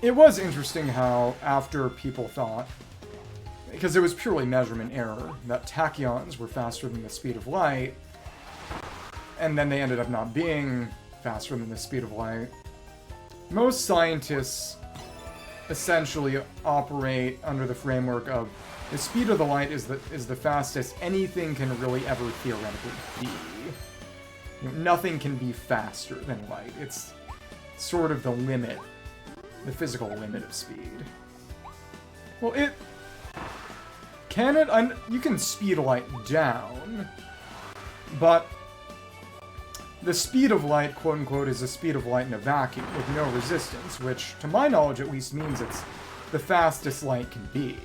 Speaker 1: it was interesting how, after people thought, because it was purely measurement error, that tachyons were faster than the speed of light, and then they ended up not being faster than the speed of light. Most scientists essentially operate under the framework of the speed of the light is the fastest anything can really ever theoretically be. You know, nothing can be faster than light. It's sort of the limit the physical limit of speed. Well, it... Can it? You can speed light down, but the speed of light, quote-unquote, is the speed of light in a vacuum with no resistance, which, to my knowledge, at least means it's the fastest light can be.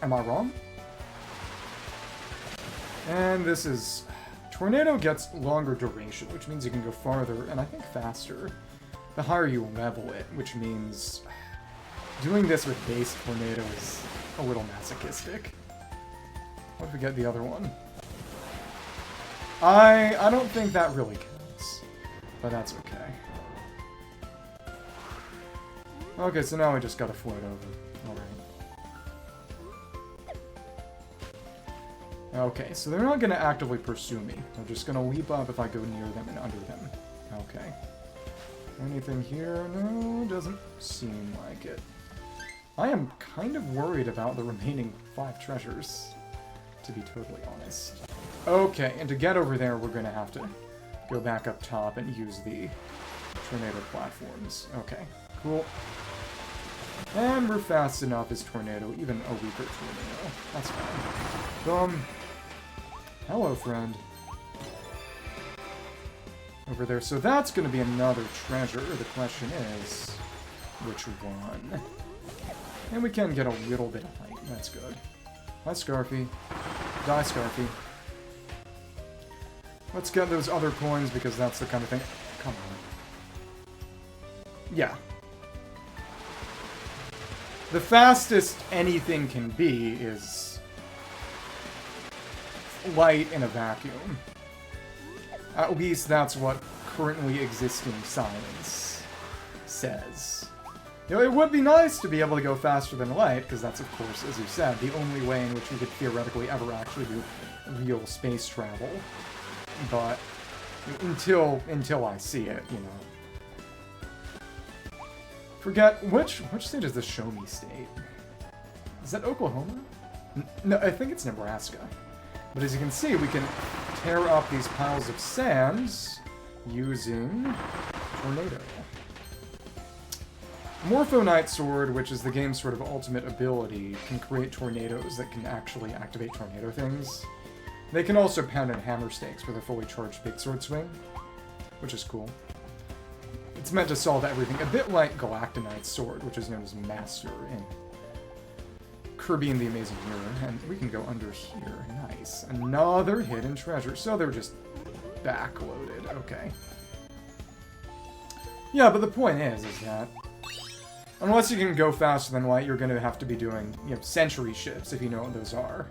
Speaker 1: Am I wrong? And this is... Tornado gets longer duration, which means you can go farther, and I think faster, the higher you level it, which means doing this with base Tornado is a little masochistic. What if we get the other one? I don't think that really counts, but that's okay. Okay, so now we just gotta float over. Alright. Okay, so they're not gonna actively pursue me. They're just gonna leap up if I go near them and under them. Okay. Anything here? No, doesn't seem like it. I am kind of worried about the remaining 5 treasures, to be totally honest. Okay, and to get over there, we're gonna have to go back up top and use the tornado platforms. Okay, cool. And we're fast enough as Tornado, even a weaker Tornado. That's fine. Boom. Hello, friend. Over there. So that's going to be another treasure. The question is, which one? And we can get a little bit of height. That's good. Hi, Scarfy. Die, Scarfy. Let's get those other coins, because that's the kind of thing... Come on. Yeah. The fastest anything can be is light in a vacuum. At least that's what currently existing science says. You know, it would be nice to be able to go faster than light, because that's, of course, as you said, the only way in which we could theoretically ever actually do real space travel. But until I see it, you know. Forget, which state is the Show Me state? Is that Oklahoma? No, I think it's Nebraska. But as you can see, we can tear up these piles of sands using Tornado. Morphonite Sword, which is the game's sort of ultimate ability, can create tornadoes that can actually activate tornado things. They can also pound in hammer stakes with a fully charged big sword swing, which is cool. It's meant to solve everything, a bit like Galactonite's sword, which is known as Master in Kirby and the Amazing Mirror, and we can go under here. Nice. Another hidden treasure. So they're just backloaded. Okay. Yeah, but the point is that unless you can go faster than light, you're going to have to be doing, you know, century ships, if you know what those are.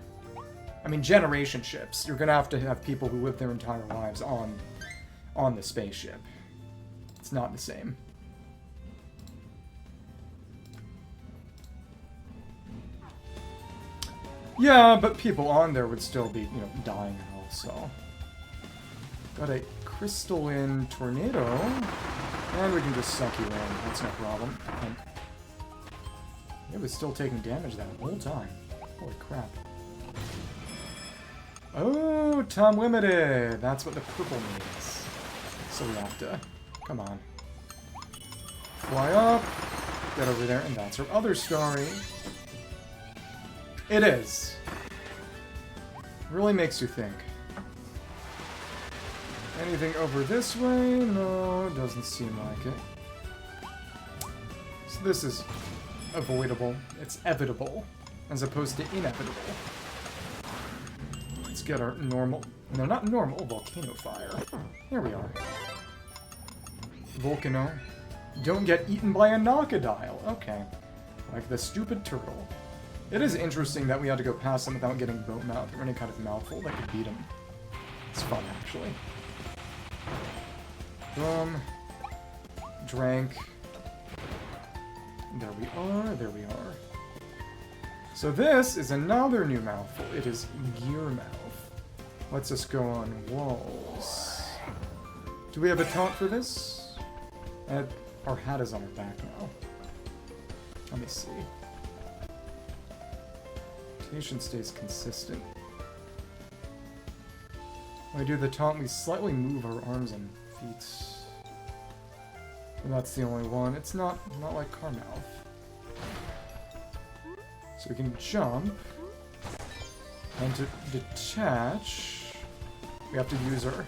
Speaker 1: I mean, generation ships. You're going to have people who live their entire lives on the spaceship. It's not the same. Yeah, but people on there would still be, you know, dying out, so. Got a crystalline tornado, and we can just suck you in. That's no problem. And it was still taking damage that whole time. Holy crap. Oh, time limited! That's what the purple means. So we have to... Come on. Fly up, get over there, and that's our other story. It is. Really makes you think. Anything over this way? No, doesn't seem like it. So this is avoidable. It's evitable, as opposed to inevitable. Let's get our normal... No, not normal. Volcano fire. There we are. Volcano. Don't get eaten by a Knockadile. Okay. Like the stupid turtle. It is interesting that we had to go past them without getting boat mouth or any kind of mouthful that could beat him. It's fun, actually. Boom. Drank. There we are, there we are. So this is another new mouthful. It is Gear Mouth. Lets us go on walls. Do we have a taunt for this? Our hat is on our back now. Let me see. Rotation stays consistent. When we do the taunt, we slightly move our arms and feet. And that's the only one. It's not like Carmouth. So we can jump. And to detach, we have to use our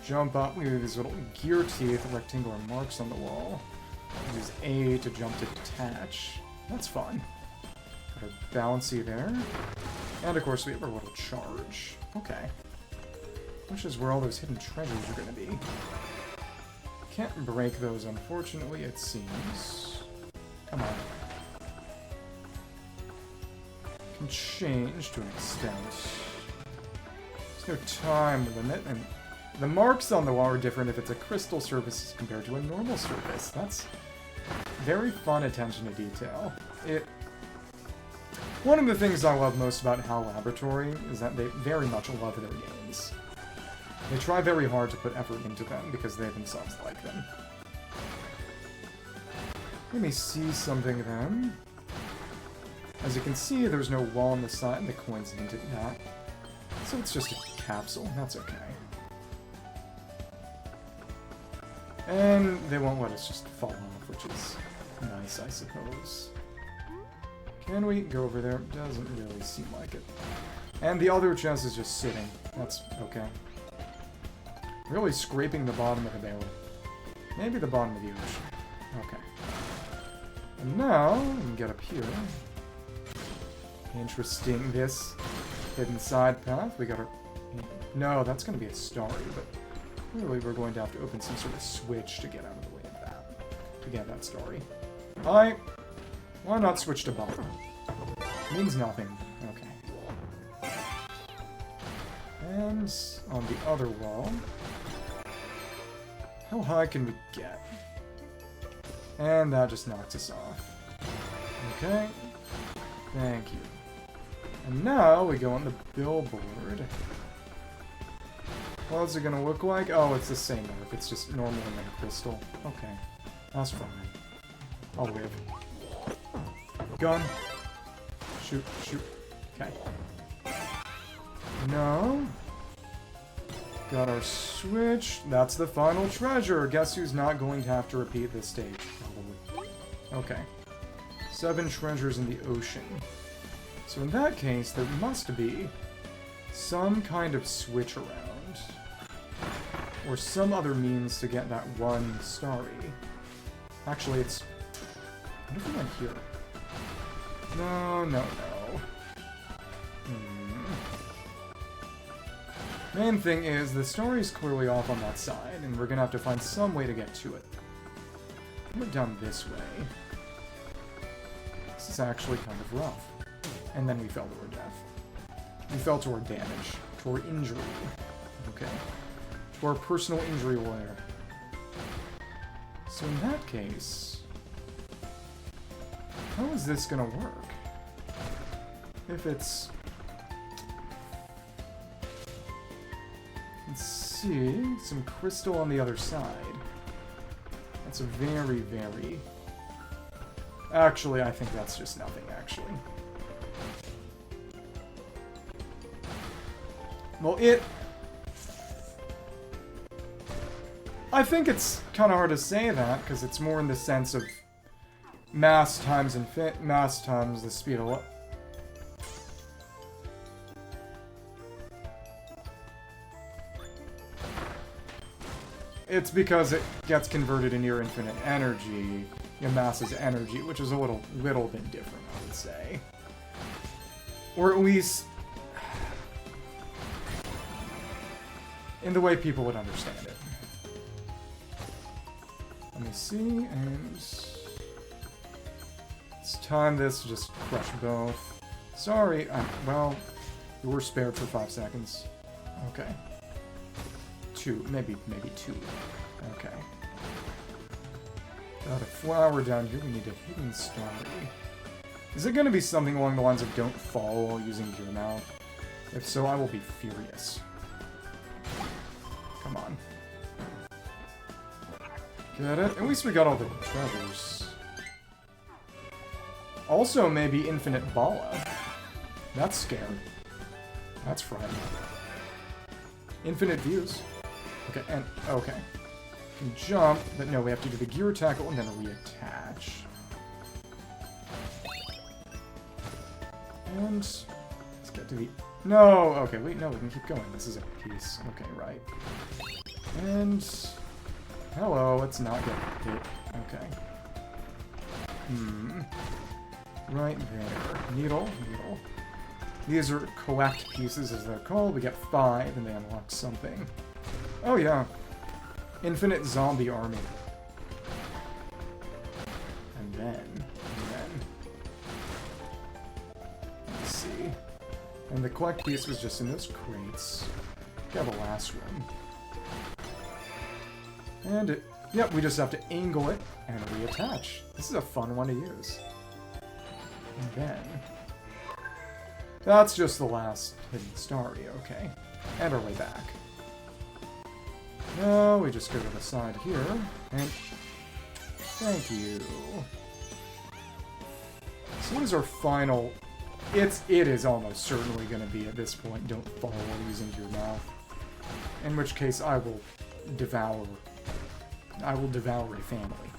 Speaker 1: jump up. We have these little gear teeth, rectangular marks on the wall. Use A to jump to detach. That's fun. Got our bouncy there. And of course we have our little charge. Okay. Which is where all those hidden treasures are going to be. Can't break those, unfortunately, it seems. Come on. Can change to an extent. There's no time limit, and the marks on the wall are different if it's a crystal surface compared to a normal surface. That's very fun attention to detail. One of the things I love most about HAL Laboratory is that they very much love their games. They try very hard to put effort into them because they themselves like them. Let me see something then. As you can see, there's no wall on the side, and the coins hinted at that. So it's just a capsule. That's okay. And they won't let us just fall off, which is nice, I suppose. Can we go over there? Doesn't really seem like it. And the other chest is just sitting. That's okay. Really scraping the bottom of the barrel. Maybe the bottom of the ocean. Okay. And now, we can get up here. Interesting, this hidden side path. We got our... No, that's going to be a Starry, but really we're going to have to open some sort of switch to get out of the way of that. To get that Starry. Why not switch to bottom? Means nothing. Okay. And on the other wall... How high can we get? And that just knocks us off. Okay. Thank you. And now we go on the billboard. What's it gonna look like? Oh, it's the same arc. It's just normal and then crystal. Okay. That's fine. I'll live. Gun. Shoot, shoot. Okay. No. Got our switch. That's the final treasure. Guess who's not going to have to repeat this stage? Probably. Okay. 7 treasures in the ocean. So in that case, there must be some kind of switch around. Or some other means to get that one Starry. Actually, it's... What if we went here? No, no, no. Main thing is, the Starry's clearly off on that side, and we're gonna have to find some way to get to it. We went down this way. This is actually kind of rough. And then we fell to our death. We fell to our damage. To our injury. Okay. To our personal injury layer. So in that case... How is this gonna work? If it's... Let's see... Some crystal on the other side. That's a very, very... Actually, I think that's just nothing, actually. Well, I think it's kind of hard to say that, because it's more in the sense of mass times the speed of light. It's because it gets converted into your infinite energy, your mass's energy, which is a little bit different, I would say. Or at least... in the way people would understand it. Let me see, and... Let's time this to just crush both. Sorry, well, you were spared for 5 seconds. Okay. 2, maybe 2. Okay. Got a flower down here, we need a hidden Starry. Is it gonna be something along the lines of don't fall while using gear mouth? If so, I will be furious. Come on. Get it? At least we got all the treasures. Also, maybe infinite Bala. That's scary. That's frightening. Infinite views. Okay, and... okay. Can jump, but no, we have to do the gear tackle and then reattach. And let's get to the... No! Okay, wait, no, we can keep going. This is a piece. Okay, right. And... Hello, let's not get hit. Okay. Right there. Needle. These are collect pieces, as they're called. We get 5, and they unlock something. Oh, yeah. Infinite zombie army. And then... Let's see. And the collect piece was just in those crates. Got the last one. And it... Yep, we just have to angle it and reattach. This is a fun one to use. And then... That's just the last hidden Starry, okay. And our way back. Now we just go to the side here, and... Thank you. So what is our final... It is almost certainly going to be, at this point, don't follow using your mouth. In which case, I will devour a family.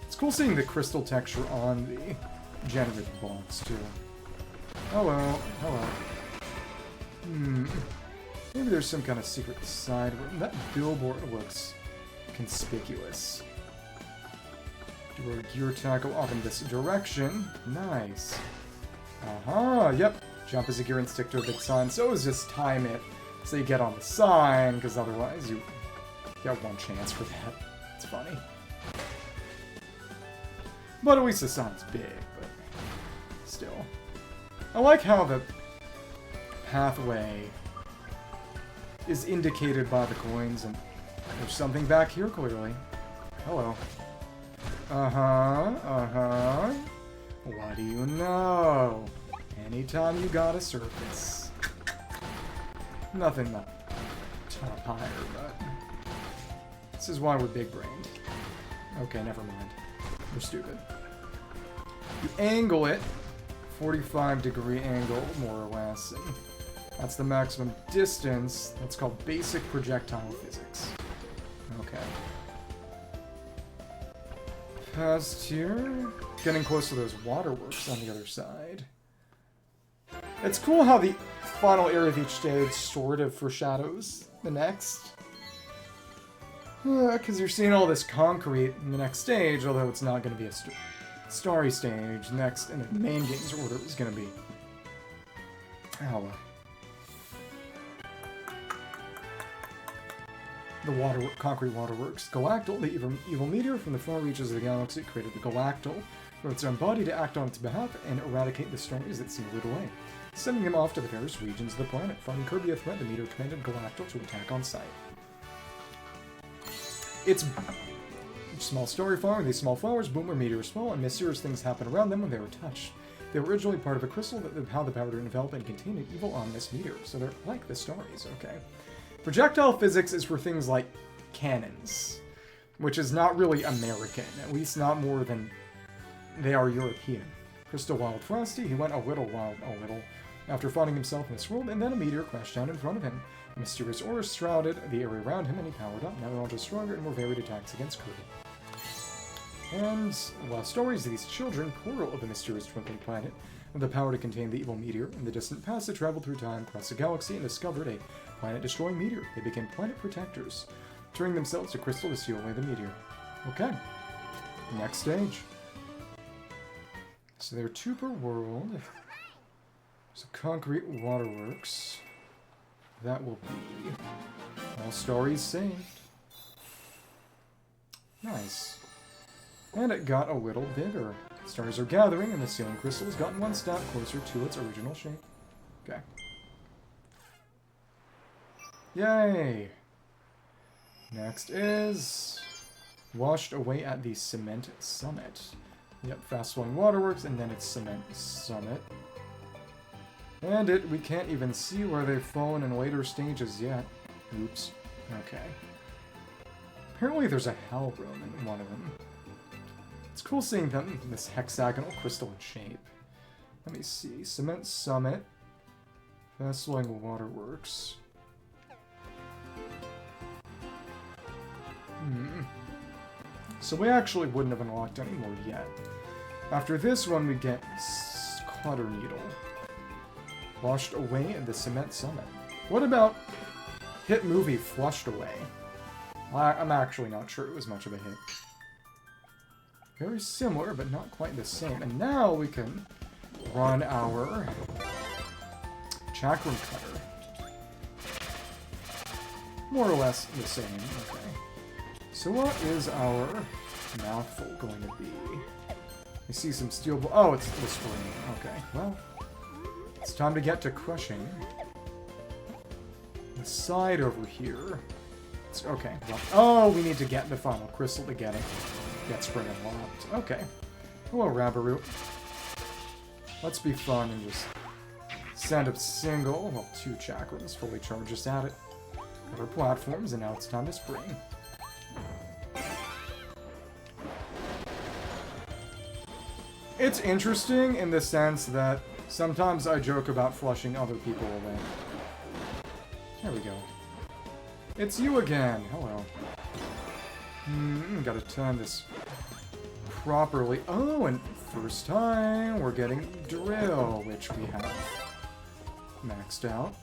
Speaker 1: It's cool seeing the crystal texture on the generated blocks, too. Hello. Maybe there's some kind of secret side room. That billboard looks conspicuous. Do a gear tackle off in this direction. Nice. Yep. Jump as a gear and stick to a big sign. So is just time it so you get on the sign, because otherwise you get one chance for that. It's funny. But at least the sign's big, but still. I like how the pathway is indicated by the coins, and there's something back here, clearly. Hello. What do you know? Anytime you got a surface. Nothing top higher, but... This is why we're big-brained. Okay, never mind. We're stupid. You angle it, 45-degree angle, more or less, and that's the maximum distance. That's called basic projectile physics. Okay. Past here. Getting close to those waterworks on the other side. It's cool how the final area of each stage sort of foreshadows the next. Because you're seeing all this concrete in the next stage, although it's not going to be a Starry Stage. Next, in the main game's order, is going to be... the concrete waterworks. Galactal, the evil meteor from the far reaches of the galaxy, created the Galactal for its own body to act on its behalf and eradicate the Starries that sealed it away, sending them off to the various regions of the planet. Finding Kirby a threat, the meteor commanded Galactal to attack on sight. It's small story flower. These small flowers bloom where meteors fall, and mysterious things happen around them when they were touched. They were originally part of a crystal that had the power to envelop and contain an evil ominous meteor, so they're like the Starries, okay? Projectile physics is for things like cannons, which is not really American, at least not more than they are European. Crystal Wild Frosty, he went a little after finding himself in this world, and then a meteor crashed down in front of him. A mysterious aura shrouded the area around him, and he powered up. Now he launched stronger and more varied attacks against Kirby. And while stories of these children, portal of the mysterious twinkling planet, with the power to contain the evil meteor, in the distant past they traveled through time, across the galaxy, and discovered a planet-destroying meteor. They became planet protectors, turning themselves to crystal to seal away the meteor. Okay. Next stage. So there are 2 per world. There's a concrete waterworks. That will be all Starries saved. Nice. And it got a little bigger. Stars are gathering, and the sealing crystal has gotten one step closer to its original shape. Okay. Yay! Next is... washed away at the Cement Summit. Yep, fast-flowing waterworks, and then it's Cement Summit. And we can't even see where they've fallen in later stages yet. Oops. Okay. Apparently there's a hell room in one of them. It's cool seeing them in this hexagonal crystalline shape. Let me see. Cement Summit. Fast-flowing waterworks. So we actually wouldn't have unlocked any more yet. After this one, we get Clutter Needle. Washed away in the Cement Summit. What about hit movie Flushed Away? I'm actually not sure it was much of a hit. Very similar, but not quite the same. And now we can run our Chakram Cutter. More or less the same, okay. So what is our mouthful going to be? I see some steel... Oh, it's the spring. Okay, well, it's time to get to crushing. The side over here. It's, okay, well, oh, we need to get the final crystal to get it. Get spring unlocked. Okay. Hello, Rabaru. Let's be fun and just send a single, well, 2 chakrams fully charged us at it. Got our platforms, and now it's time to spring. It's interesting in the sense that sometimes I joke about flushing other people away. There we go. It's you again. Hello. Gotta time this properly. Oh, and first time we're getting drill, which we have maxed out.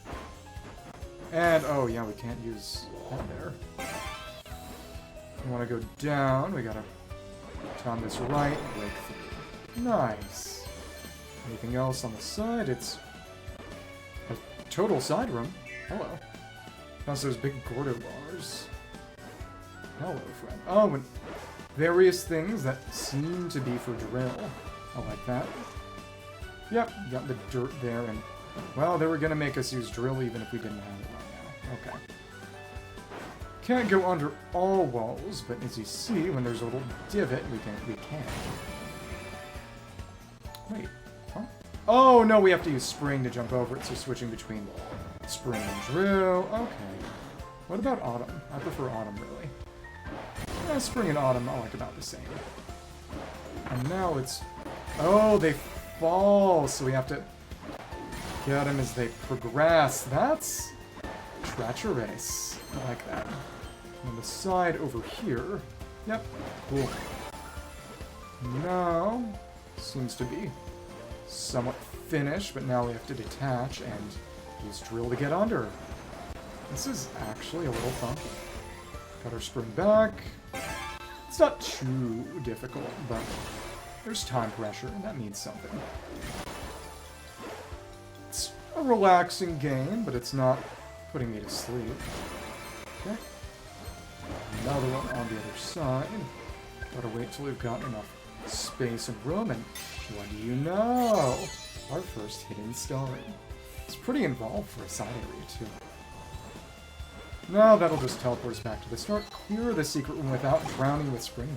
Speaker 1: And, oh yeah, we can't use that there. We want to go down. We gotta time this right, break through. Nice. Anything else on the side? It's a total side room. Hello. Plus those big Gordo bars. Hello, friend. Oh, and various things that seem to be for drill. I like that. Yep, got the dirt there, and, well, they were gonna make us use drill even if we didn't have it right now. Okay. Can't go under all walls, but as you see, when there's a little divot, we can. Wait, huh? Oh, no, we have to use spring to jump over it, so switching between spring and drill. Okay. What about autumn? I prefer autumn, really. Spring and autumn I like about the same. And now it's... Oh, they fall, so we have to get them as they progress. That's treacherous. I like that. On the side over here. Yep, cool. Now, seems to be somewhat finished, but now we have to detach and use drill to get under. This is actually a little funky. Got our spring back. It's not too difficult, but there's time pressure, and that means something. It's a relaxing game, but it's not putting me to sleep. Okay. Another one on the other side. Gotta wait till we've got enough space and room, and what do you know? Our first hidden Starry. It's pretty involved for a side area, too. No, that'll just teleport us back to the start. Clear the secret room without drowning with spring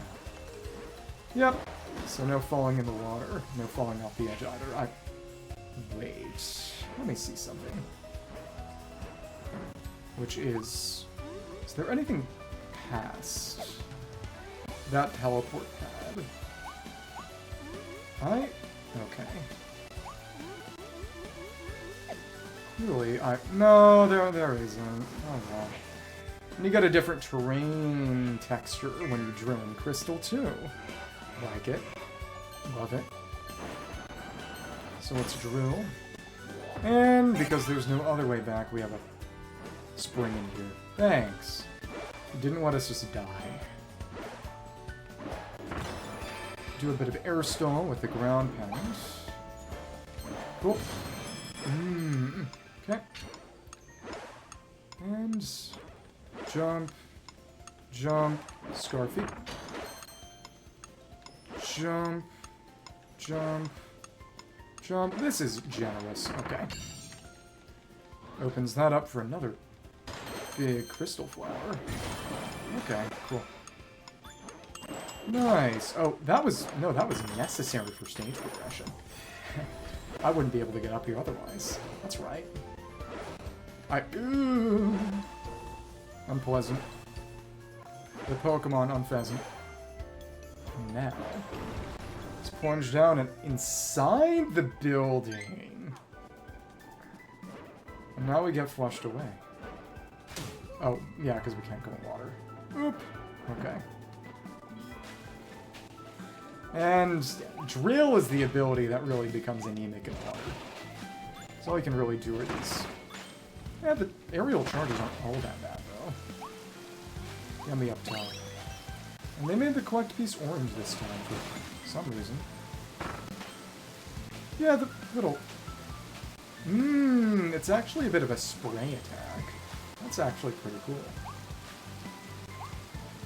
Speaker 1: now. Yep. So no falling in the water. No falling off the edge either. Wait. Let me see something. Which is... Is there anything past that teleport pad? Okay. Really, no, there isn't. Oh well. And you got a different terrain texture when you drill in crystal too. Like it. Love it. So let's drill. And because there's no other way back, we have a spring in here. Thanks. You didn't want us to just die. Do a bit of air stall with the ground pound. Cool. Okay. And jump, jump, Scarfy. Jump, jump, jump. This is generous. Okay. Opens that up for another big crystal flower. Okay, cool. Nice. Oh, that was necessary for stage progression. I wouldn't be able to get up here otherwise. That's right. Ooh. Unpleasant. The Pokemon unpheasant. Now, let's plunge down and inside the building. And now we get flushed away. Oh, yeah, because we can't go in water. Oop. Okay. And drill is the ability that really becomes anemic in water. So all you can really do are these. Yeah, the aerial charges aren't all that bad, though. Get me up top. And they made the collect piece orange this time for some reason. Yeah, the little... it's actually a bit of a spray attack. That's actually pretty cool.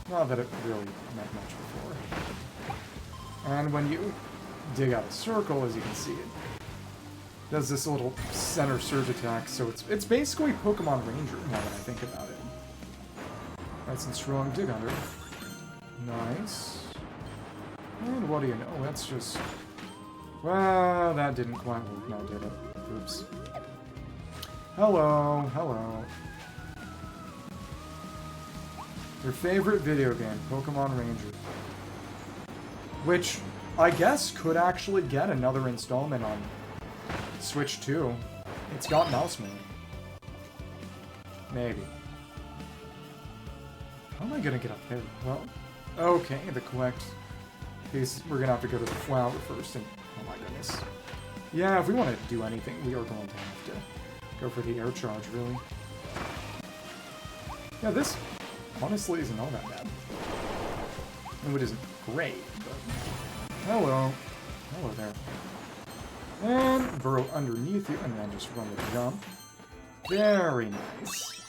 Speaker 1: Not that it really meant much before. And when you dig out a circle, as you can see, it does this little center surge attack, so it's basically Pokemon Ranger, now that I think about it. Nice and strong dig under. Nice. And what do you know? That's just... Well, that didn't quite work now, did it? Oops. Hello, hello. Your favorite video game, Pokemon Ranger. Which, I guess, could actually get another installment on Switch 2. It's got mouse mode. Maybe. How am I gonna get up there? Well, okay, the collect piece. We're gonna have to go to the flower first, and oh my goodness. Yeah, if we want to do anything, we are going to have to go for the air charge, really. Yeah, this honestly isn't all that bad. And it isn't great, but... Hello. Hello there. And burrow underneath you, and then just run the jump. Very nice.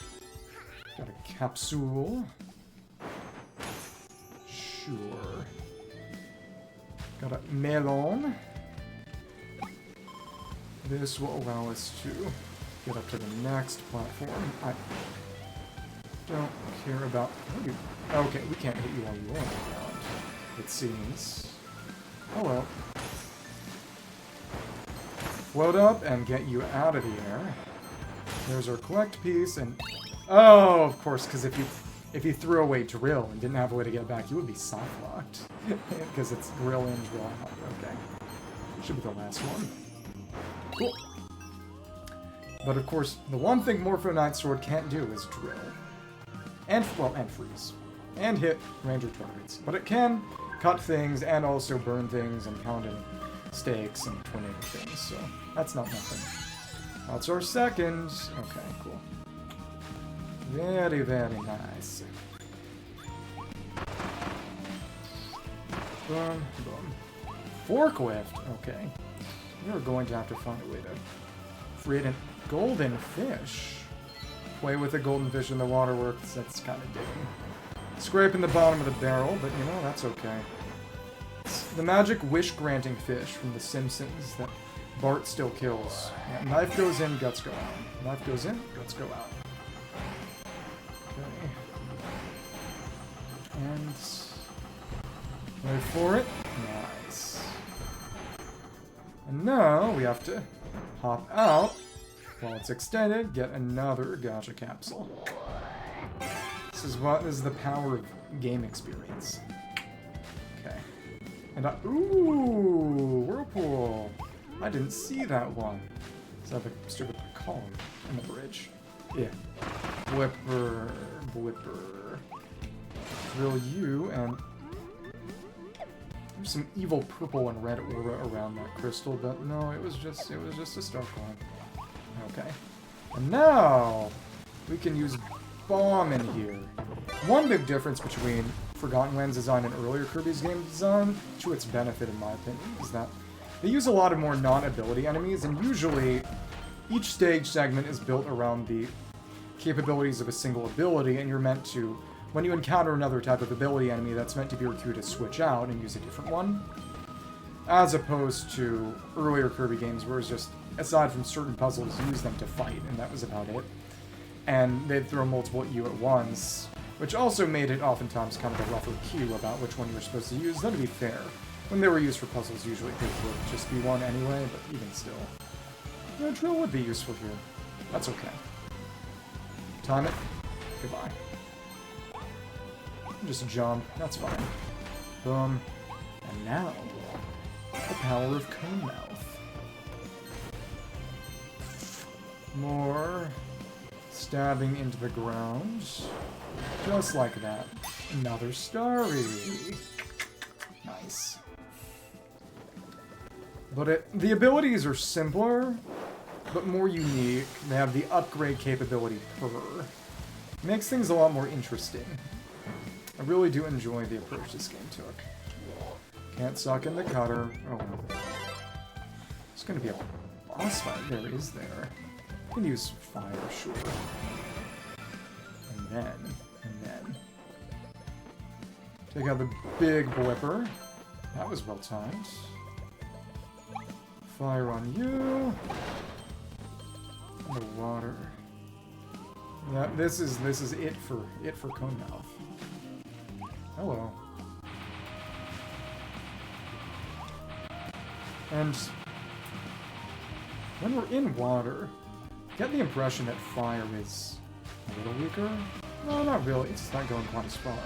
Speaker 1: Got a capsule. Sure. Got a melon. This will allow us to get up to the next platform. I don't care about... Okay, we can't hit you while you're on the ground, it seems. Oh well. Float up and get you out of the air. There's our collect piece, and... Oh, of course, because if you threw away drill and didn't have a way to get back, you would be soft-locked. Because it's drill in, drill out. Okay. Should be the last one. Cool. But of course, the one thing Morpho Knight Sword can't do is drill. And, well, and freeze. And hit ranger targets. But it can cut things and also burn things and pound in stakes and tornado things, so that's not nothing. That's our second. Okay, cool. Very, very nice. Boom, boom. Forklift, okay. We're going to have to find a way to create a golden fish. Play with a golden fish in the waterworks, that's kind of digging. Scraping the bottom of the barrel, but you know, that's okay. It's the magic wish-granting fish from The Simpsons that Bart still kills. Yeah, knife goes in, guts go out. Knife goes in, guts go out. Okay. And... wait for it. Nice. And now we have to hop out. While it's extended, get another gacha capsule. This is the power of game experience. Okay. And ooh, whirlpool. I didn't see that one. Does that have a stupid column in the bridge? Yeah. Blipper, blipper. Drill you, and there's some evil purple and red aura around that crystal, but no, it was just a star coin. Okay. And now we can use bomb in here. One big difference between Forgotten Lands design and earlier Kirby's game design, to its benefit in my opinion, is that they use a lot of more non-ability enemies, and usually each stage segment is built around the capabilities of a single ability, and you're meant to, when you encounter another type of ability enemy, that's meant to be your cue to switch out and use a different one. As opposed to earlier Kirby games where it's just, aside from certain puzzles, use them to fight, and that was about it. And they'd throw multiple at you at once, which also made it oftentimes kind of a rougher cue about which one you were supposed to use. Though to be fair, when they were used for puzzles, usually it would just be one anyway, but even still. You know, drill would be useful here. That's okay. Time it. Goodbye. Just jump. That's fine. Boom. And now, the power of Cone Mouth. More stabbing into the ground. Just like that. Another Starry. Nice. But the abilities are simpler, but more unique. They have the upgrade capability per. Makes things a lot more interesting. I really do enjoy the approach this game took. Can't suck in the cutter. Oh well. There's gonna be a boss fight. There is there. I can use fire, sure. And then. Take out the big blipper. That was well timed. Fire on you. And the water. Yeah, this is it for Conmouth. Hello. And when we're in water, get the impression that fire is a little weaker. No, not really. It's not going quite as far.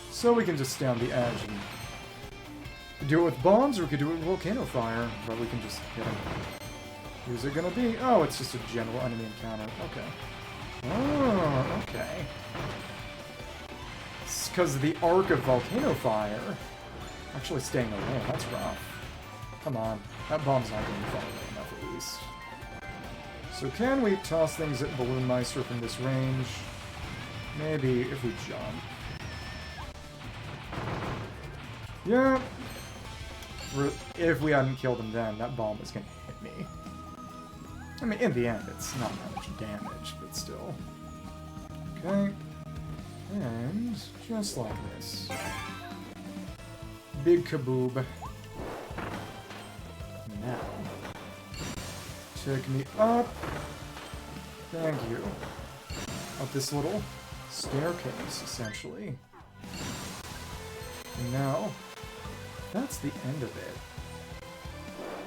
Speaker 1: So we can just stay on the edge and do it with bombs, or we could do it with volcano fire, but we can just hit him. Who's it gonna be? Oh, it's just a general enemy encounter. Okay. Oh, okay. It's because of the arc of volcano fire. Actually staying away, that's rough. Come on, that bomb's not going far away enough at least. So can we toss things at Balloon Meister from this range? Maybe if we jump. Yeah. If we hadn't killed him then, that bomb was going to hit me. I mean, in the end, it's not that much damage, but still. Okay. And just like this. Big kaboob. Now. Take me up. Thank you. Up this little staircase, essentially. And now, that's the end of it.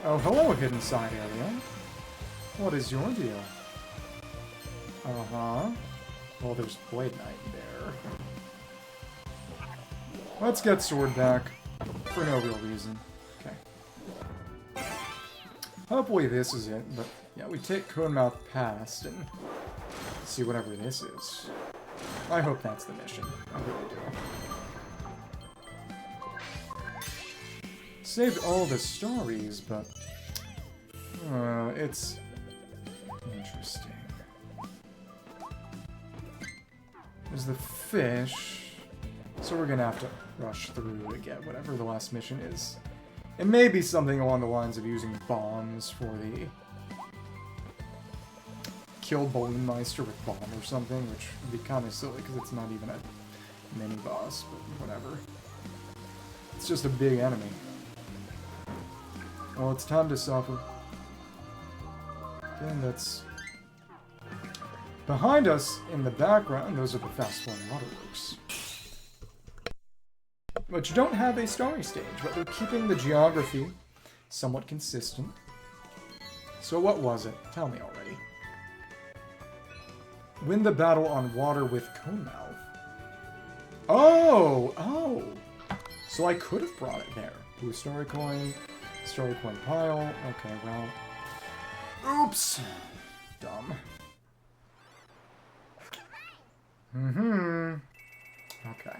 Speaker 1: Oh, hello, hidden side area. What is your deal? Uh-huh. Well, there's Blade Knight there. Let's get Sword back. For no real reason. Okay. Hopefully this is it, but yeah, we take Conmouth past and see whatever this is. I hope that's the mission. I really do. Saved all the stories, but it's interesting. There's the fish, so we're gonna have to rush through to get whatever the last mission is. It may be something along the lines of using bombs for the kill Balloon Meister with bomb or something, which would be kind of silly because it's not even a mini boss, but whatever. It's just a big enemy. Well, it's time to suffer. Again, that's behind us in the background. Those are the fast-flowing waterworks, which don't have a Starry Stage, but they're keeping the geography somewhat consistent. So what was it? Tell me already. Win the battle on water with Conmouth. Oh! So I could have brought it there. Blue Starry Coin pile. Okay, well. Oops! Dumb. Okay.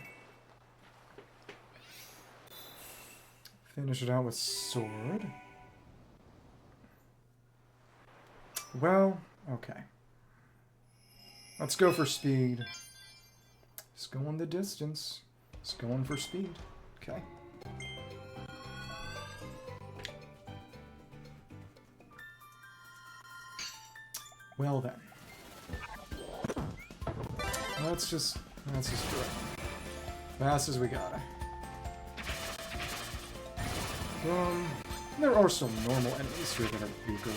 Speaker 1: Finish it out with sword. Well, okay. Let's go for speed. Just going the distance. Just going for speed. Okay. Well then. Let's just do it. Fast as we gotta. There are some normal enemies here that are weaker.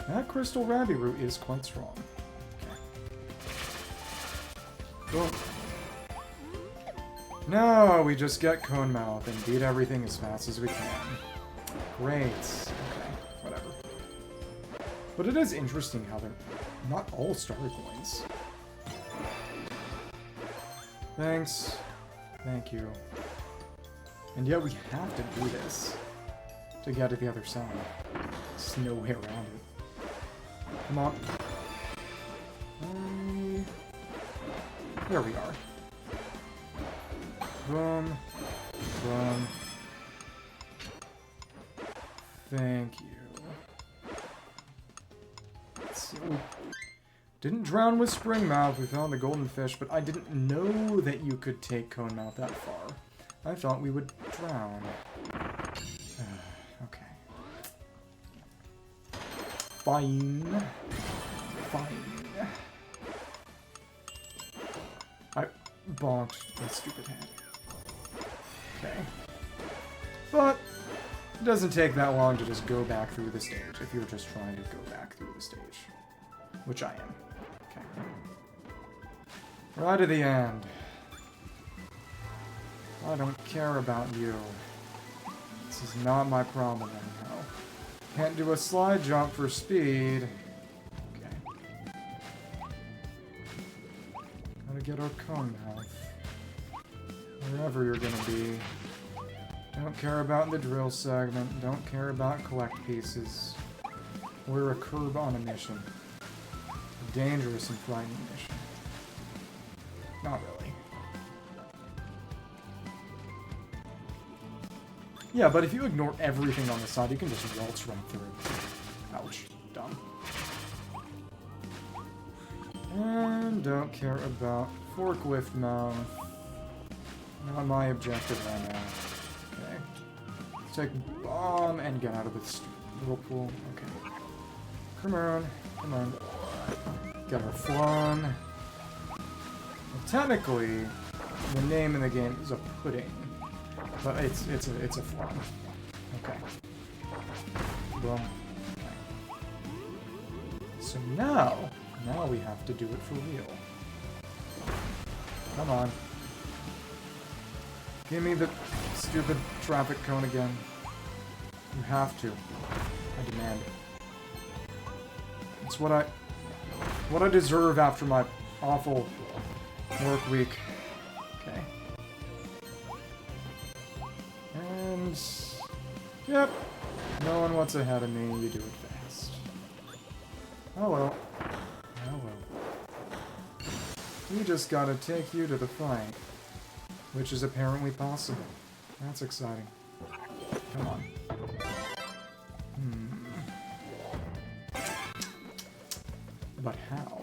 Speaker 1: That Crystal Rabby Root is quite strong. Okay. Boom. No, we just get Conmouth and beat everything as fast as we can. Great. Okay, whatever. But it is interesting how they're not all Starry Coins. Thanks. Thank you. And yet we have to do this to get to the other side. There's no way around it. Come on. There we are. Boom. Boom. Thank you. Let's see. Didn't drown with Springmouth. We found the golden fish, but I didn't know that you could take Conemouth that far. I thought we would drown. Okay. Fine. Fine. I bonked my stupid head. Okay. But it doesn't take that long to just go back through the stage if you're just trying to go back through the stage. Which I am. Okay. Right to the end. I don't care about you. This is not my problem anyhow. Can't do a slide jump for speed. Okay. Gotta get our Conemouth. Wherever you're gonna be. Don't care about the drill segment. Don't care about collect pieces. We're a curb on a mission. A dangerous and frightening mission. Not really. Yeah, but if you ignore everything on the side, you can just waltz right through. Ouch. Dumb. And don't care about forklift mouth. Not my objective right now. Okay. Let's take bomb and get out of this whirlpool. Okay. Come on. Come on. Get our flan. Well, technically, the name in the game is a pudding. But it's a flan. Okay. Boom. Okay. So now we have to do it for real. Come on. Give me the stupid traffic cone again. You have to. I demand it. It's what I deserve after my awful work week. Okay. And yep. Knowing what's ahead of me, you do it fast. Oh well. Oh well. We just gotta take you to the fight. Which is apparently possible. That's exciting. Come on. But how?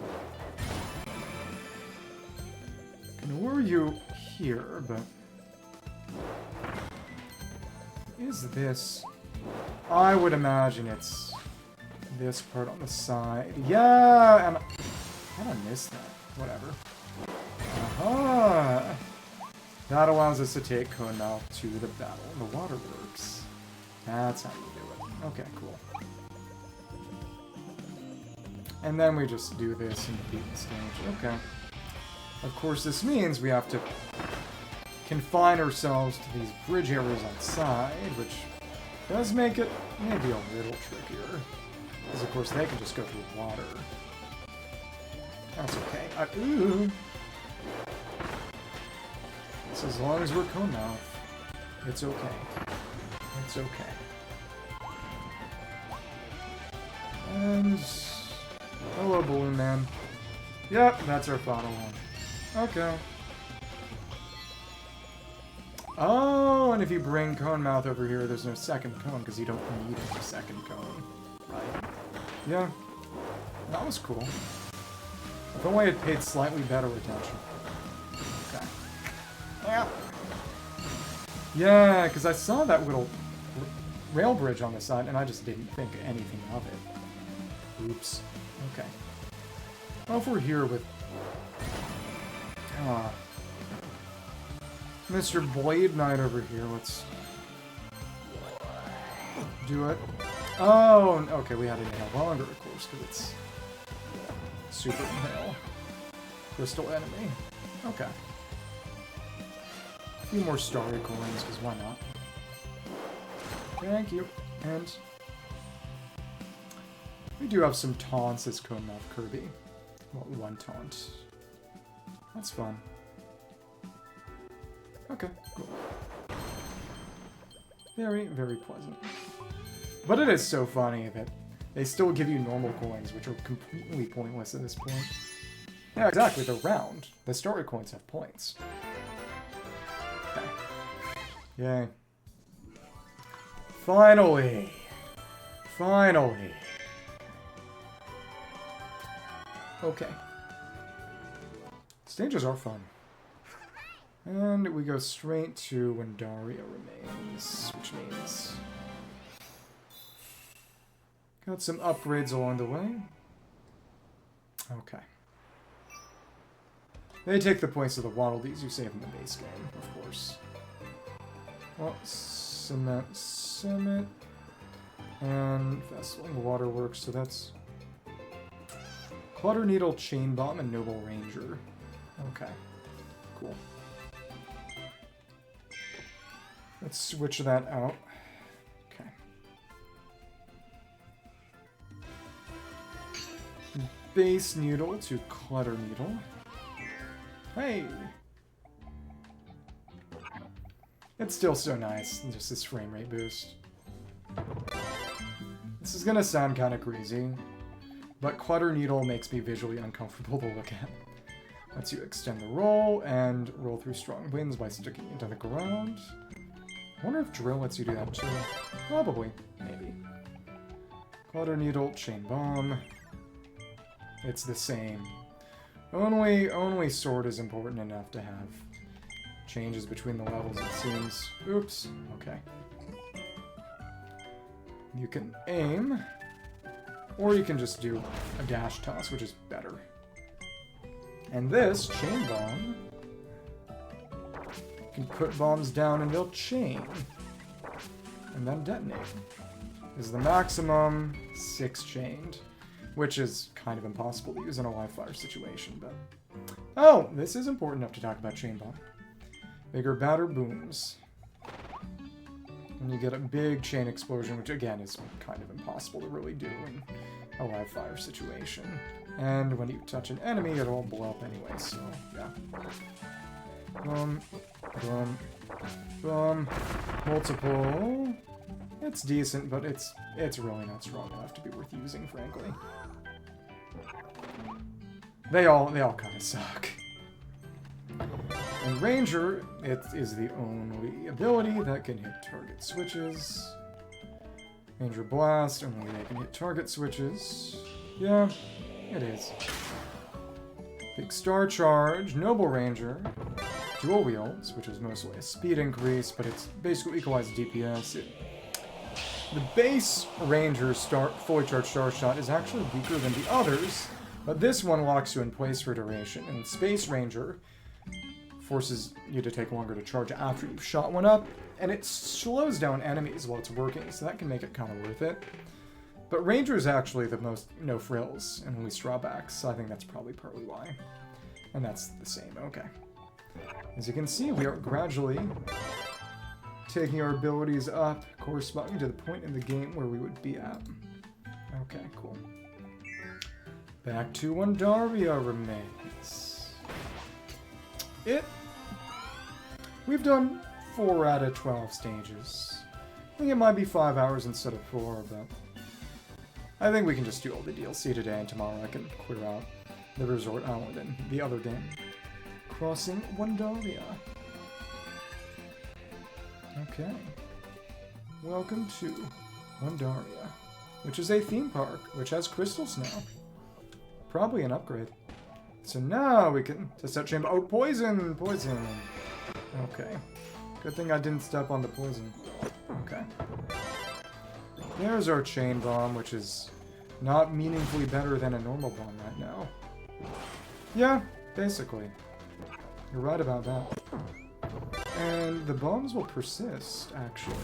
Speaker 1: Can lure you here, but... Is this... I would imagine it's this part on the side. Yeah! And how did I miss that? Whatever. Aha! That allows us to take Conemouth to the battle in the waterworks. That's how you do it. Okay, cool. And then we just do this and beat the stage. Okay. Of course, this means we have to confine ourselves to these bridge areas outside, which does make it maybe a little trickier. Because, of course, they can just go through water. That's okay. Ooh! So as long as we're Conemouth, it's okay. It's okay. And... hello, Balloon Man. Yep, that's our final one. Okay. Oh, and if you bring Conemouth over here, there's no second cone, because you don't need a second cone. Right. Yeah. That was cool. If only it paid slightly better attention. Okay. Yeah. Yeah, because I saw that little rail bridge on the side, and I just didn't think anything of it. Oops. Okay. Well, if we're here with... Mr. Blade Knight over here, let's... do it. Oh, okay, we had to inhale longer, of course, because it's... super inhale. Crystal enemy. Okay. A few more starry coins, because why not? Thank you. And... we do have some taunts as Conemouth Kirby. Well, one taunt. That's fun. Okay, cool. Very, very pleasant. But it is so funny that they still give you normal coins, which are completely pointless at this point. Yeah, exactly, they're round. The starry coins have points. Okay. Yay. Finally! Finally. Okay. Stages are fun. And we go straight to when Daria remains, which means... got some upgrades along the way. Okay. They take the points of the Waddle Dees you save in the base game, of course. Well, Cement, and Festival and Waterworks, so that's... Clutter Needle, Chain Bomb, and Noble Ranger. Okay. Cool. Let's switch that out. Okay. Base Needle to Clutter Needle. Hey! It's still so nice, just this frame rate boost. This is gonna sound kind of crazy, but Clutter Needle makes me visually uncomfortable to look at. Lets you extend the roll and roll through strong winds by sticking into the ground. I wonder if Drill lets you do that too. Probably. Maybe. Clutter Needle, Chain Bomb. It's the same. Only Sword is important enough to have changes between the levels, it seems. Oops. Okay. You can aim, or you can just do a dash toss, which is better. And this, Chain Bomb, you can put bombs down and they'll chain. And then detonate. Is the maximum 6 chained, which is kind of impossible to use in a live fire situation, but... Oh, this is important enough to talk about Chain Bomb. Bigger batter booms. And you get a big chain explosion, which again is kind of impossible to really do in a live fire situation. And when you touch an enemy, it'll blow up anyway, so yeah. Boom, boom, boom. Multiple. It's decent, but it's really not strong enough to be worth using, frankly. They all kind of suck. And Ranger, it is the only ability that can hit target switches. Ranger Blast, only they can hit target switches. Yeah, it is. Big Star Charge, Noble Ranger, Dual Wheels, which is mostly a speed increase, but it's basically equalized DPS. The base Ranger's fully charged Star Shot is actually weaker than the others, but this one locks you in place for duration, and Space Ranger forces you to take longer to charge after you've shot one up, and it slows down enemies while it's working, so that can make it kind of worth it. But Ranger is actually the most no-frills and least drawbacks, so I think that's probably partly why. And that's the same, okay. As you can see, we are gradually taking our abilities up, corresponding to the point in the game where we would be at. Okay, cool. Back to when Daria remains. We've done 4 out of 12 stages. I think it might be 5 hours instead of 4, but I think we can just do all the DLC today, and tomorrow I can clear out the Resort Island and the other game. Crossing Wandaria. Okay. Welcome to Wandaria, which is a theme park, which has crystals now. Probably an upgrade. So now we can test out chamber. Oh, poison! Poison! Okay. Good thing I didn't step on the poison. Okay. There's our chain bomb, which is not meaningfully better than a normal bomb right now. Yeah, basically. You're right about that. And the bombs will persist, actually,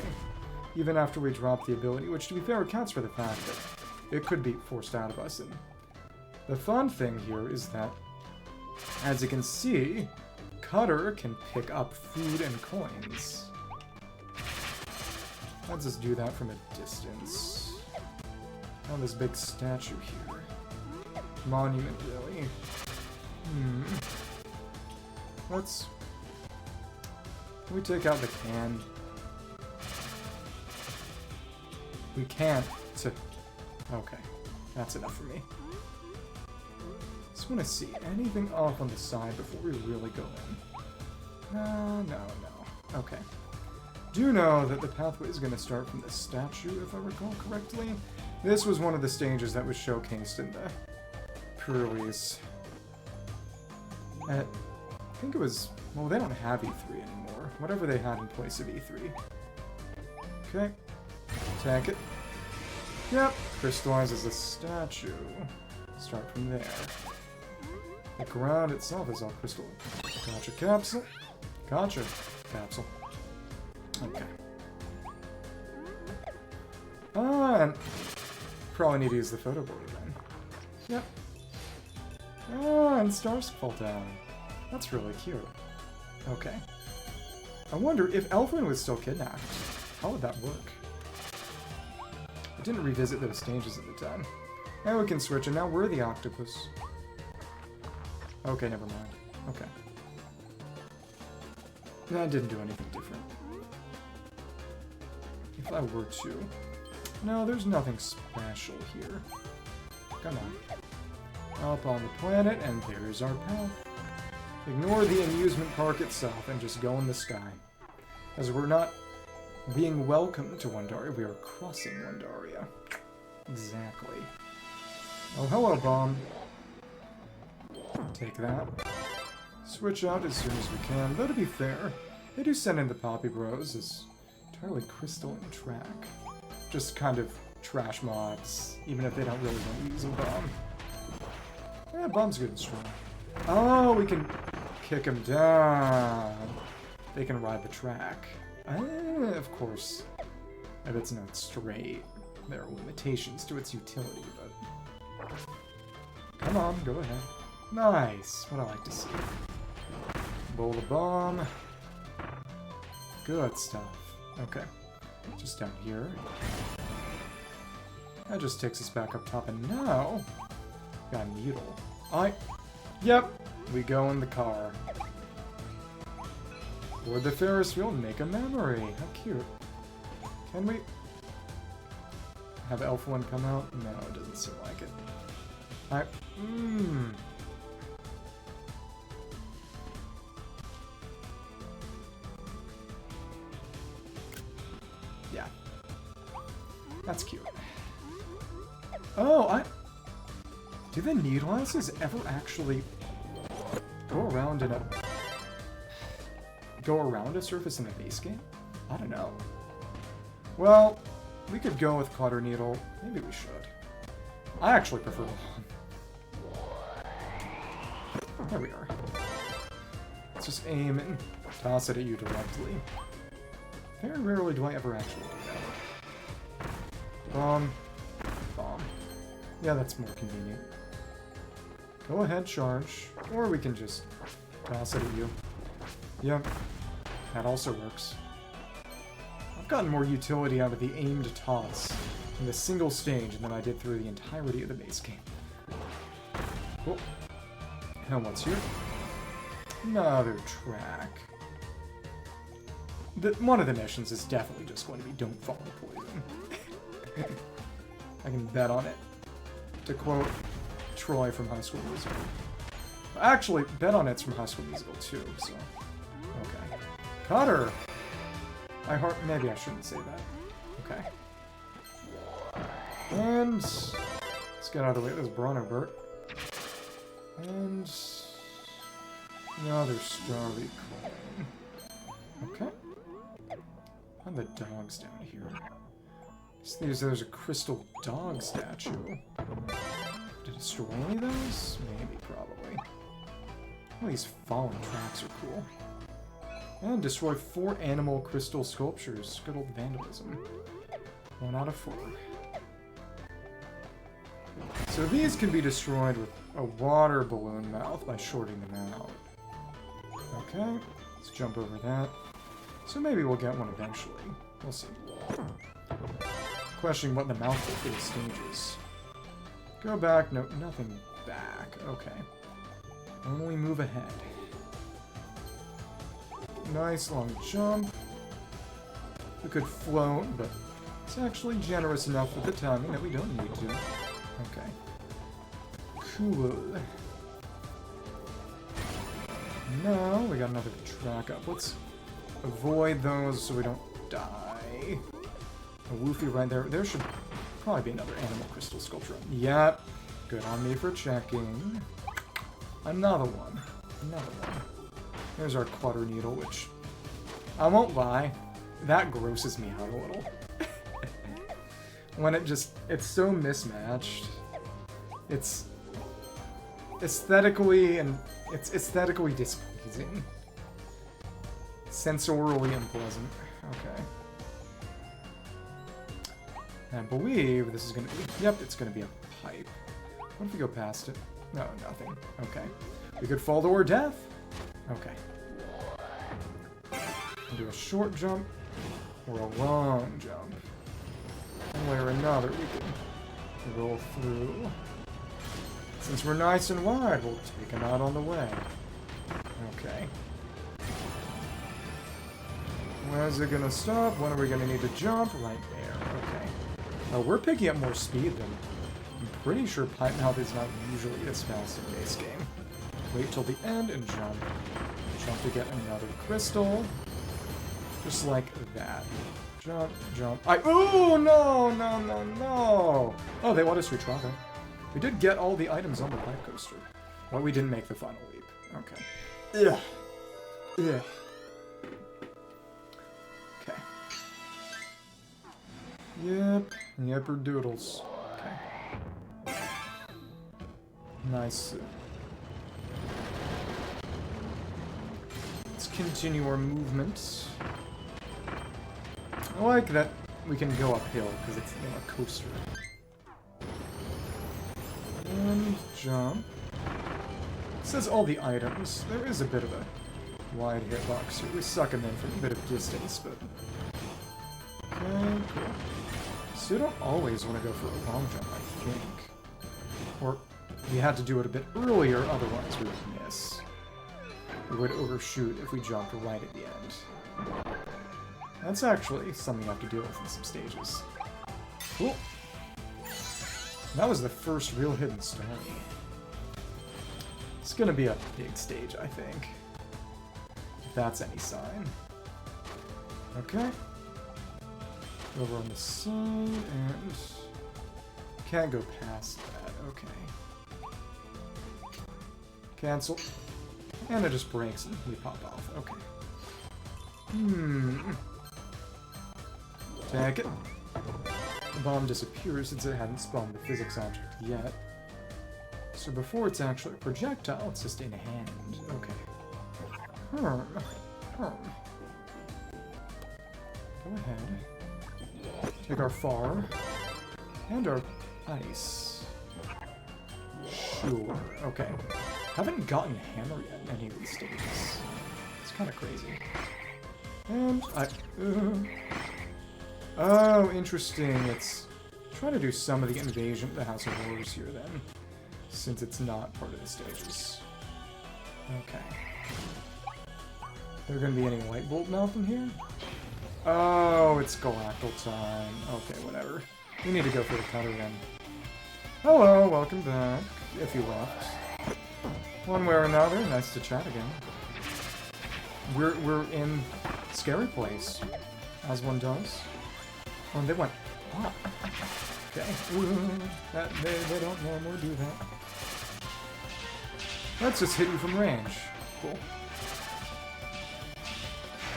Speaker 1: even after we drop the ability, which, to be fair, accounts for the fact that it could be forced out of us. And the fun thing here is that, as you can see, Cutter can pick up food and coins. Let's just do that from a distance. Oh, this big statue here. Monument, really. Can we take out the can? We can't. Okay, that's enough for me. Just want to see anything off on the side before we really go in. No. Okay. Do know that the pathway is going to start from the statue, if I recall correctly. This was one of the stages that was showcased in the pre-release. I think it was... Well, they don't have E3 anymore. Whatever they had in place of E3. Okay. Attack it. Yep. Crystallizes the statue. Start from there. The ground itself is all crystal. Gotcha capsule. Gotcha capsule. Okay. And probably need to use the photo board again. Yep. And stars fall down. That's really cute. Okay. I wonder if Elfwin was still kidnapped. How would that work? I didn't revisit those stages at the time. Now we can switch, and now we're the octopus. Okay, never mind. Okay. That didn't do anything different. If I were to... No, there's nothing special here. Come on. Up on the planet, and there's our path. Ignore the amusement park itself and just go in the sky. As we're not being welcome to Wandaria, we are crossing Wandaria. Exactly. Oh, hello, bomb. Take that. Switch out as soon as we can. Though to be fair, they do send in the Poppy Bros as entirely crystalline track. Just kind of trash mods, even if they don't really want to use a bomb. Yeah, bomb's good and strong. Oh, we can kick them down. They can ride the track. Of course, if it's not straight, there are limitations to its utility, but... Come on, go ahead. Nice, what I like to see. Bowl the bomb. Good stuff. Okay, just down here. That just takes us back up top, and now... Got a needle. Yep, we go in the car. Or the Ferris wheel and make a memory. How cute. Can we have Elfwin come out? No, it doesn't seem like it. Yeah. That's cute. Oh, do the needle asses ever actually go around a surface in a base game? I don't know. Well, we could go with Clutter Needle. Maybe we should. I actually prefer Bomb. There we are. Let's just aim and toss it at you directly. Very rarely do I ever actually do that. Bomb. Yeah, that's more convenient. Go ahead, charge. Or we can just toss it at you. Yep. That also works. I've gotten more utility out of the aimed toss in the single stage than I did through the entirety of the base game. Cool. And what's here? Another track. One of the missions is definitely just going to be don't fall into poison. I can bet on it. To quote Troy from High School Musical. Actually, bet on it's from High School Musical too, so... Okay. Cutter! Maybe I shouldn't say that. Okay. And... let's get out of the way of this Bronobert. And... another Starry coin. Okay. And the dog's down here. There's a crystal dog statue. To destroy any of those? Maybe, probably. Well, these fallen tracks are cool. And destroy 4 animal crystal sculptures. Good old vandalism. 1 out of 4. So these can be destroyed with a water balloon mouth by shorting them out. Okay, let's jump over that. So maybe we'll get one eventually. We'll see. Questioning what the mouth will for the stages. Go back. No, nothing back. Okay. Only move ahead. Nice long jump. We could float, but it's actually generous enough with the timing that we don't need to. Okay. Cool. Now we got another track up. Let's avoid those so we don't die. A woofy right there. There should Probably be another animal crystal sculpture. Yep. Good on me for checking. Another one. Another one. There's our clutter needle, which... I won't lie. That grosses me out a little. When it just... It's so mismatched. It's... aesthetically and... It's aesthetically displeasing. Sensorially unpleasant. Okay. I believe this is gonna be... Yep, it's gonna be a pipe. What if we go past it? No, nothing. Okay. We could fall to our death. Okay. We'll do a short jump or a long jump. One way or another, we can roll through. Since we're nice and wide, we'll take him out on the way. Okay. Where's it gonna stop? When are we gonna need to jump? Right there. Okay. We're picking up more speed than... I'm pretty sure pipe mouth is not usually this fast in base game. Wait till the end and jump. Jump to get another crystal. Just like that. Jump, jump. Oh, no, no, no, no! Oh, they want us to retry them. We did get all the items on the pipe coaster. But we didn't make the final leap. Okay. Ugh. Ugh. Okay. Yep. Yepper doodles. Okay. Nice. Let's continue our movement. I like that we can go uphill because it's, you know, a coaster. And jump. It says all the items. There is a bit of a wide hitbox here. We suck them in from a bit of distance, but... Okay, cool. So you don't always want to go for a long jump, I think. Or we had to do it a bit earlier, otherwise we would miss. We would overshoot if we jumped right at the end. That's actually something I have to deal with in some stages. Cool. That was the first real hidden Starry. It's gonna be a big stage, I think. If that's any sign. Okay. Over on the side, and... Can't go past that, okay. Cancel. And it just breaks and we pop off, okay. Take it. The bomb disappears since it hadn't spawned the physics object yet. So before it's actually a projectile, it's just in a hand. Okay. Go ahead. Take our far. And our ice. Sure. Okay. Haven't gotten hammer yet in any of these stages. It's kind of crazy. And I... Oh, interesting. It's trying to do some of the invasion of the House of Horrors here, then. Since it's not part of the stages. Okay. There gonna be any light bolt mouth in here? Oh, it's galactal time. Okay, whatever. We need to go for the cutter then. Hello, welcome back. If you left. One way or another, nice to chat again. We're in Scary Place, as one does. Oh, and they went up. Okay. They don't normally do that. Let's just hit you from range. Cool.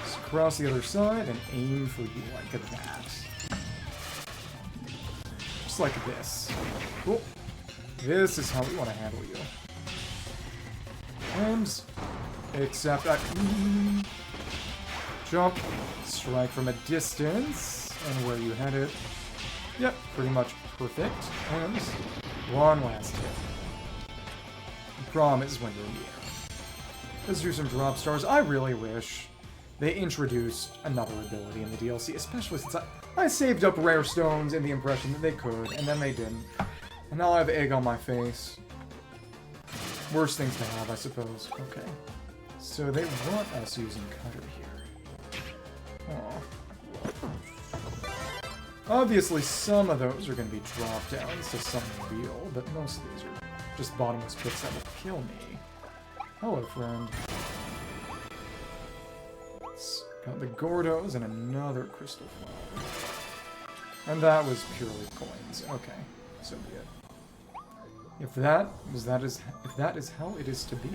Speaker 1: Just cross the other side and aim for you like that. Just like this. Cool. This is how we want to handle you. And except that jump, strike from a distance. And where you headed. Yep, pretty much perfect. And one last hit. The problem is when you're in the air. Let's do some drop stars. I really wish they introduced another ability in the DLC, especially since I saved up rare stones in the impression that they could, and then they didn't. And now I have egg on my face. Worst things to have, I suppose. Okay. So they want us using cutter here. Aww. Obviously, some of those are going to be drop downs to something real, but most of these are just bottomless pits that will kill me. Hello, friend. Got the Gordos and another crystal flower. And that was purely coins. Okay, so be it. If that is how it is to be.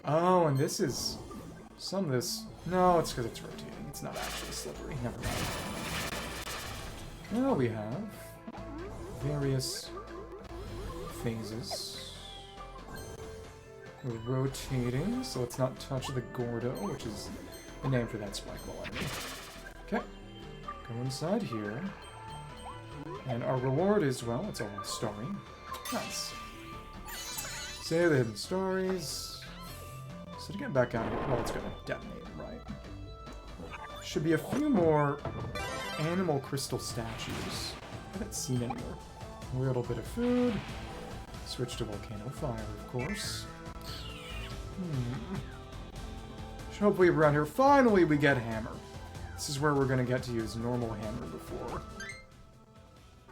Speaker 1: Oh, and this is some of this. No, it's because it's rotating. It's not actually slippery. Never mind. Now we have various phases. We're rotating, so let's not touch the Gordo, which is the name for that spike ball enemy. Okay, go inside here. And our reward is, well, it's all starry. Nice. Save the hidden starries. So to get back out of here, well, it's gonna detonate, right? Should be a few more animal crystal statues. I haven't seen any more. A little bit of food. Switch to volcano fire, of course. Should hopefully around here. Finally, we get hammer. This is where we're gonna get to use normal hammer before.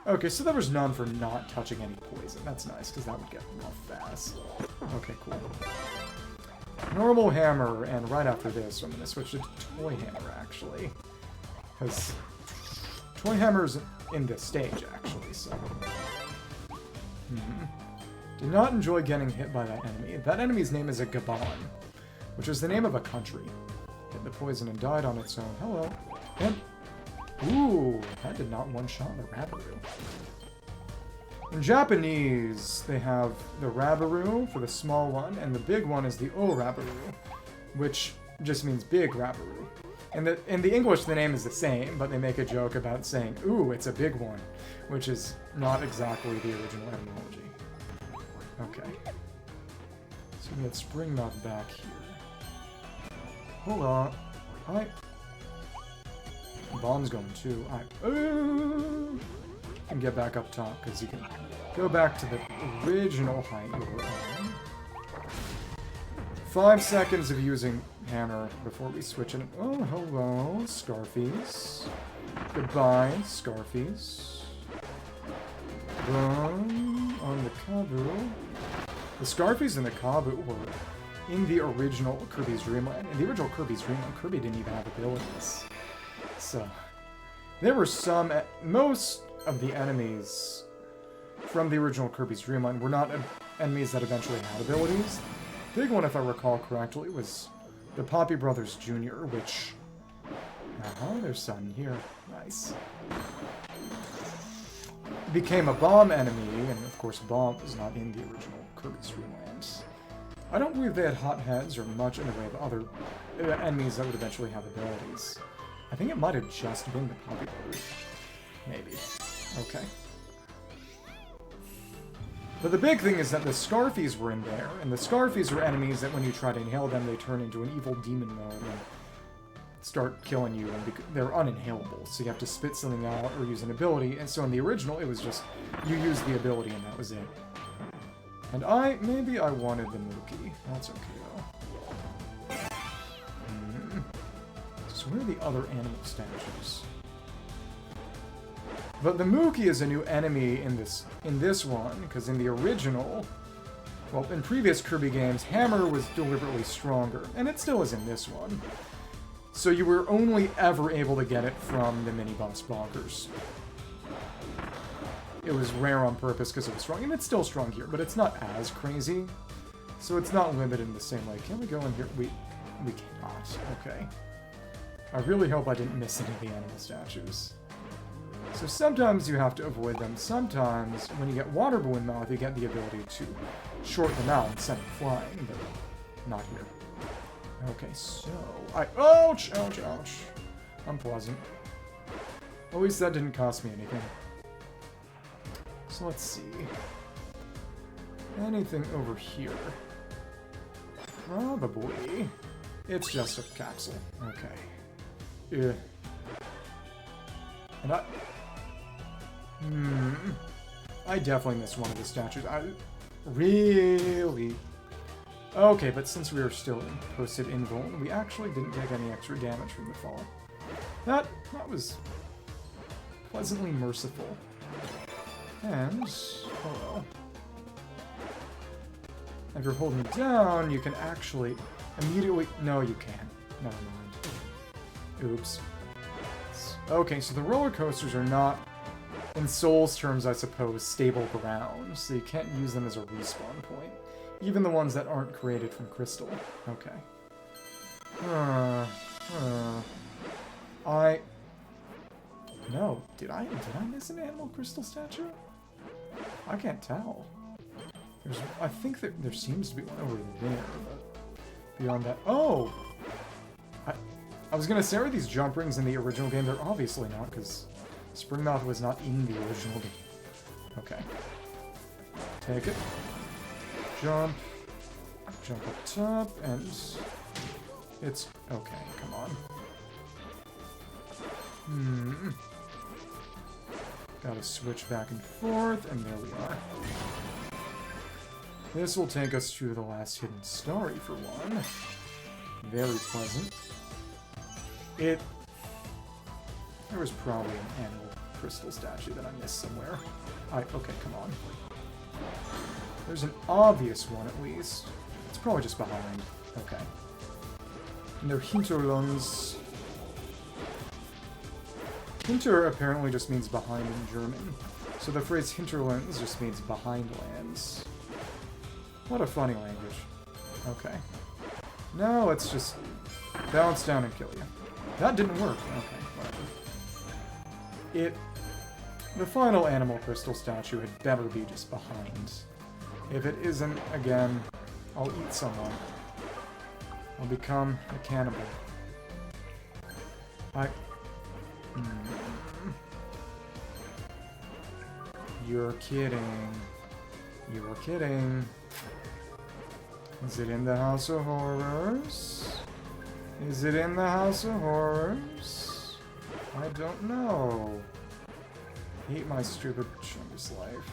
Speaker 1: Okay, so there was none for not touching any poison. That's nice, because that would get rough fast. Okay, cool. Normal hammer, and right after this, I'm going to switch to toy hammer, actually. Because toy hammer's in this stage, actually, so... Did not enjoy getting hit by that enemy. That enemy's name is a Gabon, which is the name of a country. Hit the poison and died on its own. Hello. And... Ooh, that did not one-shot the Rabaroo. In Japanese, they have the Rabaroo for the small one, and the big one is the O Rabaroo, which just means big Rabaroo. And in the English, the name is the same, but they make a joke about saying, ooh, it's a big one, which is not exactly the original etymology. Okay. So we get Springmouth back here. Hold on. Bomb's going too. You can get back up top because you can go back to the original height you were on. 5 seconds of using hammer before we switch it. Oh, hello, Scarfies. Goodbye, Scarfies. Run on the Kabu. The Scarfies and the Kabu were in the original Kirby's Dream Land. In the original Kirby's Dream Land, Kirby didn't even have abilities. So, there were some... Most of the enemies from the original Kirby's Dream Land were not enemies that eventually had abilities. The big one, if I recall correctly, was the Poppy Brothers Jr., which... there's sun here. Nice. Became a bomb enemy, and of course bomb was not in the original Kirby's Dream Land. I don't believe they had hot heads or much in the way of other enemies that would eventually have abilities. I think it might have just been the Poppy Brothers. Maybe. Okay. But the big thing is that the Scarfies were in there, and the Scarfies are enemies that when you try to inhale them, they turn into an evil demon mode and start killing you, and they're uninhalable, so you have to spit something out or use an ability, and so in the original, it was just, you used the ability and that was it. And maybe I wanted the Mookie. That's okay, though. So where are the other animal statues? But the Mookie is a new enemy in this one, because in the original, well, in previous Kirby games, Hammer was deliberately stronger, and it still is in this one. So you were only ever able to get it from the mini-boss Bonkers. It was rare on purpose because it was strong, and it's still strong here, but it's not as crazy. So it's not limited in the same way. Can we go in here? We cannot. Okay. I really hope I didn't miss any of the animal statues. So sometimes you have to avoid them. Sometimes, when you get Water Balloon Mouth, you get the ability to short them out and send them flying, but not here. Okay, so... Ouch! Ouch, ouch. Unpleasant. At least that didn't cost me anything. So let's see. Anything over here? Probably. It's just a capsule. Okay. Yeah. And I definitely missed one of the statues. Really? Okay, but since we were still posted invuln, we actually didn't take any extra damage from the fall. That was pleasantly merciful. And, hello. If you're holding down, you can actually immediately... No, you can't. Never mind. Oops. Okay, so the roller coasters are not in Souls terms, I suppose, stable ground, so you can't use them as a respawn point. Even the ones that aren't created from crystal. Okay. No, did I miss an animal crystal statue? I can't tell. I think that there seems to be one over there, but beyond that... Oh! I was gonna say, are these jump rings in the original game? They're obviously not, because Springmouth was not in the original game. Okay. Take it. Jump. Jump up top, and... It's... Okay, come on. Gotta switch back and forth, and there we are. This will take us to the last hidden Starry for one. Very pleasant. There was probably an animal crystal statue that I missed somewhere. Okay, come on. There's an obvious one at least. It's probably just behind. Okay. And they're Hinterlands. Hinter apparently just means behind in German. So the phrase Hinterlands just means behind lands. What a funny language. Okay. Now let's just bounce down and kill you. That didn't work. Okay, whatever. The final animal crystal statue had better be just behind. If it isn't, again, I'll eat someone. I'll become a cannibal. You're kidding. You're kidding. Is it in the House of Horrors? Is it in the House of Horrors? I don't know. Hate my stupid Chungus life.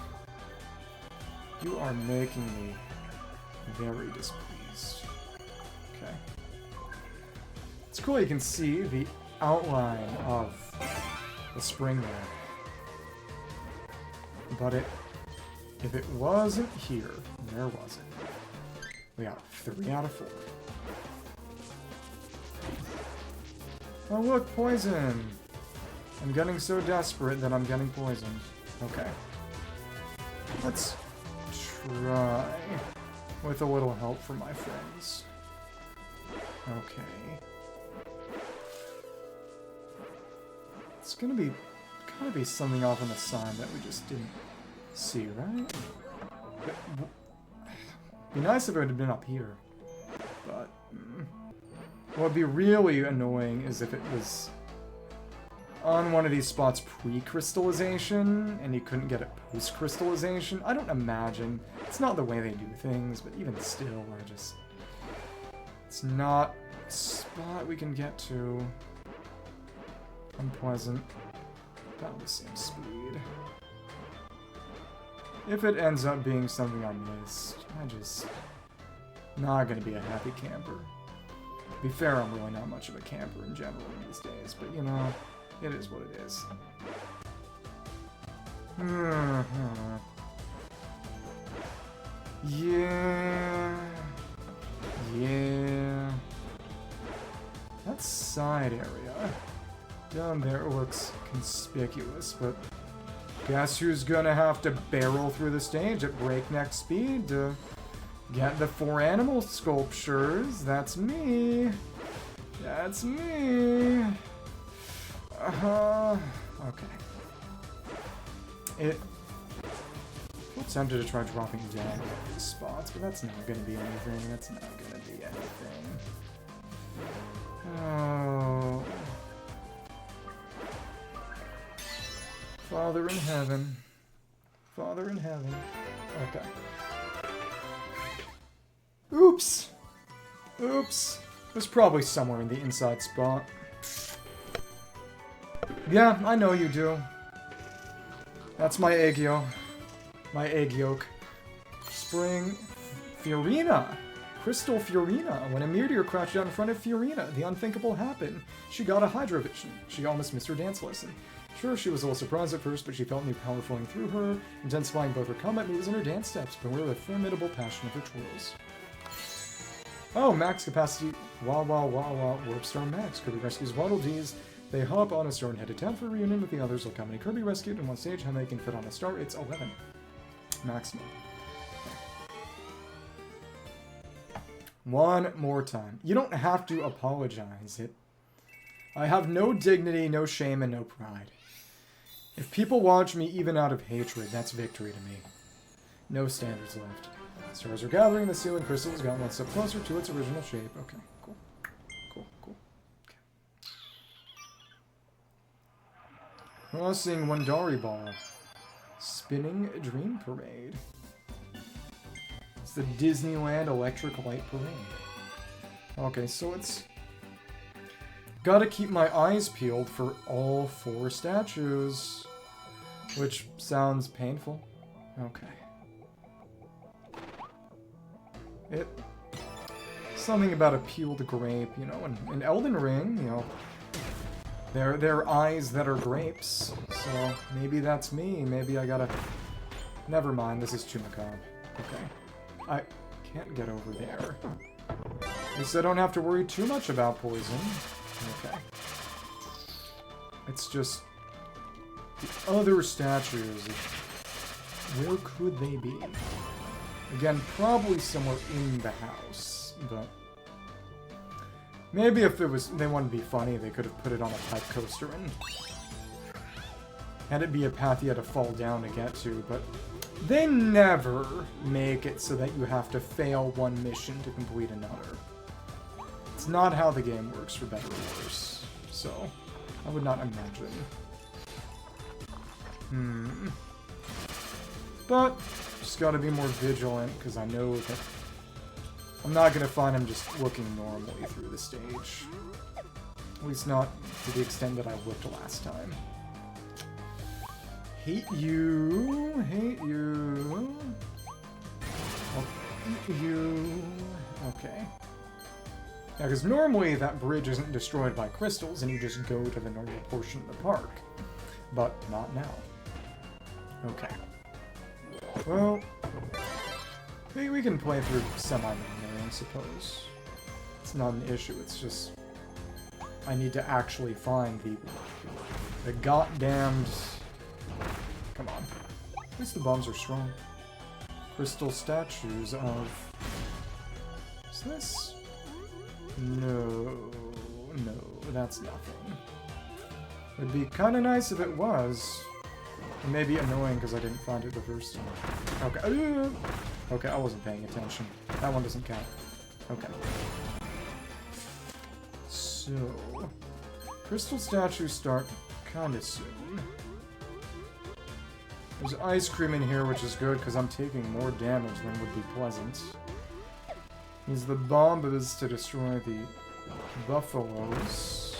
Speaker 1: You are making me very displeased. Okay. It's cool you can see the outline of the spring there. But if it wasn't here, where was it? We got 3 out of 4. Oh look, poison! I'm getting so desperate that I'm getting poisoned. Okay. Let's try with a little help from my friends. Okay. It's gotta be something off on the sign that we just didn't see, right? Be nice if it had been up here, but what would be really annoying is if it was on one of these spots pre-crystallization and you couldn't get it post-crystallization. I don't imagine. It's not the way they do things, but even still, it's not a spot we can get to. Unpleasant. About the same speed. If it ends up being something I missed, not gonna be a happy camper. To be fair, I'm really not much of a camper in general these days, but you know, it is what it is. Yeah. That side area down there looks conspicuous, but guess who's gonna have to barrel through the stage at breakneck speed to get the 4 animal sculptures? That's me. That's me. Okay. I'm tempted to try dropping down at these spots, but that's not gonna be anything. That's not gonna be anything. Oh. Father in heaven. Father in heaven. Okay. Oops. Oops. There's probably somewhere in the inside spot. Yeah, I know you do. That's my egg yolk. My egg yolk. Spring Fiorina. Crystal Fiorina. When a meteor crashed down in front of Fiorina, the unthinkable happened. She got a Hydra vision. She almost missed her dance lesson. Sure, she was a little surprised at first, but she felt new power flowing through her, intensifying both her combat moves and her dance steps, but with a formidable passion of her twirls. Oh, max capacity. Wah wah wah wah. Warp Star Max. Kirby rescues Waddle Dees. They hop on a star and head to town for a reunion with the others. Look how many Kirby rescued in one stage, how many can fit on a star. It's 11. Maximum. One more time. You don't have to apologize. I have no dignity, no shame, and no pride. If people watch me even out of hatred, that's victory to me. No standards left. Stars are gathering, the ceiling crystals got one step closer to its original shape. Okay, cool. Cool, cool. Okay. Crossing Wandari Ball. Spinning Dream Parade. It's the Disneyland Electric Light Parade. Okay, so it's... Gotta keep my eyes peeled for all 4 statues. Which sounds painful. Okay. Something about a peeled grape, you know, in Elden Ring, you know, they're eyes that are grapes, so maybe that's me, maybe I gotta... Never mind, this is too macabre. Okay. I can't get over there. At least I don't have to worry too much about poison. Okay. It's just... The other statues, where could they be? Again, probably somewhere in the house, but... Maybe if they wanted to be funny, they could have put it on a pipe coaster and had it be a path you had to fall down to get to, but they never make it so that you have to fail one mission to complete another. It's not how the game works, for better or worse, so I would not imagine. But, just gotta be more vigilant, because I know that I'm not gonna find him just looking normally through the stage. At least not to the extent that I looked last time. Hate you. Hate you. I'll eat you. Okay. Yeah, because normally that bridge isn't destroyed by crystals and you just go to the normal portion of the park. But not now. Okay. Well, we can play through semi-manually, I suppose. It's not an issue, it's just... I need to actually find the goddamned... Come on. At least the bombs are strong. Crystal statues of... Is this? No, that's nothing. It'd be kind of nice if it was. It may be annoying because I didn't find it the first time. Okay. Okay, I wasn't paying attention. That one doesn't count. Okay. So... Crystal statues start kind of soon. There's ice cream in here, which is good because I'm taking more damage than would be pleasant. Use the bombas to destroy the buffaloes.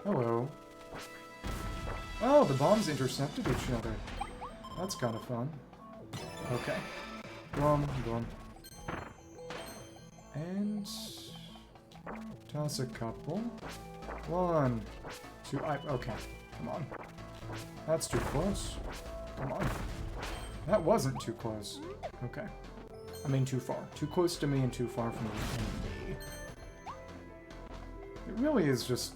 Speaker 1: Hello. Oh, the bombs intercepted each other. That's kind of fun. Okay. Boom, boom. And... toss a couple. 1, 2, okay. Come on. That's too close. Come on. That wasn't too close. Okay. I mean too far. Too close to me and too far from the enemy. It really is just...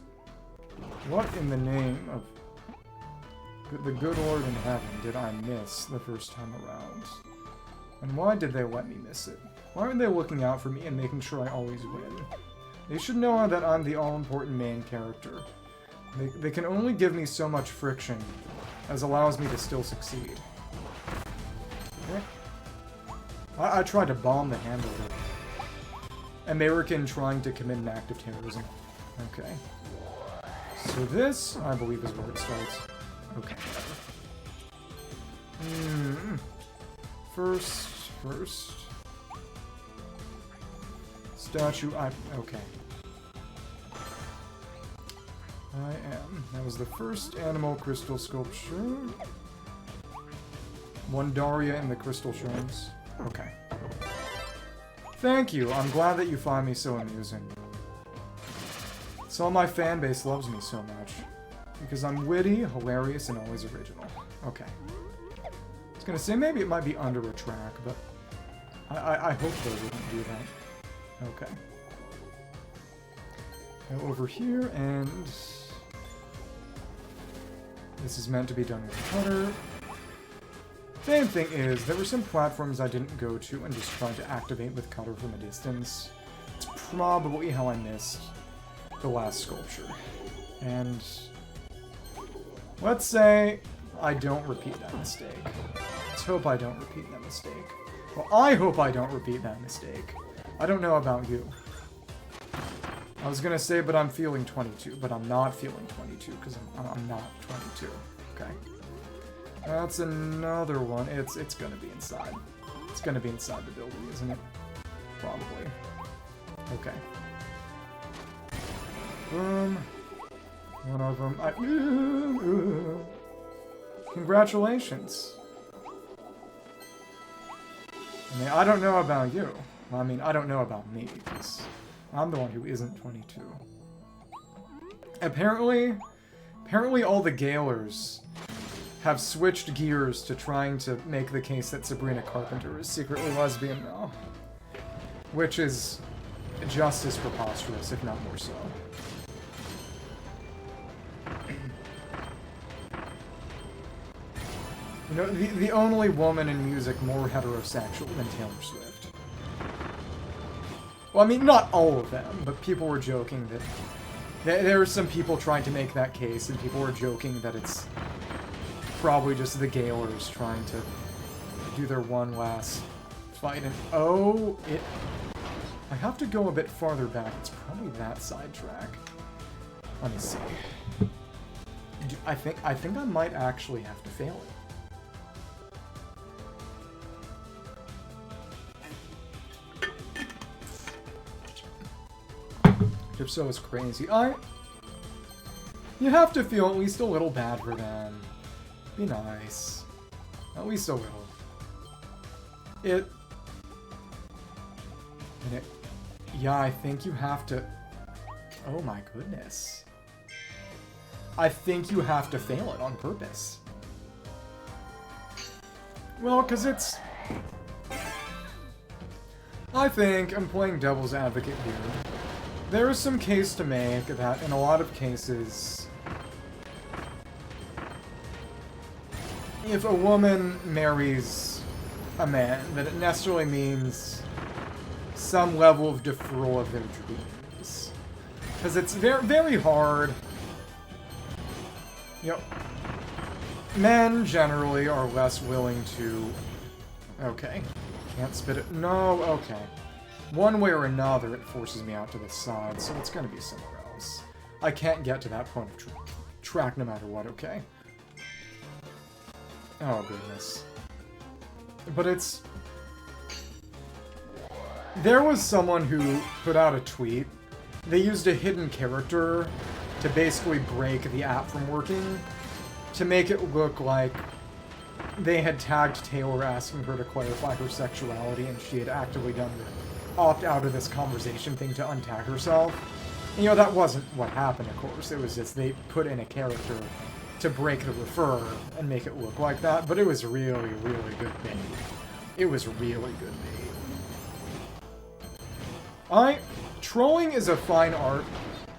Speaker 1: What in the name of the good Lord in heaven did I miss the first time around? And why did they let me miss it? Why aren't they looking out for me and making sure I always win? They should know that I'm the all-important main character. They can only give me so much friction as allows me to still succeed. Okay. I tried to bomb the handler. American trying to commit an act of terrorism. Okay. So this, I believe, is where it starts. Okay. First. Statue, okay. I am. That was the first animal crystal sculpture. Wandaria in the crystal shrines. Okay. Thank you. I'm glad that you find me so amusing. So my fan base loves me so much. Because I'm witty, hilarious, and always original. Okay. I was gonna say maybe it might be under a track, but I hope they wouldn't do that. Okay. Go over here, and this is meant to be done with cutter. Same thing is, there were some platforms I didn't go to and just tried to activate with cutter from a distance. It's probably how I missed the last sculpture. And let's say I don't repeat that mistake. Let's hope I don't repeat that mistake. Well, I hope I don't repeat that mistake. I don't know about you. I was gonna say, but I'm feeling 22, but I'm not feeling 22, because I'm not 22. Okay. That's another one. It's gonna be inside. It's gonna be inside the building, isn't it? Probably. Okay. One of them. Congratulations. I mean, I don't know about you. I mean, I don't know about me, because I'm the one who isn't 22. Apparently all the Galers have switched gears to trying to make the case that Sabrina Carpenter is secretly lesbian now. Which is just as preposterous, if not more so. You know, the only woman in music more heterosexual than Taylor Swift. Well, I mean, not all of them, but people were joking that... There were some people trying to make that case, and people were joking that it's probably just the Galers trying to do their one last fight, and oh, I have to go a bit farther back. It's probably that sidetrack. Let me see. I think I might actually have to fail it. If so, it's crazy. You have to feel at least a little bad for them. Be nice. At least a little. Yeah, I think you have to... Oh my goodness. I think you have to fail it on purpose. Well, because it's... I think I'm playing devil's advocate here. There is some case to make that in a lot of cases, if a woman marries a man, that it necessarily means some level of deferral of their dreams. Because it's very, very hard. You know, men generally are less willing to... Okay. Can't spit it. No, okay. One way or another, it forces me out to the side, so it's gonna be somewhere else. I can't get to that point of track no matter what, okay? Oh, goodness. But it's... There was someone who put out a tweet. They used a hidden character to basically break the app from working, to make it look like they had tagged Taylor asking her to clarify her sexuality, and she had actively done the opt out of this conversation thing to untag herself. And, you know, that wasn't what happened, of course. It was just they put in a character to break the refer and make it look like that, but it was really, really good bait. It was really good bait. Trolling is a fine art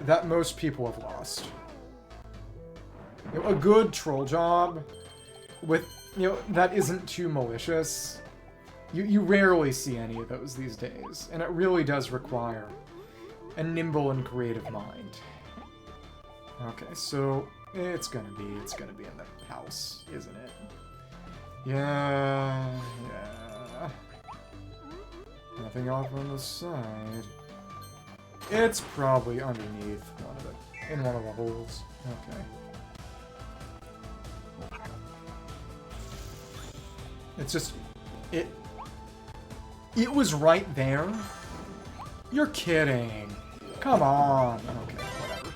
Speaker 1: that most people have lost. You know, a good troll job with, you know, that isn't too malicious. You rarely see any of those these days, and it really does require a nimble and creative mind. Okay, so it's gonna be in the house, isn't it? Yeah. Nothing off on the side. It's probably underneath in one of the holes. Okay. It's just It was right there? You're kidding. Come on. Okay, whatever.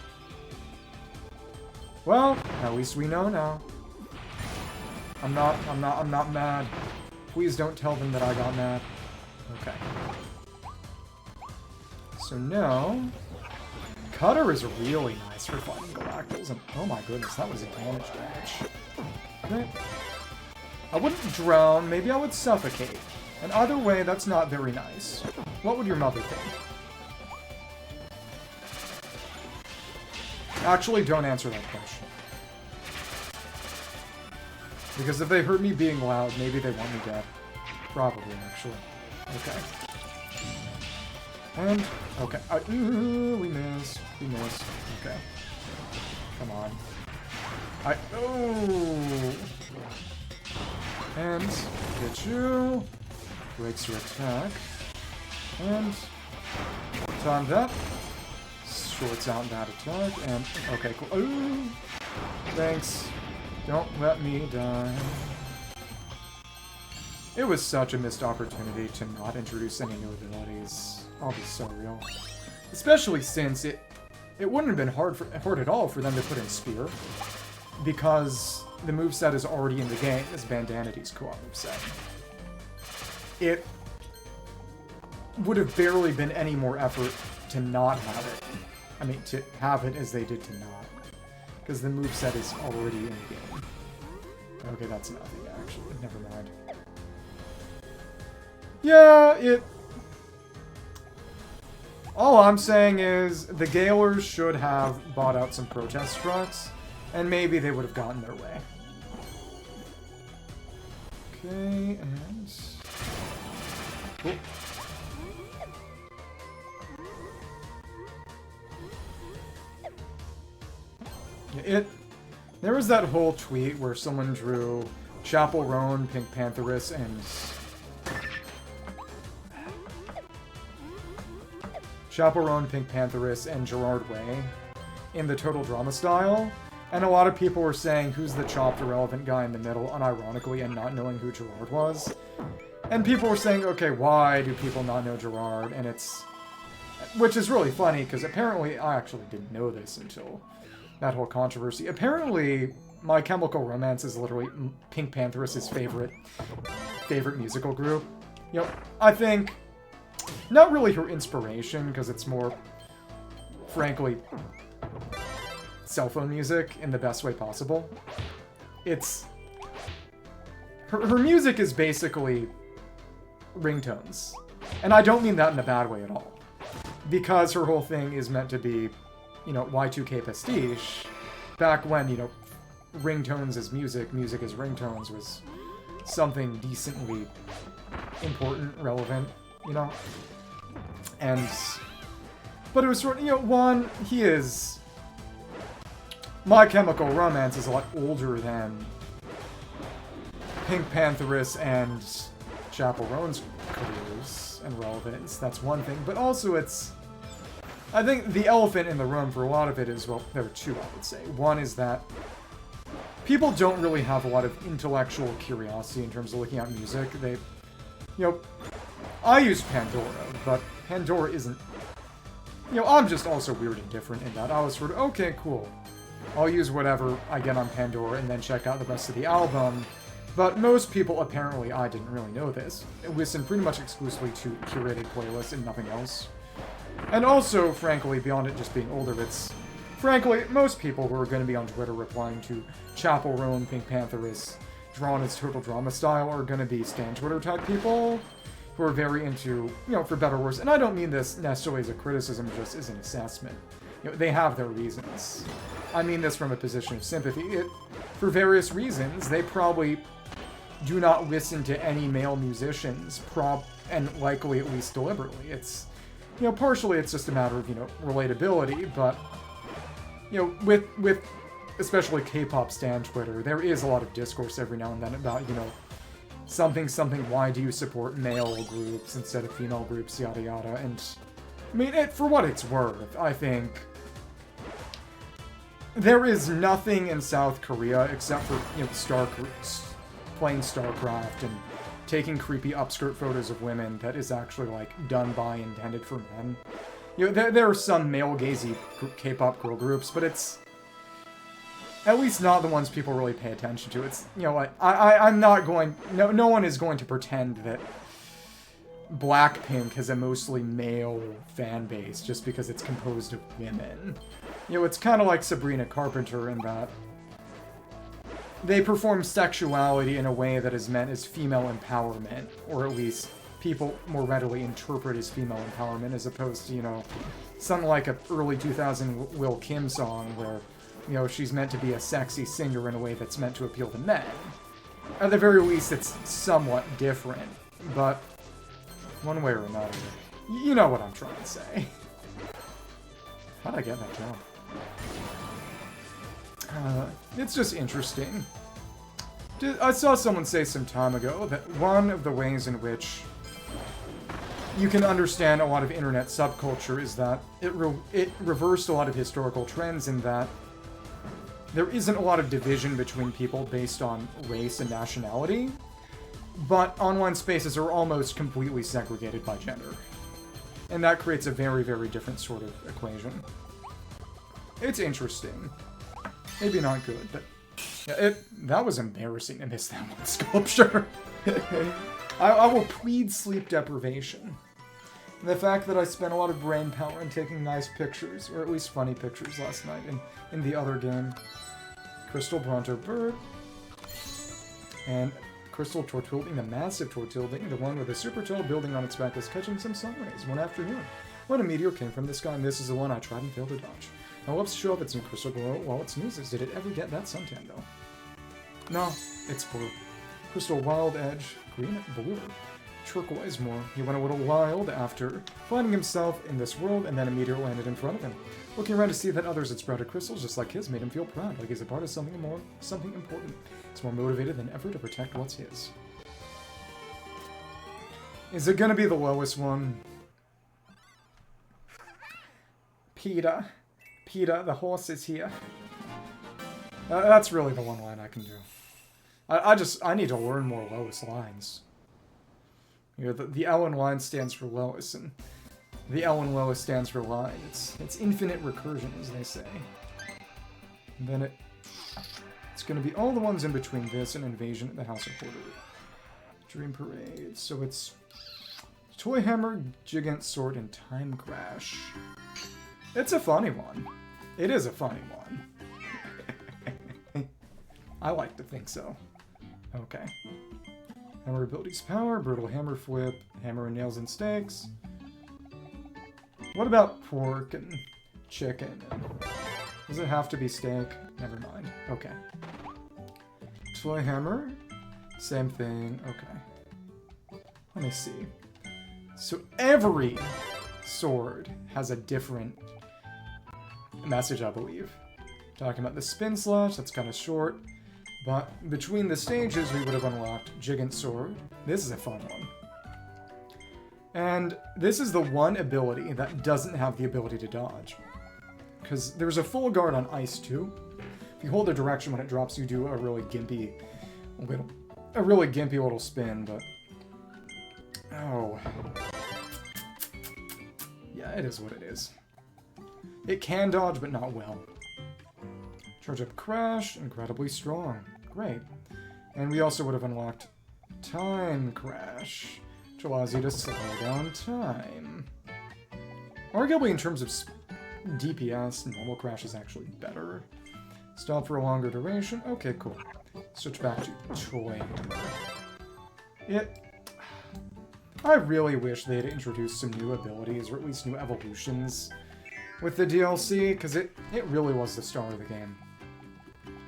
Speaker 1: Well, at least we know now. I'm not mad. Please don't tell them that I got mad. Okay. So now, Cutter is really nice for fighting Galactals, and oh my goodness, that was a damage. Okay. I wouldn't drown, maybe I would suffocate. And either way, that's not very nice. What would your mother think? Actually, don't answer that question. Because if they heard me being loud, maybe they want me dead. Probably, actually. Okay. And, okay. We missed. We missed. Okay. Come on. Oh! And, get you. Breaks your attack. And, time that. Shorts out that attack. And, okay, cool. Ooh! Thanks. Don't let me die. It was such a missed opportunity to not introduce any new abilities. I'll be so real. Especially since it wouldn't have been hard at all for them to put in Spear. Because the moveset is already in the game as Bandanity's co-op moveset. It would have barely been any more effort to not have it. I mean, to have it as they did to not. Because the moveset is already in the game. Okay, that's nothing, actually. Never mind. Yeah, all I'm saying is the Galers should have bought out some protest trucks, and maybe they would have gotten their way. Okay, and... Cool. There was that whole tweet where someone drew Chapel Roan, Pink Pantheress, and... Chaperone, Pink Pantheress, and Gerard Way in the Total Drama style, and a lot of people were saying who's the chopped irrelevant guy in the middle, unironically, and not knowing who Gerard was. And people were saying, okay, why do people not know Gerard? And it's... Which is really funny, because apparently I actually didn't know this until that whole controversy. Apparently, My Chemical Romance is literally Pink Pantheress' favorite musical group. You know, I think... Not really her inspiration, because it's more, frankly, cell phone music in the best way possible. It's... Her music is basically ringtones. And I don't mean that in a bad way at all. Because her whole thing is meant to be, you know, Y2K pastiche. Back when, you know, ringtones as music, music as ringtones was something decently important, relevant. You know? And... But it was sort of, you know, one, he is... My Chemical Romance is a lot older than Pink Pantheress and Chapel Roan's careers and relevance. That's one thing. But also it's... I think the elephant in the room for a lot of it is, well, there are two, I would say. One is that people don't really have a lot of intellectual curiosity in terms of looking at music. They, you know... I use Pandora, but Pandora isn't... You know, I'm just also weird and different in that I was sort of, okay, cool. I'll use whatever I get on Pandora and then check out the rest of the album. But most people, apparently, I didn't really know this, listen pretty much exclusively to curated playlists and nothing else. And also, frankly, beyond it just being older, it's... Frankly, most people who are going to be on Twitter replying to Chapel Roan, Pink Pantheress, drawn as Total Drama style, are going to be Stan Twitter type people who are very into, you know, for better or worse. And I don't mean this necessarily as a criticism, just as an assessment. You know, they have their reasons. I mean this from a position of sympathy. For various reasons, they probably do not listen to any male musicians, and likely at least deliberately. It's, you know, partially it's just a matter of, you know, relatability, but, you know, with especially K-pop stan Twitter, there is a lot of discourse every now and then about, you know, something, why do you support male groups instead of female groups, yada yada, and, I mean, for what it's worth, I think there is nothing in South Korea except for, you know, playing StarCraft and taking creepy upskirt photos of women that is actually, like, done by, intended for men. You know, there are some male-gazy K-pop girl groups, but it's at least not the ones people really pay attention to. It's, you know, like, I'm not going... No one is going to pretend that Blackpink has a mostly male fan base just because it's composed of women. You know, it's kind of like Sabrina Carpenter in that they perform sexuality in a way that is meant as female empowerment, or at least people more readily interpret as female empowerment as opposed to, you know, something like a early 2000 Will Kim song where, you know, she's meant to be a sexy singer in a way that's meant to appeal to men. At the very least, it's somewhat different, but one way or another, you know what I'm trying to say. How'd I get that job? It's just interesting. I saw someone say some time ago that one of the ways in which you can understand a lot of internet subculture is that it reversed a lot of historical trends in that there isn't a lot of division between people based on race and nationality, but online spaces are almost completely segregated by gender. And that creates a very, very different sort of equation. It's interesting. Maybe not good, but yeah, that was embarrassing to miss that one sculpture. I will plead sleep deprivation. The fact that I spent a lot of brain power in taking nice pictures, or at least funny pictures last night in the other game. Crystal Bronto Bird. And Crystal Tortilding, the massive Tortilding, the one with a super tall building on its back was catching some sun rays one afternoon when a meteor came from the sky, and this is the one I tried and failed to dodge. Now let's show up its new crystal glow while it snoozes. Did it ever get that suntan though? No, it's blue. Crystal Wild Edge, green, blue, turquoise more. He went a little wild after finding himself in this world, and then a meteor landed in front of him. Looking around to see that others had sprouted crystals just like his made him feel proud, like he's a part of something important. He's more motivated than ever to protect what's his. Is it gonna be the lowest one? PETA. PETA, the horse is here. That's really the one line I can do. I need to learn more Lois lines. You know, the L in line stands for Lois, and the L in Lois stands for line. It's infinite recursion, as they say. And then it's gonna be all the ones in between this and Invasion at the House of Horror. Dream Parade. So it's Toy Hammer, Gigant Sword, and Time Crash. It's a funny one. It is a funny one. I like to think so. Okay. Hammer abilities power, brutal hammer flip, hammer and nails and steaks. What about pork and chicken? Does it have to be steak? Never mind. Okay. Toy hammer. Same thing. Okay. Let me see. So every sword has a different message, I believe. Talking about the spin slash, that's kind of short. But between the stages, we would have unlocked Gigant Sword. This is a fun one. And this is the one ability that doesn't have the ability to dodge. Because there's a full guard on ice too. If you hold a direction when it drops, you do a really gimpy little spin, but... Oh. Yeah, it is what it is. It can dodge, but not well. Charge up Crash, incredibly strong. Great. And we also would have unlocked Time Crash, which allows you to slow down time. Arguably, in terms of DPS, normal Crash is actually better. Stop for a longer duration. Okay, cool. Switch back to Toy Hammer. I really wish they had introduced some new abilities, or at least new evolutions with the DLC, because it really was the star of the game.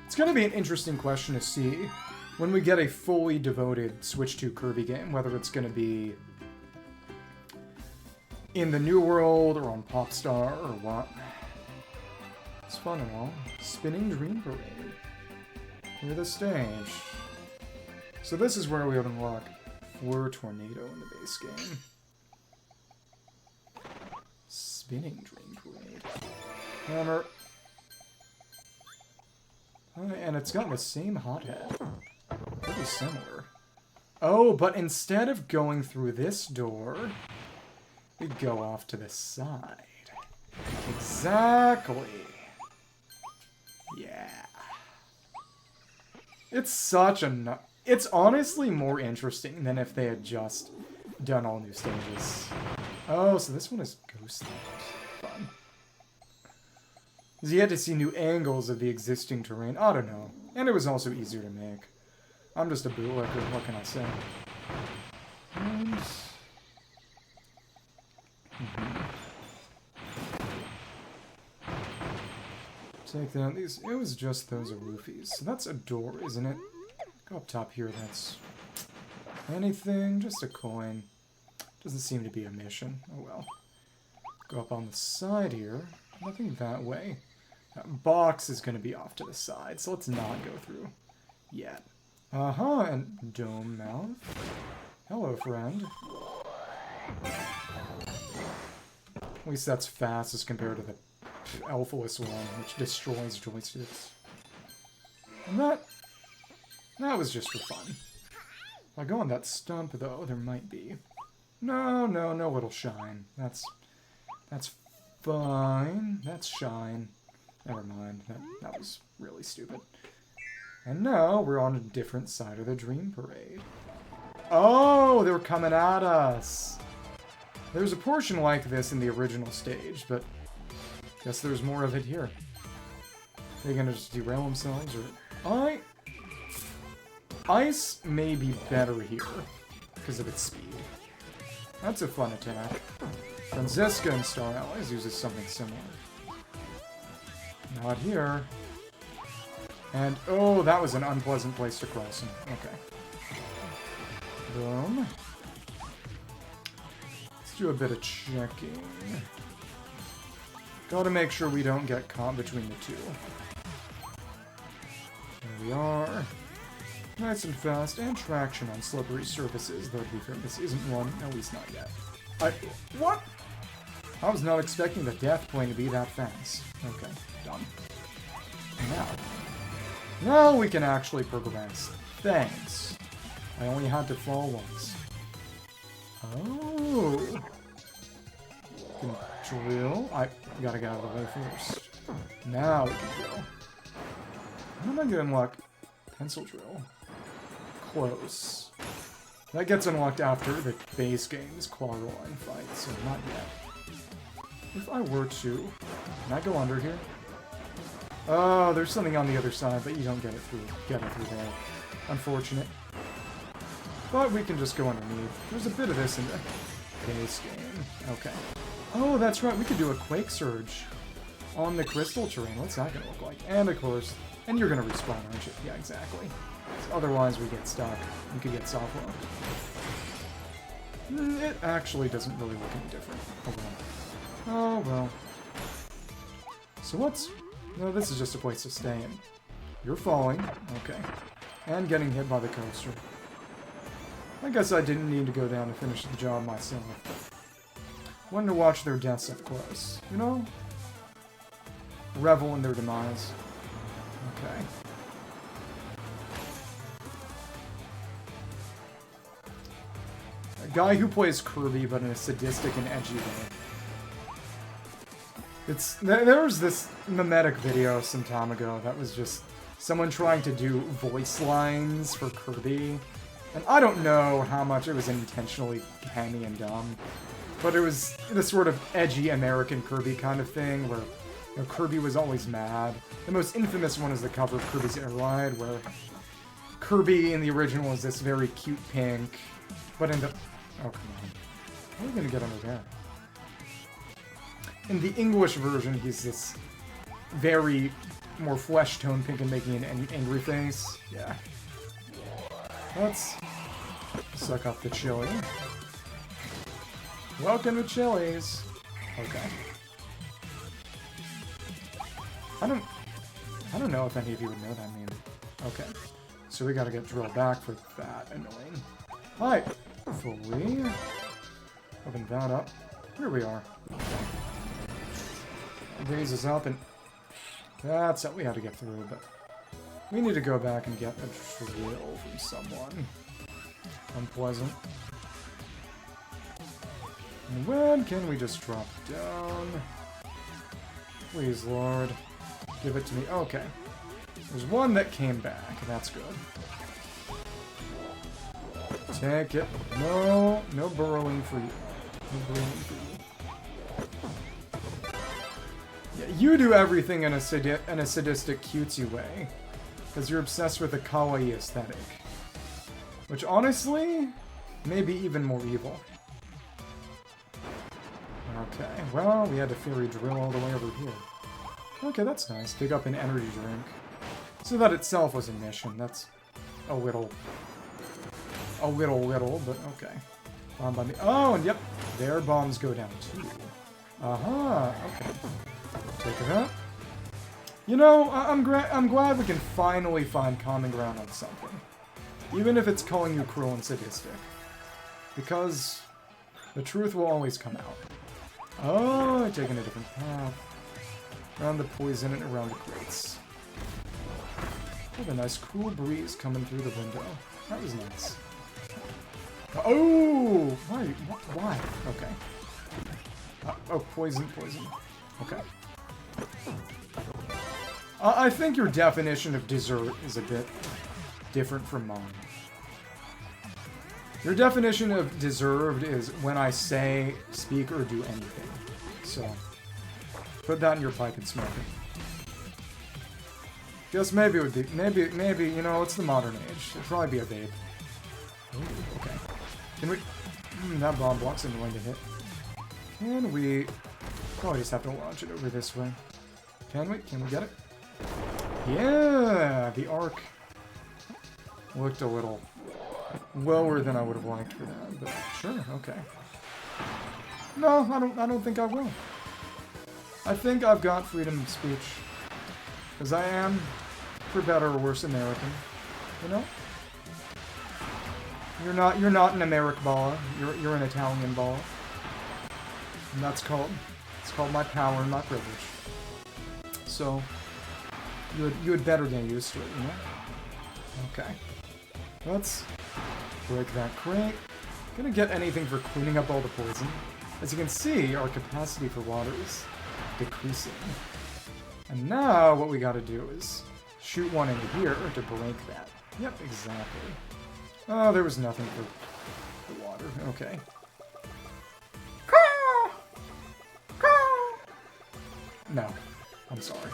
Speaker 1: It's going to be an interesting question to see when we get a fully devoted Switch 2 Kirby game, whether it's going to be in the New World or on Popstar or what. It's fun and all. Spinning Dream Parade. Near the stage. So this is where we would unlock Fleur Tornado in the base game. Spinning Dream Parade. Hammer. And it's got the same hothead. Pretty similar. Oh, but instead of going through this door, we go off to the side. Exactly. Yeah. It's such a... It's honestly more interesting than if they had just done all new stages. Oh, so this one is ghost-themed. Fun. Because you had to see new angles of the existing terrain. I don't know. And it was also easier to make. I'm just a bootlegger, what can I say? And Take down these. It was just those roofies. So that's a door, isn't it? Go up top here. That's anything. Just a coin. Doesn't seem to be a mission. Oh well. Go up on the side here. Nothing that way. That box is going to be off to the side, so let's not go through yet. And dome mouth. Hello, friend. At least that's fast as compared to the Elfilis one, which destroys joysticks. And that was just for fun. If I go on that stump, though, there might be. No little shine. That's fine. That's shine. Never mind. That was really stupid. And now we're on a different side of the Dream Parade. Oh, they were coming at us. There's a portion like this in the original stage, but guess there's more of it here. They're gonna just derail themselves, or ice may be better here because of its speed. That's a fun attack. Franziska in Star Allies uses something similar. Not here. And, oh, that was an unpleasant place to cross him. Okay. Boom. Let's do a bit of checking. Gotta make sure we don't get caught between the two. There we are. Nice and fast, and traction on slippery surfaces, though to be fair, this isn't one, at least not yet. What? I was not expecting the death plane to be that fast. Okay, done. Now we can actually progress. Thanks. I only had to fall once. Oh. Can drill. I gotta get out of the way first. Now we can drill. When am I gonna unlock pencil drill? Close. That gets unlocked after the base game's Quarrelline fight, so not yet. If I were to... Can I go under here? Oh, there's something on the other side, but you don't get it through there. Unfortunate. But we can just go underneath. There's a bit of this in the base game. Okay. Oh, that's right, we could do a Quake Surge on the crystal terrain. What's that gonna look like? And of course, and you're gonna respawn, aren't you? Yeah, exactly. So otherwise we get stuck. We could get soft locked. It actually doesn't really look any different. Oh well. So what's... No, this is just a place to stay in. You're falling. Okay. And getting hit by the coaster. I guess I didn't need to go down to finish the job myself. Wanted to watch their deaths up close. You know? Revel in their demise. Okay. A guy who plays Kirby, but in a sadistic and edgy way. There was this mimetic video some time ago that was just someone trying to do voice lines for Kirby. And I don't know how much it was intentionally hammy and dumb, but it was this sort of edgy American Kirby kind of thing where, you know, Kirby was always mad. The most infamous one is the cover of Kirby's Air Ride, where Kirby in the original is this very cute pink, but in the... Oh, come on. How are we gonna get under there? In the English version, he's this very more flesh tone pink and making an angry face. Yeah. Let's suck up the chili. Welcome to Chili's. Okay. I don't know if any of you would know that meme. Okay. So we gotta get drilled back for that. Annoying. Hi. Fully. Open that up. Here we are. Raise us up, and that's what we had to get through, but we need to go back and get a drill from someone. Unpleasant. And when can we just drop down? Please, Lord. Give it to me. Okay. There's one that came back, and that's good. Take it. No burrowing for you. No burrowing for you. Yeah, you do everything in a sadistic, cutesy way, because you're obsessed with the kawaii aesthetic. Which, honestly, may be even more evil. Okay, well, we had to fairy drill all the way over here. Okay, that's nice. Dig up an energy drink. So that itself was a mission. That's a little, but okay. Bomb by me. Oh, and yep, their bombs go down too. Okay. Take it out. You know, I'm glad we can finally find common ground on something. Even if it's calling you cruel and sadistic. Because the truth will always come out. Oh, taking a different path. Around the poison and around the crates. What a nice cool breeze coming through the window. That was nice. Oh! Why? Why? Okay. Oh, poison. Okay. I think your definition of dessert is a bit different from mine. Your definition of deserved is when I say, speak, or do anything. So, put that in your pipe and smoke it. Guess maybe it would be, maybe, you know, it's the modern age. It'd probably be a vape. Ooh, okay. Can we, that bomb block's annoying to hit. Can we, oh, I just have to launch it over this way. Can we get it? Yeah, the arc looked a little lower than I would have liked for that, but sure, okay. No, I don't think I will. I think I've got freedom of speech. Because I am, for better or worse, American. You know? You're not an American balla. You're an Italian balla. And that's called, it's called my power and my privilege. So, you had better get used to it, you know? Okay. Let's break that crate. Gonna get anything for cleaning up all the poison. As you can see, our capacity for water is decreasing. And now what we gotta do is shoot one into here to break that. Yep, exactly. Oh, there was nothing for the water. Okay. No. I'm sorry.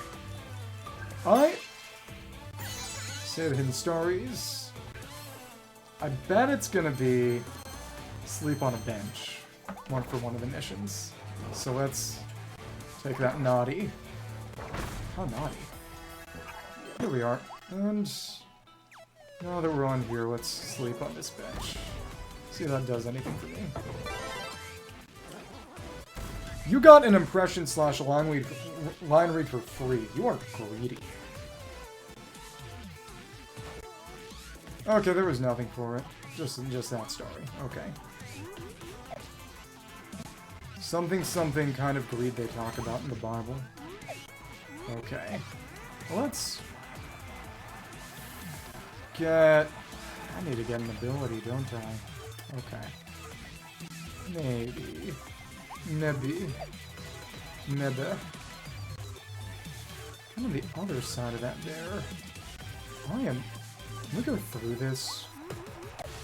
Speaker 1: Save hidden stories. I bet it's gonna be sleep on a bench. One for one of the missions. So let's take that naughty. How naughty? Here we are. And now that we're on here, let's sleep on this bench. See if that does anything for me. You got an impression / line read for free. You are greedy. Okay, there was nothing for it. Just that story. Okay. Something kind of greed they talk about in the Bible. Okay. Well, let's get... I need to get an ability, don't I? Okay. Maybe. Kind of the other side of that there. Can we go through this?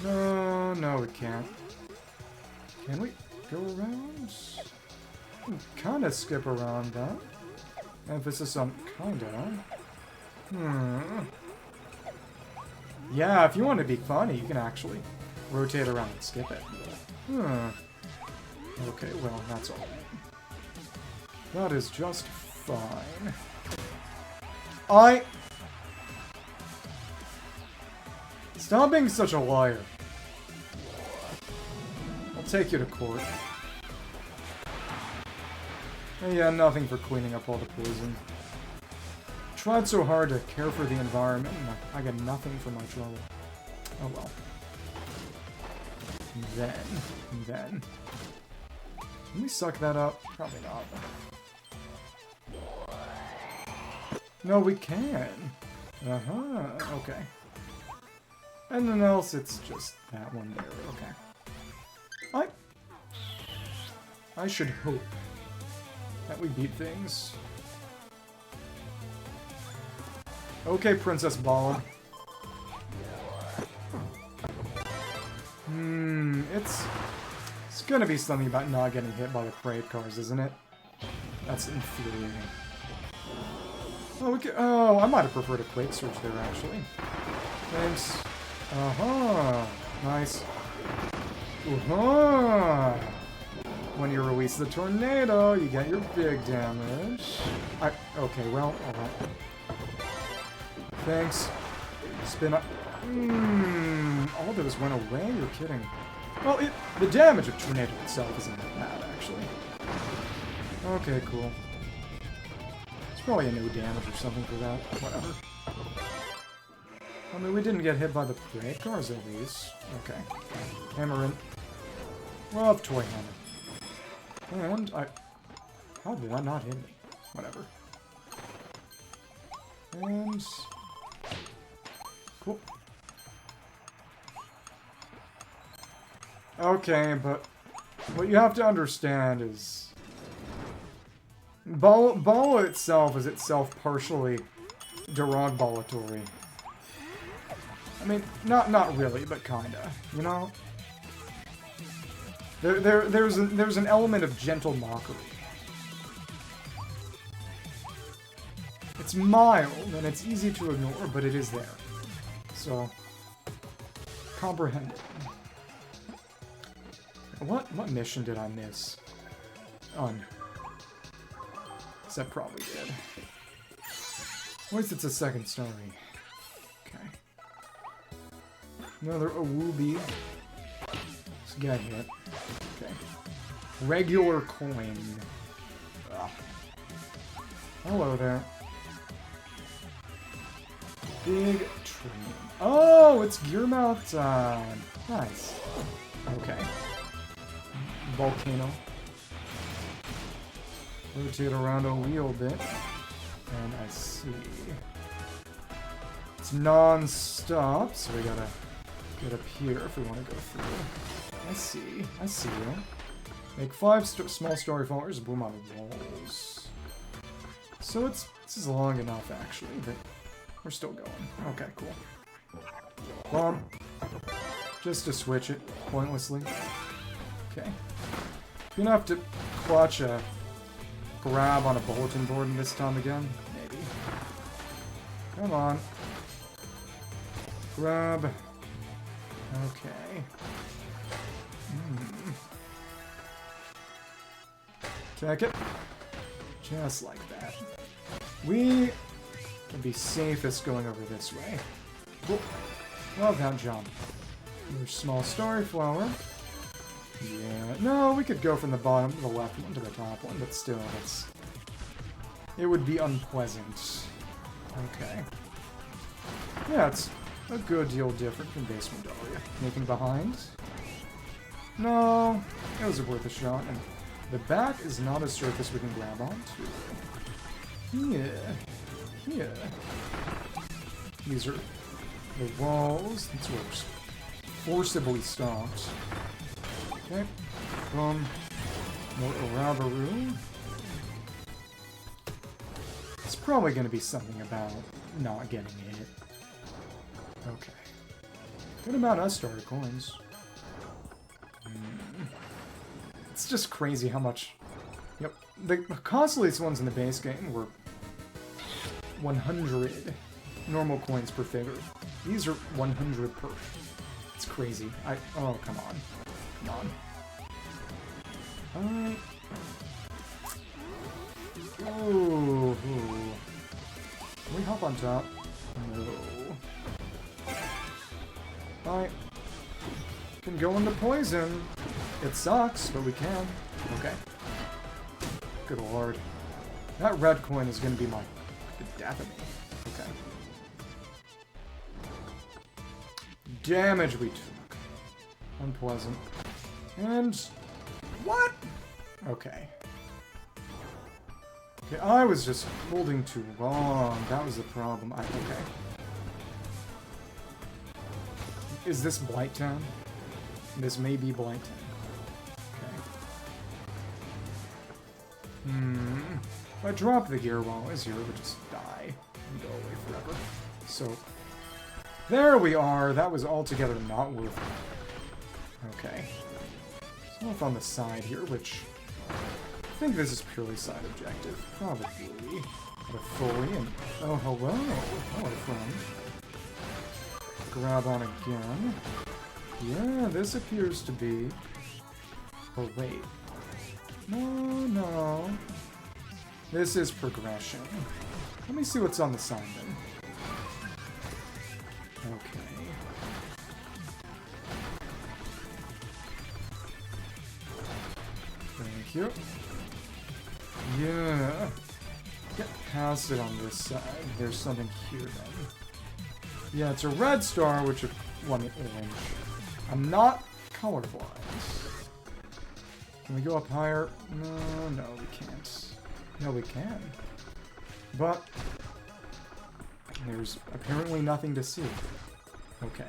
Speaker 1: No, we can't. Can we go around? Kind of skip around that. Emphasis on kinda. Yeah, if you want to be funny, you can actually rotate around and skip it. Okay, well, that's alright. That is just fine. Stop being such a liar. I'll take you to court. Yeah, nothing for cleaning up all the poison. Tried so hard to care for the environment, and I got nothing for my trouble. Oh well. Then. Can we suck that up? Probably not. No, we can. Okay. And then else, it's just that one there. Okay. I should hope that we beat things. Okay, Princess Balla. It's gonna be something about not getting hit by the crate cars, isn't it? That's infuriating. Oh, I might have preferred a Quake Surge there, actually. Thanks. Nice. When you release the tornado, you get your big damage. Okay, well, alright. Thanks. Spin up. All those went away? You're kidding. Well, the damage of tornado itself isn't that bad, actually. Okay, cool. It's probably a no damage or something for that. Whatever. I mean, we didn't get hit by the brake cars at least. Okay. Hammer in. We'll have toy hammer. And how did that not hit me? Whatever. And... cool. Okay, but what you have to understand is... Ball itself is itself partially derogatory. I mean, not really, but kinda, you know? There's an element of gentle mockery. It's mild, and it's easy to ignore, but it is there. So, comprehend it. What mission did I miss? That probably did. At least it's a second story. Okay. Another Awoobi. Let's get hit. Okay. Regular coin. Ugh. Hello there. Big tree. Oh, it's gear mount time. Nice. Okay. Volcano. Rotate around a wheel bit. And I see. It's non-stop, so we gotta get up here if we want to go through. I see you. Make 5 small story fallers, boom on the walls. So this is long enough actually, but we're still going. Okay, cool. Bomb. Just to switch it pointlessly. Okay. You're gonna have to clutch a grab on a bulletin board this time again? Maybe. Come on. Grab. Okay. Check it. Just like that. We can be safest going over this way. Cool. Love that jump. Another small story flower. Yeah, no, we could go from the bottom to the left one to the top one, but still, it would be unpleasant. Okay. Yeah, it's a good deal different from Basement Dahlia. Anything behind? No, it was worth a shot, and the back is not a surface we can grab onto. Yeah. These are the walls. That's where we're forcibly stopped. Okay, boom. More Arabaru. It's probably going to be something about not getting hit. Okay. Good amount of starter coins. It's just crazy how much... Yep. The costliest ones in the base game were 100 normal coins per figure. These are 100 per. It's crazy. Oh, come on. Come on. Oh. Can we hop on top? No. I can go into poison. It sucks, but we can. Okay. Good lord. That red coin is going to be the death of me. Okay. Damage we took. Unpleasant. And... what? Okay. Okay, I was just holding too long. That was the problem. Okay. Is this Blight Town? This may be Blight Town. Okay. If I drop the gear while I was here, it would just die and go away forever. So, there we are. That was altogether not worth it. Okay. So off on the side here, which I think this is purely side objective. Probably. But fully and oh hello. Hello friend. Grab on again. Yeah, this appears to be... oh wait. No, no. This is progression. Let me see what's on the side then. Okay. Thank you. Yeah. Get past it on this side. There's something here then. Yeah, it's a red star, which is one orange. I'm not colorblind. Can we go up higher? No, no, we can't. No, we can. But there's apparently nothing to see. Okay.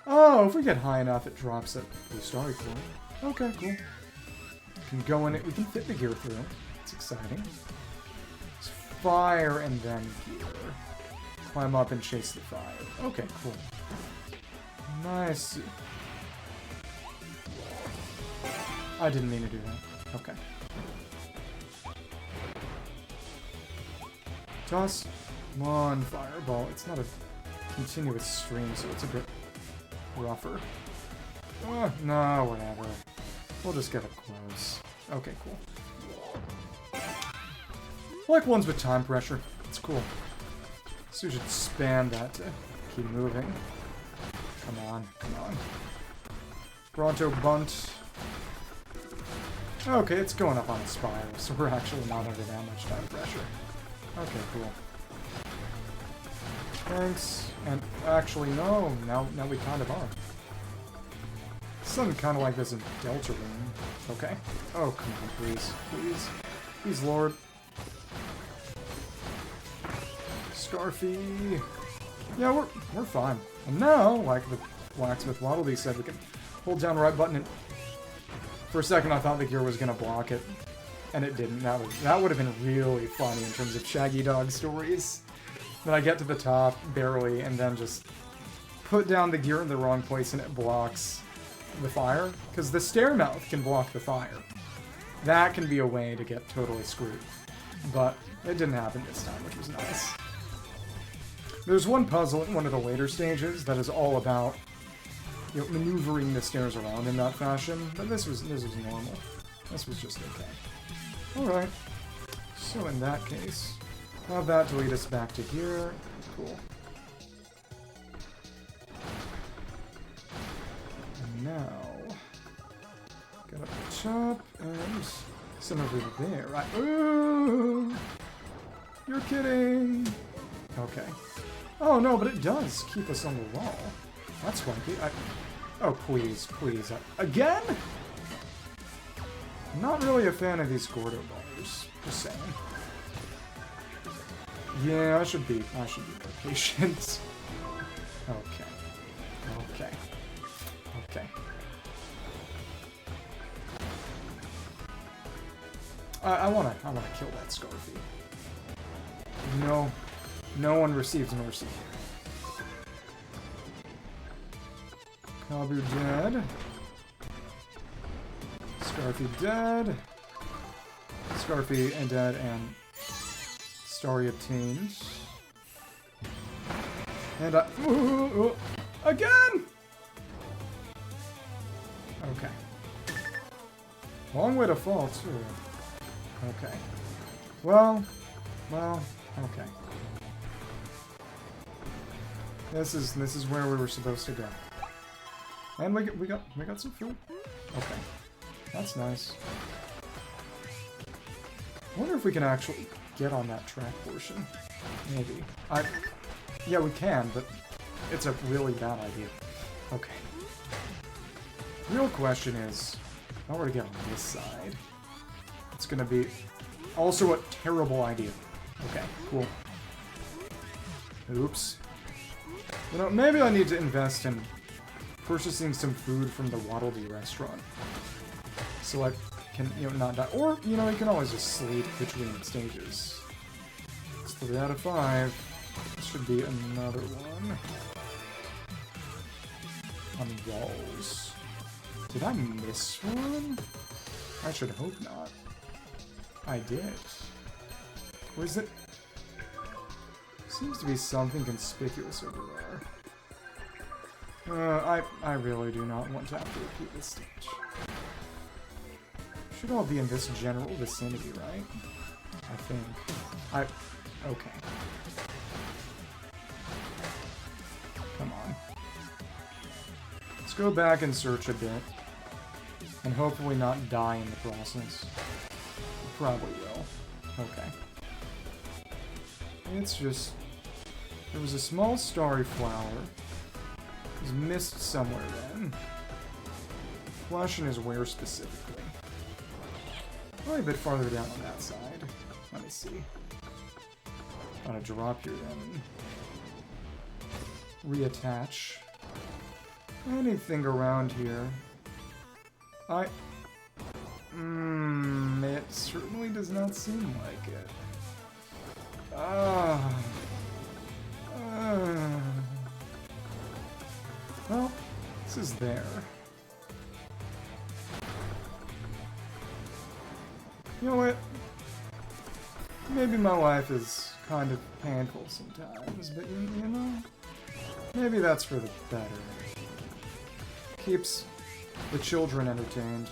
Speaker 1: Oh, if we get high enough, it drops at the starry point. Okay, cool. We can go in it. We can fit the gear through it. It's exciting. It's fire and then gear. Climb up and chase the fire. Okay, cool. Nice. I didn't mean to do that. Okay. Toss one fireball. It's not a continuous stream, so it's a bit rougher. No, whatever. We'll just get up close. Okay, cool. I like ones with time pressure. It's cool. So we should spam that to keep moving. Come on, come on. Bronto bunt. Okay, it's going up on a spiral, so we're actually not under that much time pressure. Okay, cool. Thanks. And actually, no. Now we kind of are. Something kind of like this in Deltarune. Okay. Oh, come on, please. Please. Please, Lord. Scarfy. Yeah, we're fine. And now, like the blacksmith Waddle said, we can hold down the right button and... For a second, I thought the gear was going to block it. And it didn't. That would have been really funny in terms of Shaggy Dog stories. Then I get to the top, barely, and then just put down the gear in the wrong place and it blocks the fire. Because the stair mouth can block the fire. That can be a way to get totally screwed. But it didn't happen this time, which was nice. There's one puzzle in one of the later stages that is all about, you know, maneuvering the stairs around in that fashion. But this was normal. This was just okay. Alright. So in that case, have that to lead us back to here. Cool. And now, get up the top and send over there. Right. Ooh! You're kidding! Okay. Oh no, but it does keep us on the wall. That's funky. Oh, please, please. Again? I'm not really a fan of these Gordo bars. Just saying. Yeah, I should be more patient. Okay. Okay. Okay. I wanna kill that Scarfy. No one receives mercy here. Kabu dead. Scarfy dead. Scarfy and dead and Starry obtained. And again! Okay. Long way to fall, too. Okay. Well, okay. This is where we were supposed to go. And we got some food. Okay. That's nice. I wonder if we can actually get on that track portion. Maybe. Yeah, we can, but it's a really bad idea. Okay. Real question is, if I were to get on this side, it's gonna be also a terrible idea. Okay, cool. Oops. You know, maybe I need to invest in purchasing some food from the Waddle Dee restaurant. So I can, you know, not die. Or, you know, you can always just sleep between stages. It's 3 out of 5. This should be another one. On walls. Did I miss one? I should hope not. I did. Or is it? Seems to be something conspicuous over there. I really do not want to have to repeat this stage. Should all be in this general vicinity, right? I think. Okay. Come on. Let's go back and search a bit. And hopefully not die in the process. Probably will. Okay. It's just... There was a small starry flower. It was missed somewhere then. The question is where specifically. Probably a bit farther down on that side. Let me see. I'm gonna drop here then. Reattach. Anything around here? It certainly does not seem like it. Well, this is there. You know what? Maybe my life is kind of painful sometimes, but you know, maybe that's for the better. Keeps the children entertained.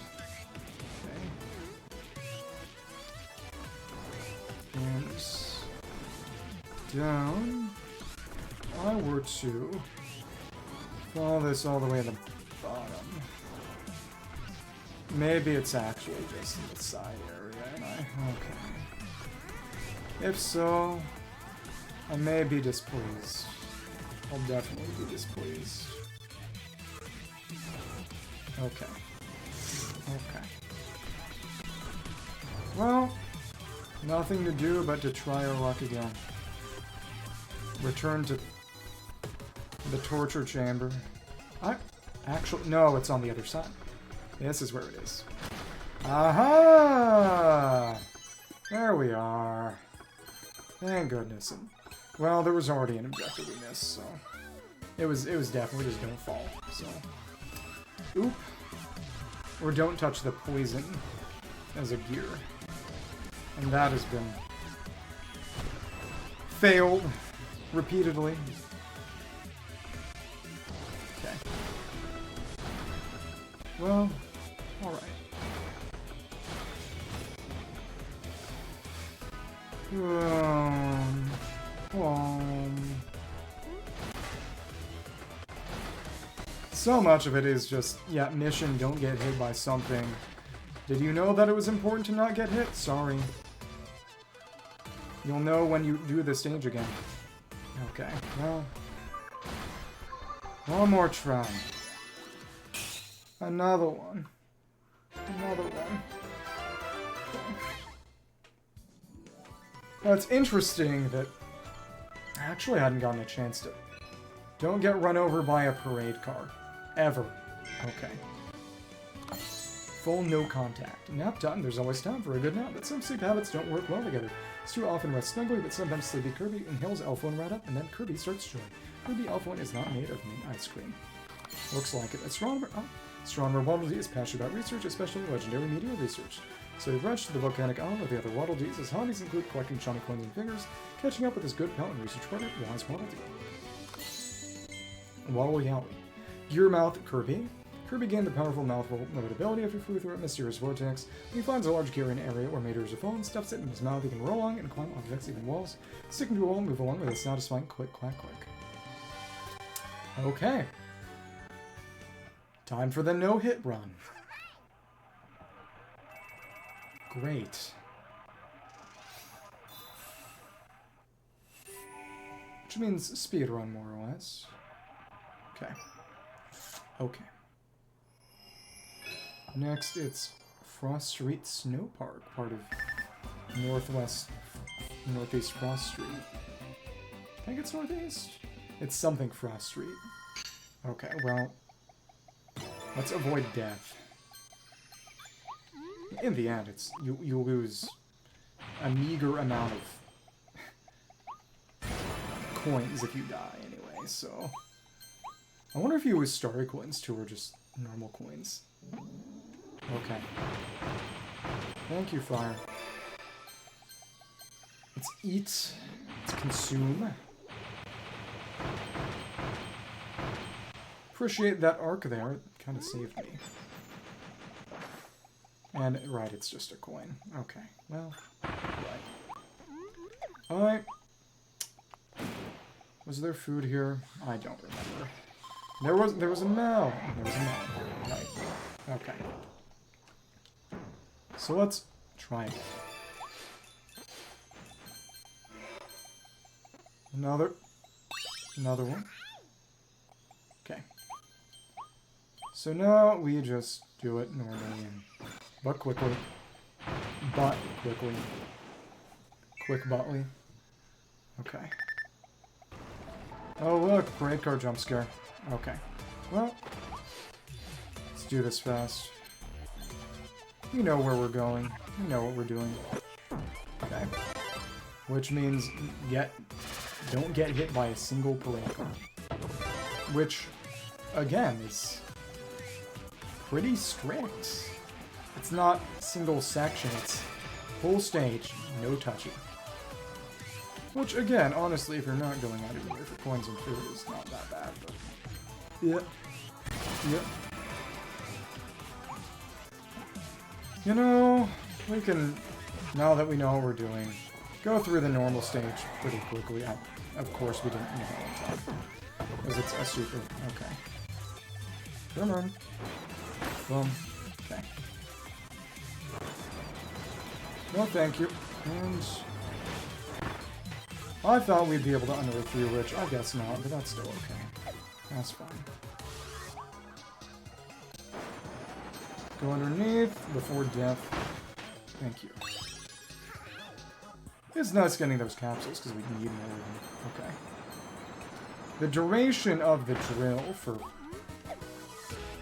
Speaker 1: Okay. And down. If I were to follow this all the way to the bottom. Maybe it's actually just in the side area, and okay. If so, I may be displeased. I'll definitely be displeased. Okay. Okay. Well, nothing to do but to try our luck again. Return to the torture chamber. Actually, no, it's on the other side. This is where it is. Aha! There we are. Thank goodness. And, well, there was already an objective we missed, so... It was definitely just don't fall, so... Oop. Or don't touch the poison as a gear. And that has been... failed repeatedly. Okay. Well, alright. So much of it is just, yeah, mission, don't get hit by something. Did you know that it was important to not get hit? Sorry. You'll know when you do the stage again. Okay, well. One more try. Another one. Another one. Now, it's interesting that I actually hadn't gotten a chance to... Don't get run over by a parade car. Ever. Okay. Full no contact. Nap time. There's always time for a good nap, but some sleep habits don't work well together. Stu often rests snugly, but sometimes sleepy Kirby inhales Elfone right up, and then Kirby starts chewing. Kirby Elfone is not made of mint ice cream. Looks like it. Astronomer Waddle Dee is passionate about research, especially legendary meteor research. So he rushed to the volcanic island with the other Waddle Dees. His hobbies include collecting shiny coins and fingers, catching up with his good pal and research partner, Wise Waddle Dee. Waddle Yowie. Gear Mouth Kirby. Kirby gained the powerful mouthful mode ability after he flew through a mysterious vortex. When he finds a large gear in an area where meteors are falling, stuffs it in his mouth, he can roll along and climb objects, even walls. Sticking to a wall, move along with a satisfying click, clack, click. Okay. Time for the no-hit run. Great. Which means speed run, more or less. Okay. Okay. Next, it's Frost Street Snow Park, part of Northeast Frost Street. I think it's Northeast? It's something Frost Street. Okay, well, let's avoid death. In the end, it's you lose a meager amount of coins if you die anyway, so... I wonder if you lose starry coins too, or just normal coins. Okay. Thank you, fire. Let's eat. Let's consume. Appreciate that arc there. It kind of saved me. And, right, it's just a coin. Okay, well, right. Alright. Was there food here? I don't remember. There was a melon. There was a melon. Right. Okay. So let's try it. Another one. Okay. So now we just do it normally, but quickly. Quick buttly. Okay. Oh look, parade car jump scare. Okay. Well, let's do this fast. You know where we're going. You know what we're doing. Okay. Which means don't get hit by a single parade car. Which, again, is pretty strict. It's not single section, it's whole stage, no touching. Which, again, honestly, if you're not going out of your way for coins and food, is not that bad, but... Yep. You know, we can, now that we know what we're doing, go through the normal stage pretty quickly. Of course, we didn't know on top. Because it's a super... Okay. Come on. Boom. Okay. No, thank you. And... I thought we'd be able to unearth you, which I guess not, but that's still okay. That's fine. Go underneath before death. Thank you. It's nice getting those capsules because we need more of them. Okay. The duration of the drill for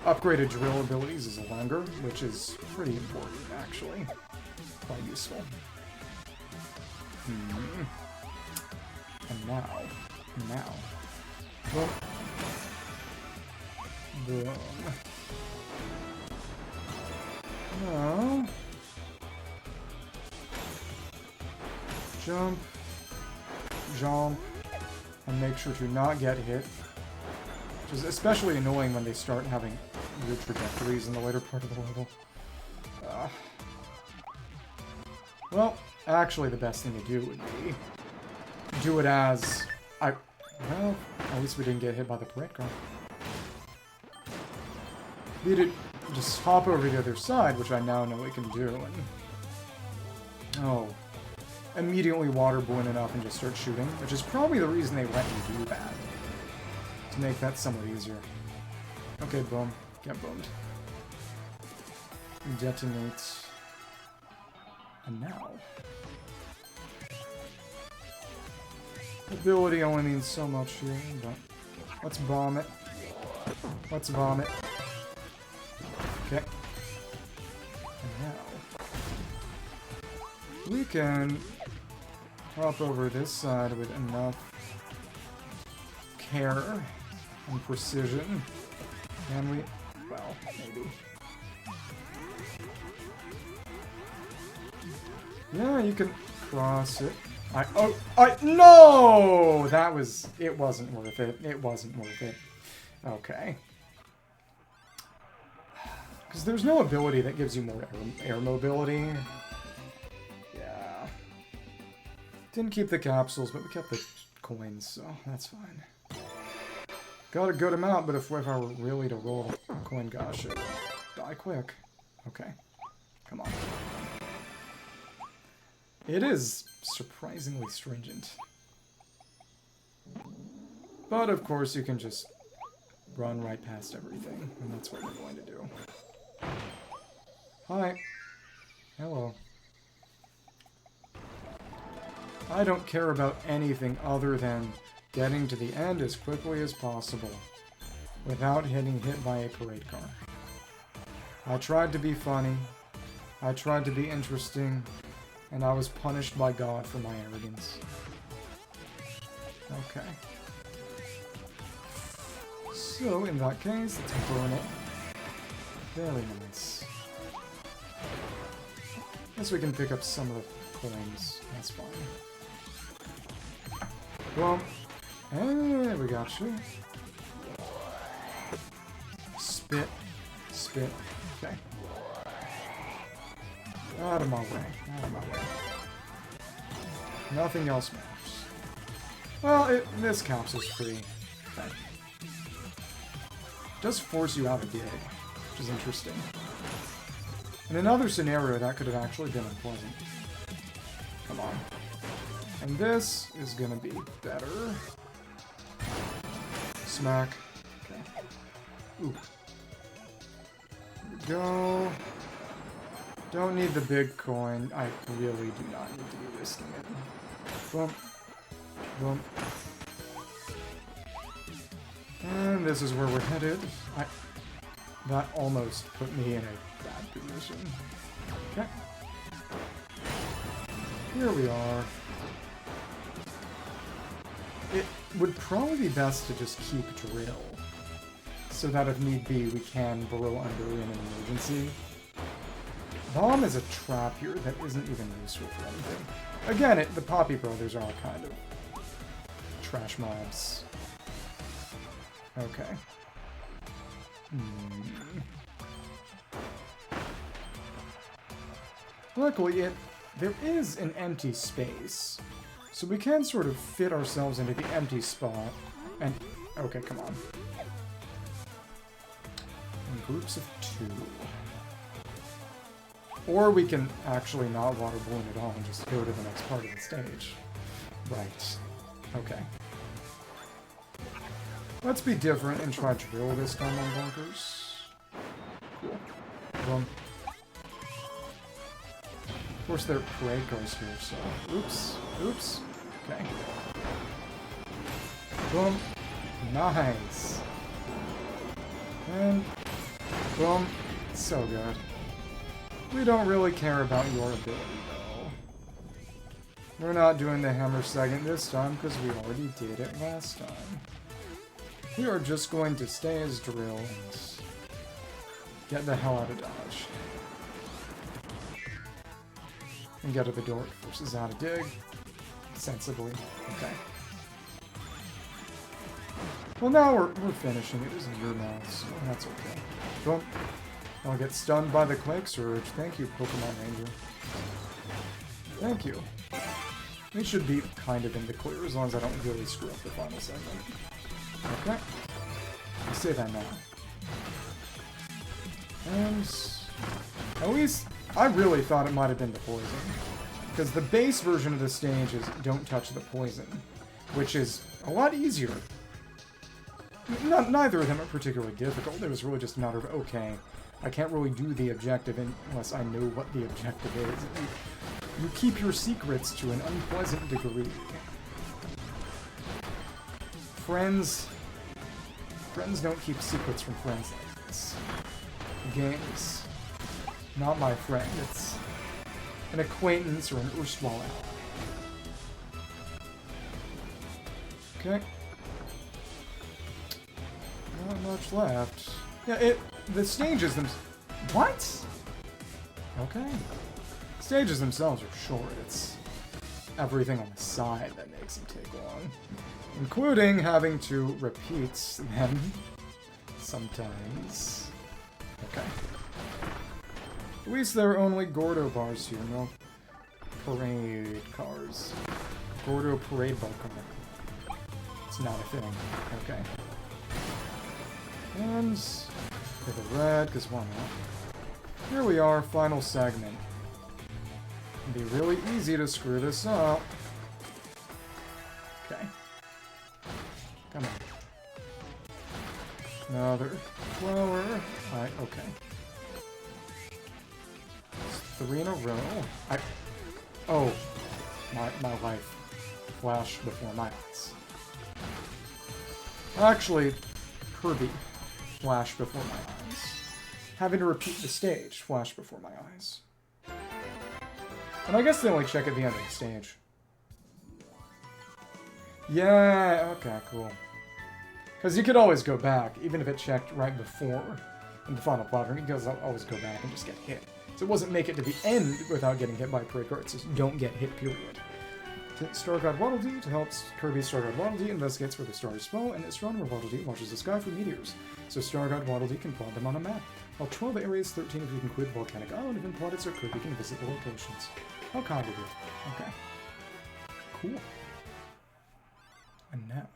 Speaker 1: upgraded drill abilities is longer, which is pretty important, actually. Quite useful. And now. Boom. Boom. Now. Jump. Jump. And make sure to not get hit. Which is especially annoying when they start having weird trajectories in the later part of the level. Well, actually the best thing to do would be do it as well, at least we didn't get hit by the parade car. We did just hop over to the other side, which I now know we can do, and immediately water balloon it up and just start shooting, which is probably the reason they let you do that. To make that somewhat easier. Okay, boom. Get boomed. Detonate. And now. Ability only means so much here, but let's bomb it. Let's bomb it. Okay. And now we can hop over this side with enough care and precision. Can we? Well, maybe. Yeah, you can cross it. No! It wasn't worth it. It wasn't worth it. Okay. Because there's no ability that gives you more air mobility. Yeah. Didn't keep the capsules, but we kept the coins, so that's fine. Got a good amount, but if I were really to roll a coin, gosh, it would die quick. Okay. Come on. It is surprisingly stringent. But of course you can just run right past everything, and that's what we're going to do. Hi. Hello. I don't care about anything other than getting to the end as quickly as possible without getting hit by a parade car. I tried to be funny. I tried to be interesting. And I was punished by God for my arrogance. Okay. So, in that case, let's burn it. Very nice. Guess we can pick up some of the coins. That's fine. Well, hey, we got you. Spit. Spit. Okay. Out of my way. Out of my way. Nothing else matters. Well, this counts as free. Okay. It does force you out of the egg, which is interesting. In another scenario, that could have actually been unpleasant. Come on. And this is gonna be better. Smack. Okay. Ooh. Here we go. Don't need the big coin. I really do not need to be risking it. Boom. Boom. And this is where we're headed. That almost put me in a bad position. Okay. Here we are. It would probably be best to just keep drill, so that if need be, we can burrow under in an emergency. Bomb is a trap here that isn't even useful for anything. Again, the Poppy Brothers are all kind of trash mobs. Okay. Luckily, there is an empty space, so we can sort of fit ourselves into the empty spot, and... Okay, come on. In groups of 2. Or we can actually not water balloon at all and just go to the next part of the stage. Right. Okay. Let's be different and try drill this time on bunkers. Cool. Boom. Of course, there are parade cars here, so... Oops. Oops. Okay. Boom. Nice. And... Boom. So good. We don't really care about your ability, though. We're not doing the hammer second this time, because we already did it last time. We are just going to stay as drill and get the hell out of dodge. And get to the door. Forces out a dig. Sensibly. Okay. Well, now we're finishing it. It isn't your mouth, so that's okay. Boom. I'll get stunned by the Quake Surge. Thank you, Pokemon Ranger. Thank you. We should be kind of in the clear as long as I don't really screw up the final segment. Okay. I'll say that now. And... At least, I really thought it might have been the poison. Because the base version of the stage is don't touch the poison, which is a lot easier. Neither of them are particularly difficult. It was really just a matter of, okay, I can't really do the objective unless I know what the objective is. You keep your secrets to an unpleasant degree. Friends don't keep secrets from friends like this. The game's not my friend, it's an acquaintance or an erstwhile ally. Okay. Not much left. Yeah, the stages what? Okay. Stages themselves are short. It's everything on the side that makes them take long. Including having to repeat them sometimes. Okay. At least there are only Gordo bars here, no parade cars. Gordo parade bar car. It's not a thing. Okay. And for the red, because why not? Here we are, final segment. It'd be really easy to screw this up. Okay. Come on. Another flower. Alright, okay. It's 3 in a row. Oh. My life flashed before my eyes. Actually, Kirby flashed before my eyes. Having to repeat the stage flashed before my eyes. And I guess they only check at the end of the stage. Yeah, okay, cool. Because you could always go back, even if it checked right before in the final platform, you could always go back and just get hit. So it wasn't make it to the end without getting hit by parade car, it's just don't get hit, period. Star God Waddle Dee to help Kirby. Star God Waddle Dee investigates where the stars fall, and astronomer Waddle Dee watches the sky for meteors, so Star God Waddle Dee can plot them on a map. While 12 areas, 13 if you can quit Volcanic Island have been plotted so Kirby can visit the locations. How kind of you. Okay. Cool. And now.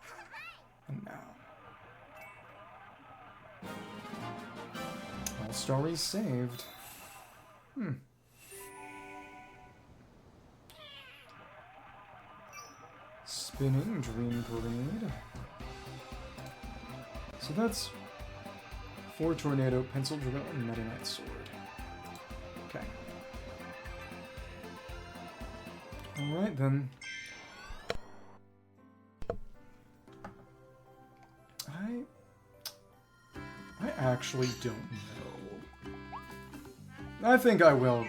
Speaker 1: All stories saved. Spinning Dream Parade. So that's 4 Tornado, Pencil Drill, and Meta Knight Sword. Okay. Alright then. I actually don't know. I think I will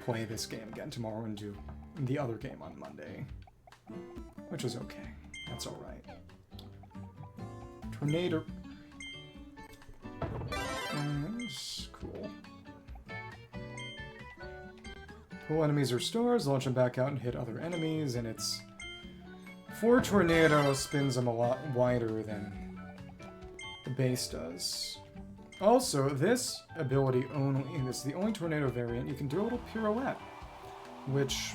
Speaker 1: play this game again tomorrow and do the other game on Monday. Which is okay. That's alright. Tornado. Cool. Pull enemies or stars, launch them back out and hit other enemies, and it's 4 Tornado spins them a lot wider than the base does. Also, this ability only, this is the only Tornado variant, you can do a little pirouette, which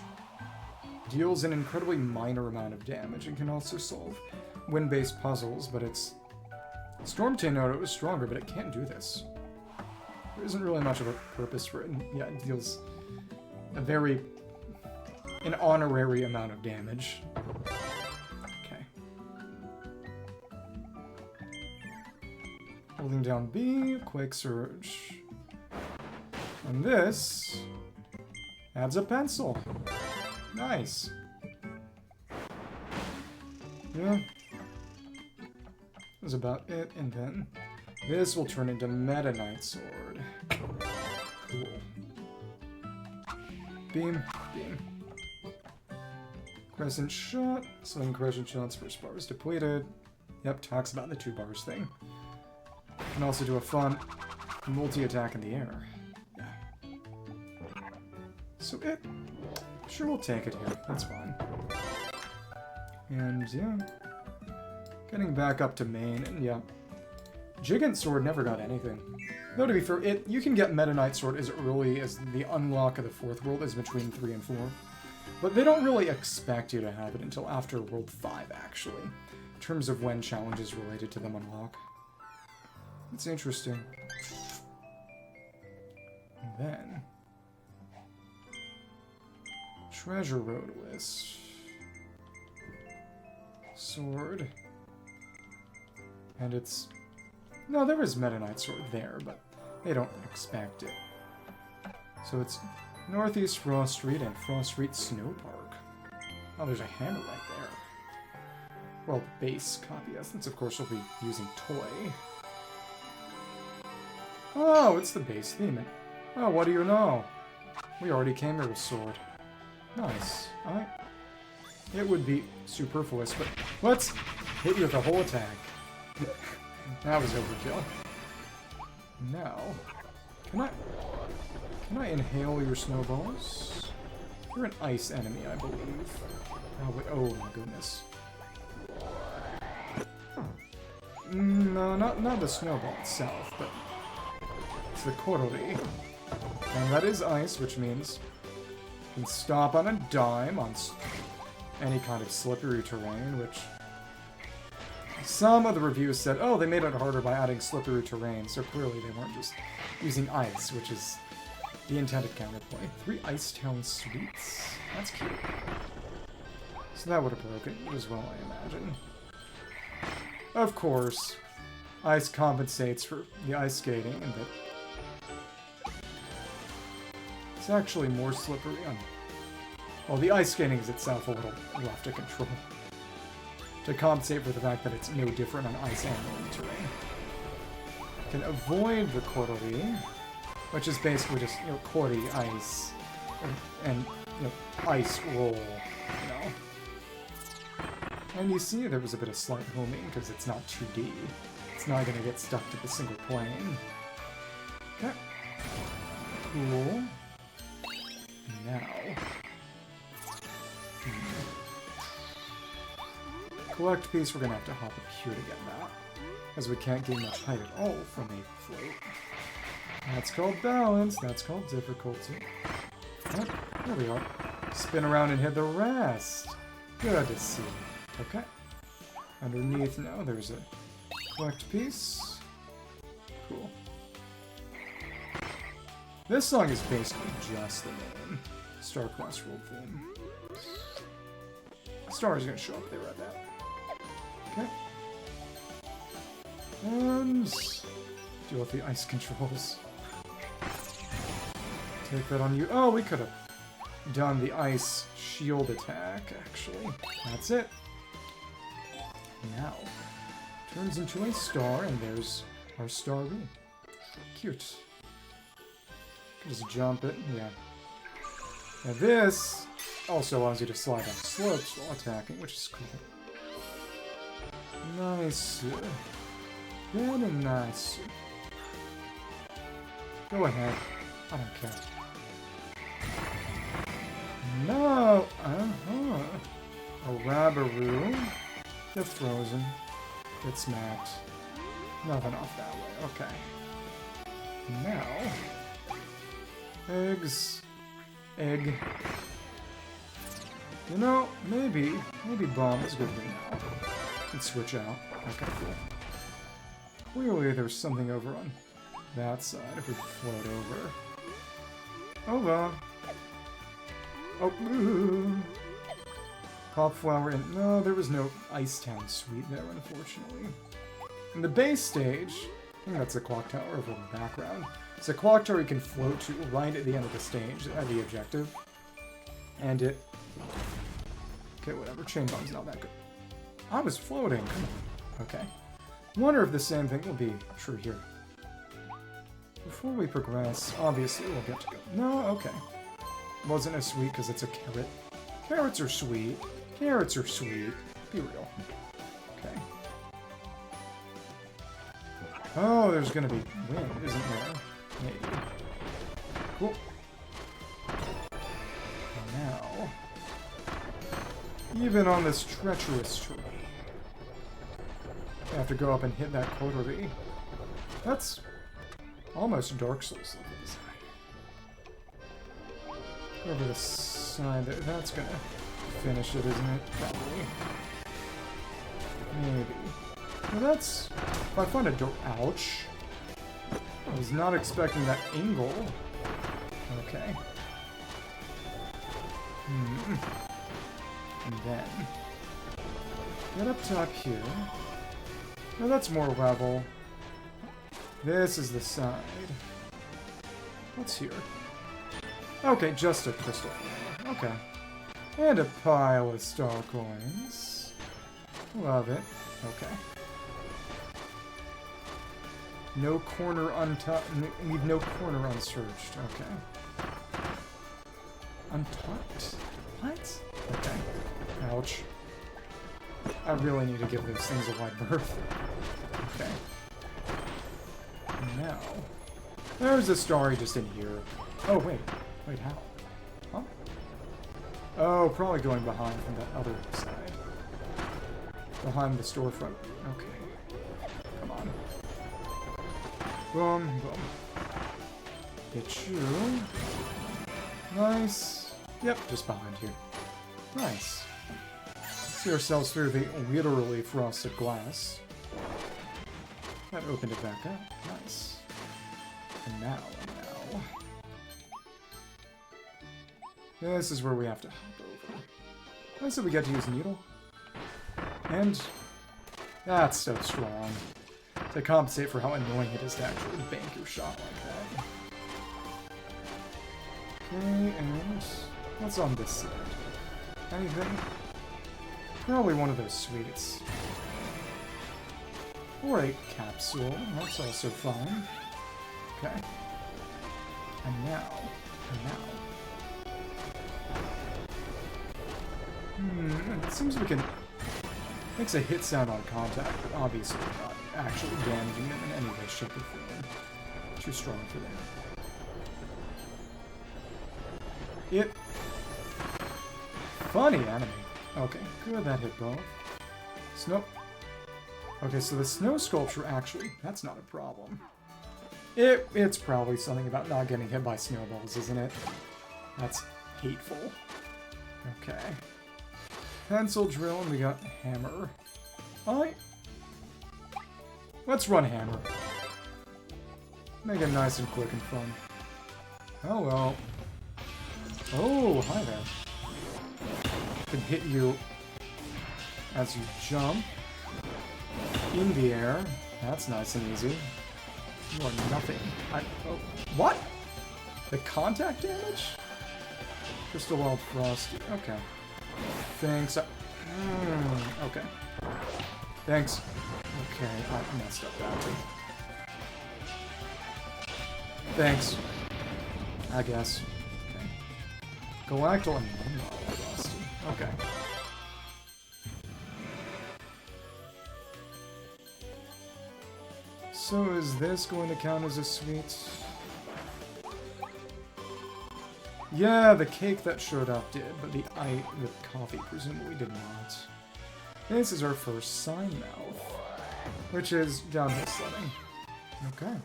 Speaker 1: deals an incredibly minor amount of damage and can also solve wind-based puzzles, but it's... Storm Tornado is stronger, but it can't do this. There isn't really much of a purpose for it, and yeah, it deals an honorary amount of damage. Okay. Holding down B, Quake Surge. And this adds a pencil. Nice. Yeah. That's about it, and then this will turn into Meta Knight Sword. Cool. Beam. Crescent Shot. Sling Crescent Shots for bars depleted. Yep, talks about the 2 bars thing. Can also do a fun multi-attack in the air. Yeah. So sure, we'll take it here. That's fine. And yeah. Getting back up to main, and yeah. Gigant Sword never got anything. Though to be fair, you can get Meta Knight Sword as early as the unlock of the 4th world is between 3 and 4. But they don't really expect you to have it until after World 5, actually. In terms of when challenges related to them unlock. It's interesting. And then... Treasure Road List. Sword. And it's... No, there is Meta Knight Sword there, but they don't expect it. So it's Northeast Frost Street and Frost Street Snow Park. Oh, there's a hammer right there. Well, base copy essence, of course, we'll be using Toy. Oh, it's the base theme. Oh, what do you know? We already came here with Sword. Nice. Alright. It would be superfluous, but let's hit you with a whole attack. That was overkill. Now, can I inhale your snowballs? You're an ice enemy, I believe. Oh, wait, oh my goodness. No, not the snowball itself, but it's the Kirby. And that is ice, which means you can stop on a dime on any kind of slippery terrain, which... Some of the reviews said, oh, they made it harder by adding slippery terrain, so clearly they weren't just using ice, which is the intended counterplay. 3 Ice Town Sweets. That's cute. So that would have broken as well, I imagine. Of course, ice compensates for the ice skating, and that it's actually more slippery on... Well, the ice skating is itself a little rough to control. To compensate for the fact that it's no different on ice and road terrain. You can avoid the Kirby, which is basically just, Kirby ice, and, ice roll, And you see there was a bit of slight homing, because it's not 2D. It's not going to get stuck to the single plane. Okay. Cool. Now... collect piece, we're gonna have to hop up here to get that. As we can't gain much height at all from a float. That's called balance, that's called difficulty. Yep, there we are. Spin around and hit the rest. Good to see. Okay. Underneath now, there's a collect piece. Cool. This song is basically just the main Star Quest World theme. Star's gonna show up there right now. Okay. And deal with the ice controls. Take that on you. Oh, we could have done the ice shield attack, actually. That's it. Now, turns into a star, and there's our star ring. Cute. Just jump it, yeah. Now this also allows you to slide on slopes while attacking, which is cool. Nice. Very nice. Go ahead. I don't care. No! A Rabberoo. Get frozen. Get smacked. Nothing off that way. Okay. Now... eggs. Egg. You know, maybe bomb is good now. Let's switch out. Okay, cool. Clearly there's something over on that side if we float over. Oh well. Oh, ooh. Pop flower in. No, there was no Ice Town suite there, unfortunately. In the base stage, I think that's the clock tower over in the background. It's a clock tower you can float to right at the end of the stage, the objective. And it... okay, whatever. Chain bomb's not that good. I was floating. Come on. Okay. Wonder if the same thing will be true here. Before we progress, obviously we'll get to go. No, okay. Wasn't as sweet because it's a carrot. Carrots are sweet. Carrots are sweet. Be real. Okay. Oh, there's gonna be wind, isn't there? Maybe. Cool. Now, even on this treacherous tree, I have to go up and hit that quarterly. That's almost Dark Souls level design. Go over the side there. That's gonna finish it, isn't it? Probably. Maybe. Well, that's... if I find a door... ouch. I was not expecting that angle. Okay. And then... get up top here. Now that's more level. This is the side. What's here? Okay, just a crystal flower. Okay. And a pile of star coins. Love it. Okay. No corner leave no corner unsearched. Okay. Untucked? What? Okay. Ouch. I really need to give those things a wide berth. Okay. Now, there's a Starry just in here. Oh, wait. Wait, how? Huh? Oh, probably going behind from that other side. Behind the storefront. Okay. Come on. Boom, boom. Get you. Nice. Yep, just behind here. Nice. See ourselves through the literally frosted glass. That opened it back up. Nice. And now. This is where we have to hop over. I said we get to use Needle. And that's so strong. To compensate for how annoying it is to actually bank your shot like that. Okay, and what's on this side? Anything? Probably one of those sweets. Or a capsule, that's also fine. Okay. And now. It seems we can... makes a hit sound on contact, but obviously not actually damaging them in any way, shape, or form. Too strong for that. It... funny enemy. Okay, good, that hit both. Snow. Okay, so the snow sculpture actually, that's not a problem. It's probably something about not getting hit by snowballs, isn't it? That's hateful. Okay. Pencil drill, and we got hammer. Let's run hammer. Make it nice and quick and fun. Oh well. Oh, hi there. Can hit you as you jump in the air. That's nice and easy. You are nothing. Oh, what? The contact damage? Crystal Wild Frosty. Okay. Thanks. Okay. Thanks. Okay, I messed up badly. Thanks. I guess. Okay. Galactal and Frosty. Okay. So is this going to count as a sweet? Yeah, the cake that showed up did, but the coffee presumably did not. This is our first sign mouth, which is downhill sledding. Okay.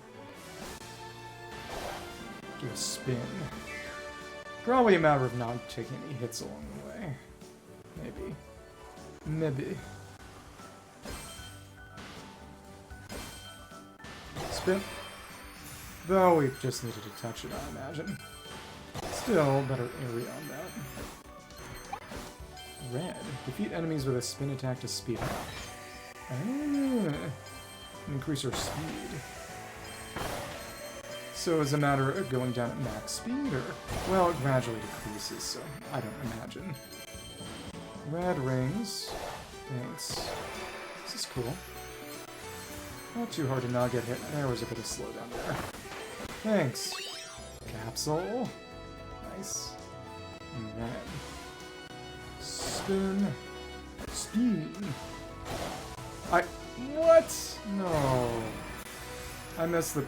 Speaker 1: Do a spin. Probably a matter of not taking any hits along the way. Maybe. Maybe. Spin. Though we just needed to touch it, I imagine. Still, better area on that. Red. Defeat enemies with a spin attack to speed up. Increase our speed. So is a matter of going down at max speed, or... Well, it gradually decreases, so I don't imagine. Red rings. Thanks. This is cool. Not too hard to not get hit. There was a bit of slowdown there. Thanks. Capsule. Nice. And then... Spin. Spin. What? No. I missed the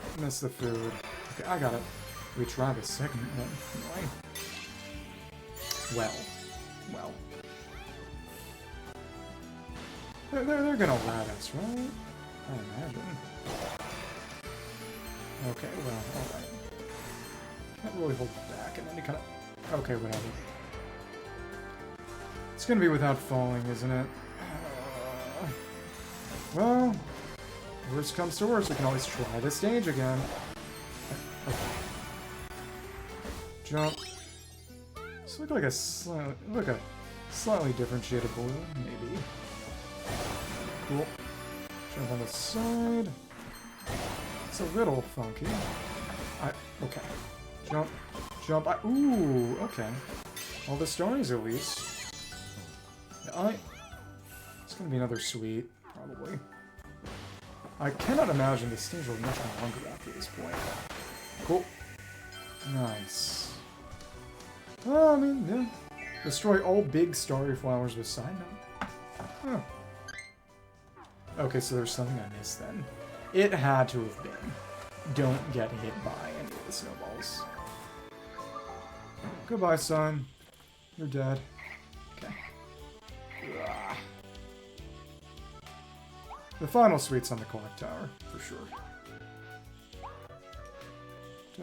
Speaker 1: food. Okay, I got it. Retry the second one. Well. They're gonna rat us, right? I imagine. Okay, well, alright. Can't really hold back in any kind of... Okay, whatever. It's gonna be without falling, isn't it? Well, worst comes to worst, we can always try the stage again. Okay. Jump. This look like a slightly different shade of blue, maybe. Cool. Jump on the side. It's a little funky. Okay. Jump. Ooh, okay. All the stories at least. It's gonna be another sweet, probably. I cannot imagine this stage will be much longer after this point. Cool. Nice. Well, I mean, yeah. Destroy all big starry flowers with side note. Huh. Okay, so there's something I missed then. It had to have been. Don't get hit by any of the snowballs. Goodbye, son. You're dead. Okay. Ugh. The final sweet's on the clock tower, for sure.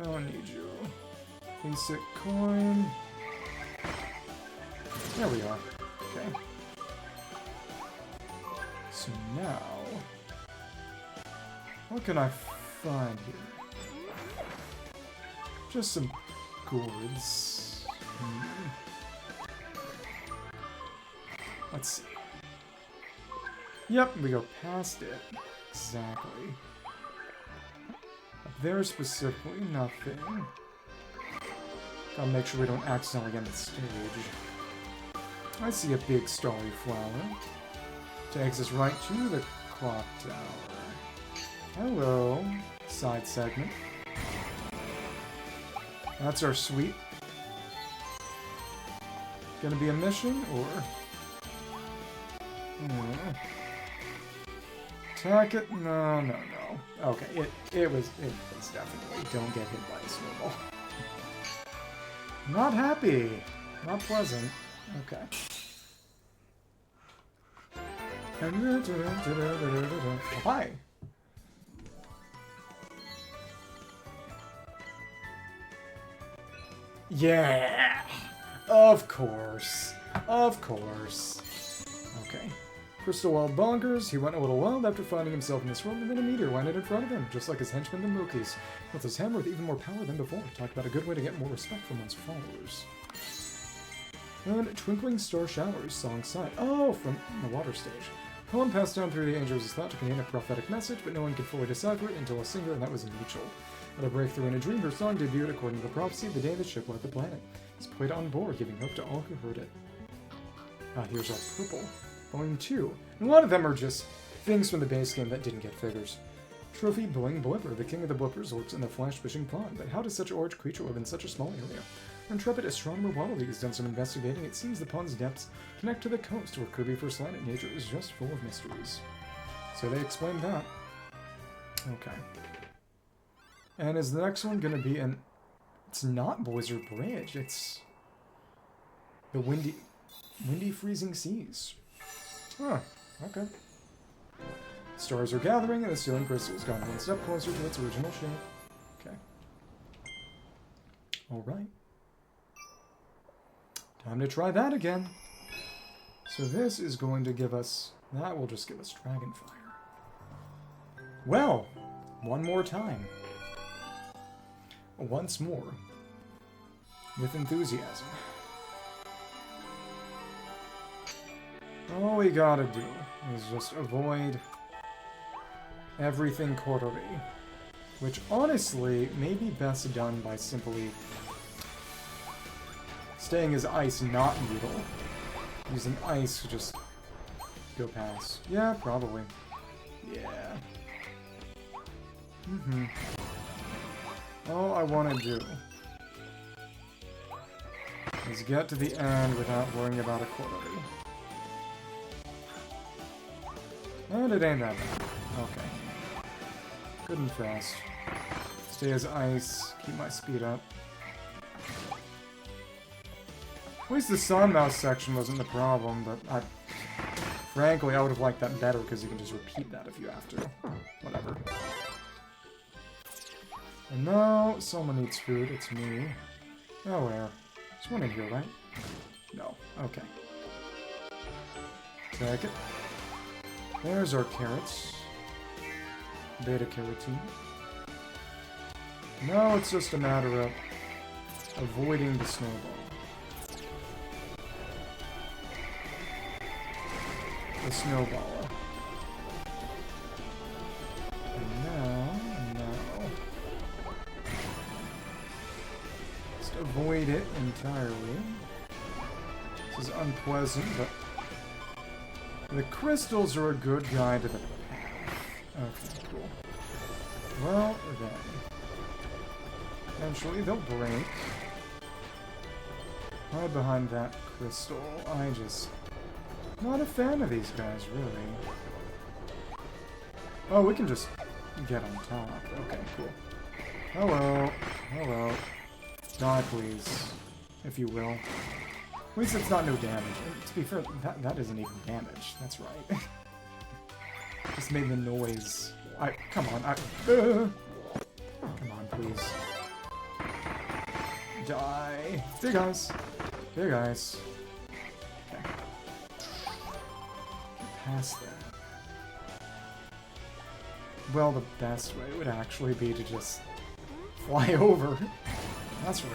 Speaker 1: Don't need you. Basic coin. There we are. Okay. So now... What can I find here? Just some gourds. Let's see. Yep, we go past it. Exactly. Up there specifically, nothing. Gotta make sure we don't accidentally end the stage. I see a big starry flower. Takes us right to the clock tower. Hello. Side segment. That's our sweet. Gonna be a mission, or... Attack it? No. Okay, it was definitely don't get hit by a snowball. Not happy. Not pleasant. Okay. Hi. Yeah. Of course. Of course. Okay. Crystal Wild bonkers. He went a little wild after finding himself in this world, and then a meteor landed in front of him, just like his henchman the Mookies. With his hammer with even more power than before. Talk about a good way to get more respect from one's followers. And Twinkling Star Showers, song side. Oh, from the water stage. Poem passed down through the angels is thought to contain a prophetic message, but no one could fully decipher it until a singer, and that was Mitchell. At a breakthrough in a dream, her song debuted according to the prophecy the day the ship left the planet. It's played on board, giving hope to all who heard it. Here's our purple. Volume 2. And a lot of them are just things from the base game that didn't get figures. Trophy Bling Blipper. The king of the blippers lurks in the flash-fishing pond, but how does such a large creature live in such a small area? Intrepid astronomer Waddle has done some investigating. It seems the pond's depths connect to the coast where Kirby first landed. Nature is just full of mysteries. So they explained that. Okay. And is the next one going to be an... It's not Blizzard Bridge. It's... the Windy Freezing Seas. Huh. Okay. Stars are gathering, and the ceiling crystal has gone one step closer to its original shape. Okay. Alright. Time to try that again. So this is going to give us... that will just give us Dragonfire. Well, one more time. Once more. With enthusiasm. All we gotta do is just avoid everything quarterly. Which honestly may be best done by simply staying as ice, not needle. Using ice to just go past. Yeah, probably. Yeah. All I want to do is get to the end without worrying about a quarterly. And it ain't that bad. Okay. Good and fast. Stay as ice, keep my speed up. At least the Sun Mouse section wasn't the problem, but frankly, I would have liked that better because you can just repeat that if you have to. Whatever. And now, someone needs food. It's me. Oh, where? There's one in here, right? No. Okay. Take it. There's our carrots. Beta-carotene. Now it's just a matter of avoiding the snowball. The snowball. And now... just avoid it entirely. This is unpleasant, but... the crystals are a good guide to the path. Okay, cool. Well, then. Eventually they'll break. Hide behind that crystal. I just... not a fan of these guys, really. Oh, we can just get on top. Okay, cool. Hello. Hello. Die, please. If you will. At least it's not no damage. And to be fair, that isn't even damage. That's right. Just made the noise. Come on. Come on, please. Die. Big eyes. Big eyes. Okay. Get past that. Well, the best way would actually be to just fly over. That's right.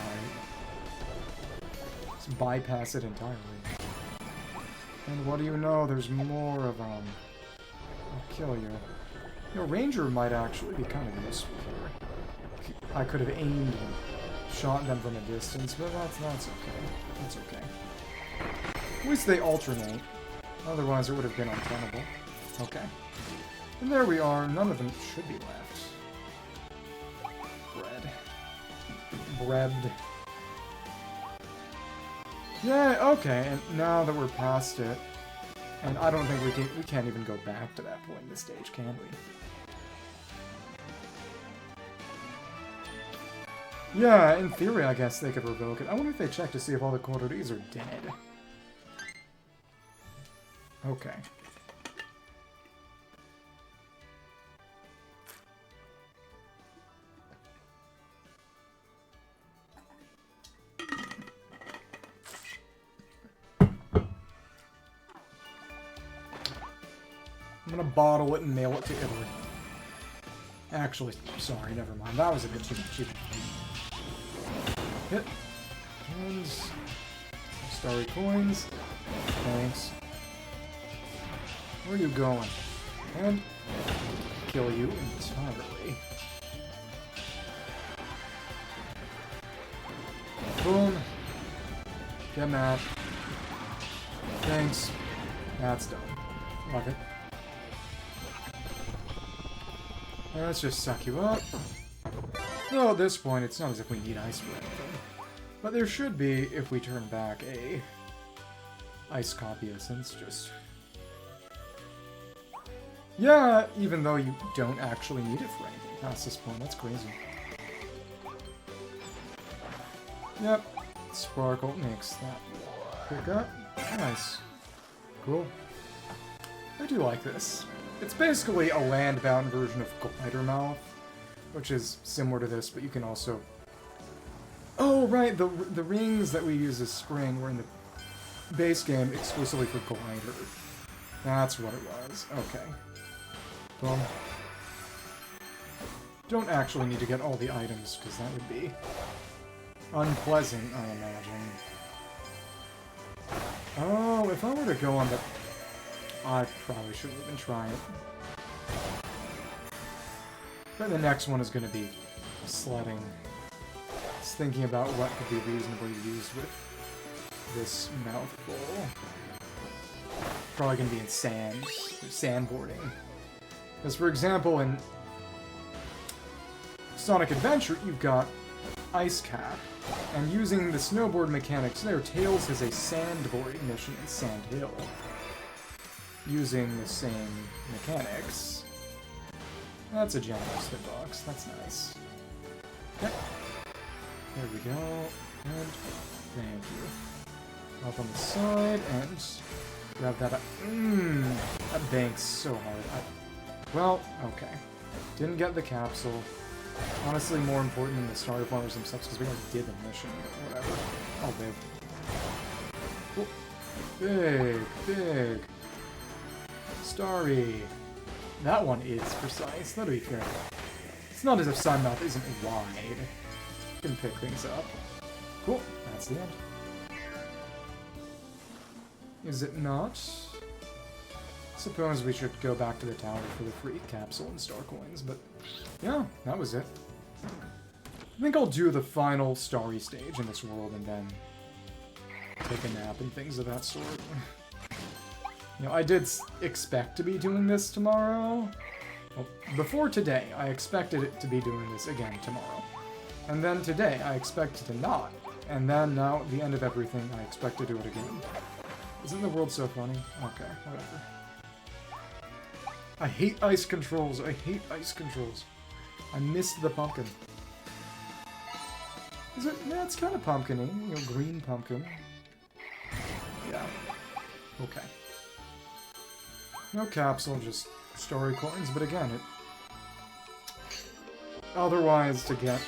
Speaker 1: Just bypass it entirely. And what do you know? There's more of them. I'll kill you. Your ranger might actually be kind of useful here. I could have aimed and shot them from a distance, but that's okay. That's okay. At least they alternate. Otherwise, it would have been untenable. Okay. And there we are. None of them should be left. Bread. Yeah, okay, and now that we're past it, and I don't think we can't even go back to that point in the stage, can we? Yeah, in theory, I guess they could revoke it. I wonder if they check to see if all the Cordodes are dead. Okay.
Speaker 2: gonna bottle it and mail it to Italy. Actually, sorry, never mind. That was a bit too much. Hit. And... Starry coins. Thanks. Where are you going? And... kill you entirely. Boom. Get mad. Thanks. That's done. Love it. Let's just suck you up. Though at this point, it's not as if we need ice for anything. But there should be, if we turn back a ice copy essence, just... Yeah, even though you don't actually need it for anything past this point. That's crazy. Yep. Sparkle makes that pick up. Nice. Cool. I do like this. It's basically a land-bound version of Glider Mouth, which is similar to this, but you can also... Oh, right, the rings that we use as spring were in the base game exclusively for Glider. That's what it was. Okay. Well, don't actually need to get all the items, because that would be unpleasant, I imagine. Oh, if I were to go on the... I probably shouldn't even try it. But the next one is going to be sledding. Just thinking about what could be reasonably used with this mouthful. Probably going to be in sandboarding. Because, for example, in Sonic Adventure, you've got Ice Cap. And using the snowboard mechanics there, Tails has a sandboarding mission in Sand Hill. Using the same mechanics. That's a generous hitbox. That's nice. Okay. There we go. And thank you. Up on the side and grab that up. That banks so hard. Well, okay. Didn't get the capsule. Honestly, more important than the Starry Farmers themselves because we already did the mission, but whatever. Oh, big. Big. Starry. That one is precise. That'll be fair. It's not as if Sunmouth isn't wide. You can pick things up. Cool. That's the end. Is it not? Suppose we should go back to the tower for the free capsule and star coins, but yeah, that was it. I think I'll do the final Starry stage in this world and then take a nap and things of that sort. You know, I did expect to be doing this tomorrow. Well, before today, I expected it to be doing this again tomorrow. And then today, I expected to not. And then now, at the end of everything, I expect to do it again. Isn't the world so funny? Okay, whatever. I hate ice controls. I hate ice controls. I missed the pumpkin. Is it? Yeah, it's kind of pumpkin-y. You know, green pumpkin. Yeah. Okay. No capsule, just story coins, but again, it... Otherwise, to get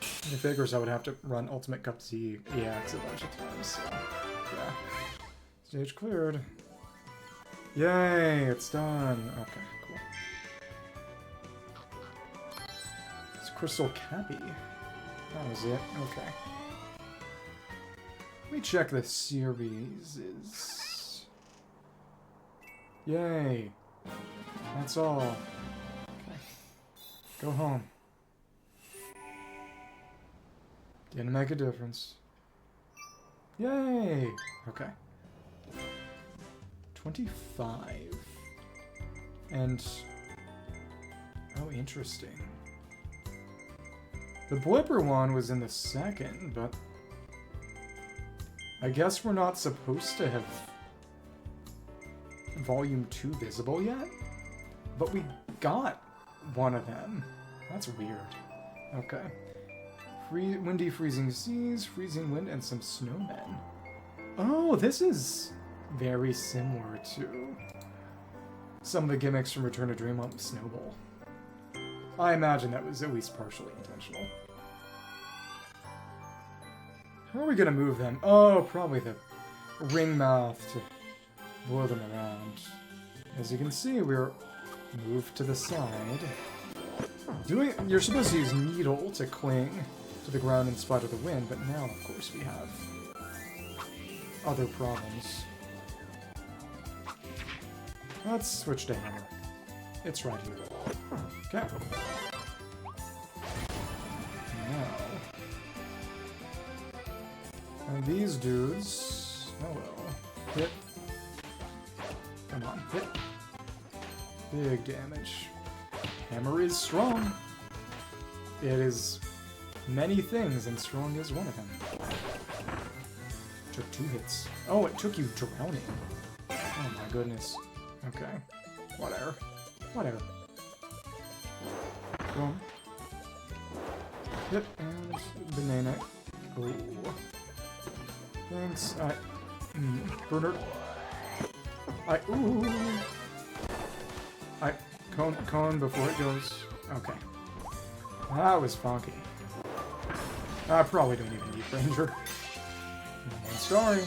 Speaker 2: the figures, I would have to run Ultimate Cup Z EX a bunch of times, so... Yeah. Stage cleared. Yay, it's done. Okay, cool. It's Crystal Cappy. That was it. Okay. Let me check the series. Yay. That's all. Okay. Go home. Didn't make a difference. Yay! Okay. 25. And... oh, interesting. The Blipper one was in the second, but... I guess we're not supposed to have Volume 2 visible yet? But we got one of them. That's weird. Okay. Windy freezing seas, freezing wind, and some snowmen. Oh, this is very similar to some of the gimmicks from Return to Dreamland with Snowball. I imagine that was at least partially intentional. How are we gonna move them? Oh, probably the ring mouth to blow them around. As you can see, we're moved to the side. You're supposed to use needle to cling to the ground in spite of the wind, but now, of course, we have other problems. Let's switch to hammer. It's right here. Okay. Now, these dudes... Oh well. Hit. Come on, hit. Big damage. Hammer is strong. It is many things, and strong is one of them. Took 2 hits. Oh, it took you drowning. Oh my goodness. Okay. Whatever. Whatever. Boom. Hit, and banana. Oh. Thanks. Burner. Ooh. Cone before it goes. Okay. That was funky. I probably don't even need Ranger. And Starry.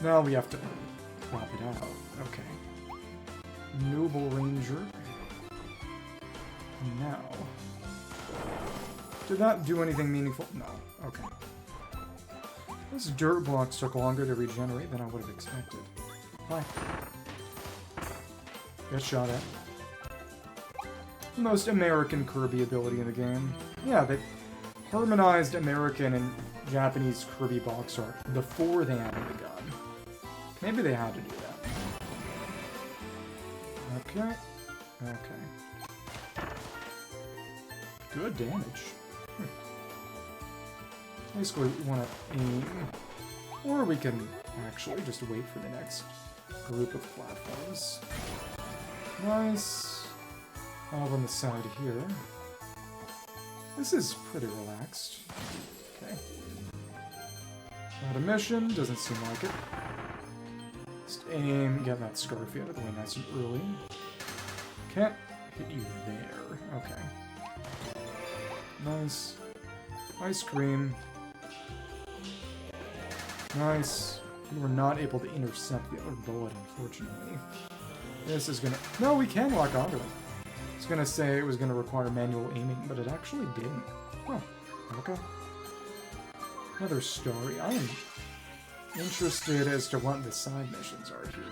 Speaker 2: Now we have to plop it out. Okay. Noble Ranger. Now. Did that do anything meaningful? No. Okay. Those dirt blocks took longer to regenerate than I would have expected. Hi. Get shot at. The most American Kirby ability in the game. Yeah, they harmonized American and Japanese Kirby box art before they added the gun. Maybe they had to do that. Okay. Okay. Good damage. Basically, we want to aim. Or we can actually just wait for the next group of platforms. Nice. All on the side here. This is pretty relaxed. Okay. Not a mission, doesn't seem like it. Just aim, get that Scarfy out of the way nice and early. Can't hit you there. Okay. Nice. Ice cream. Nice. We were not able to intercept the other bullet, unfortunately. This is gonna... No, we can lock onto it. I was gonna say it was gonna require manual aiming, but it actually didn't. Oh, okay. Another story. I am interested as to what the side missions are here,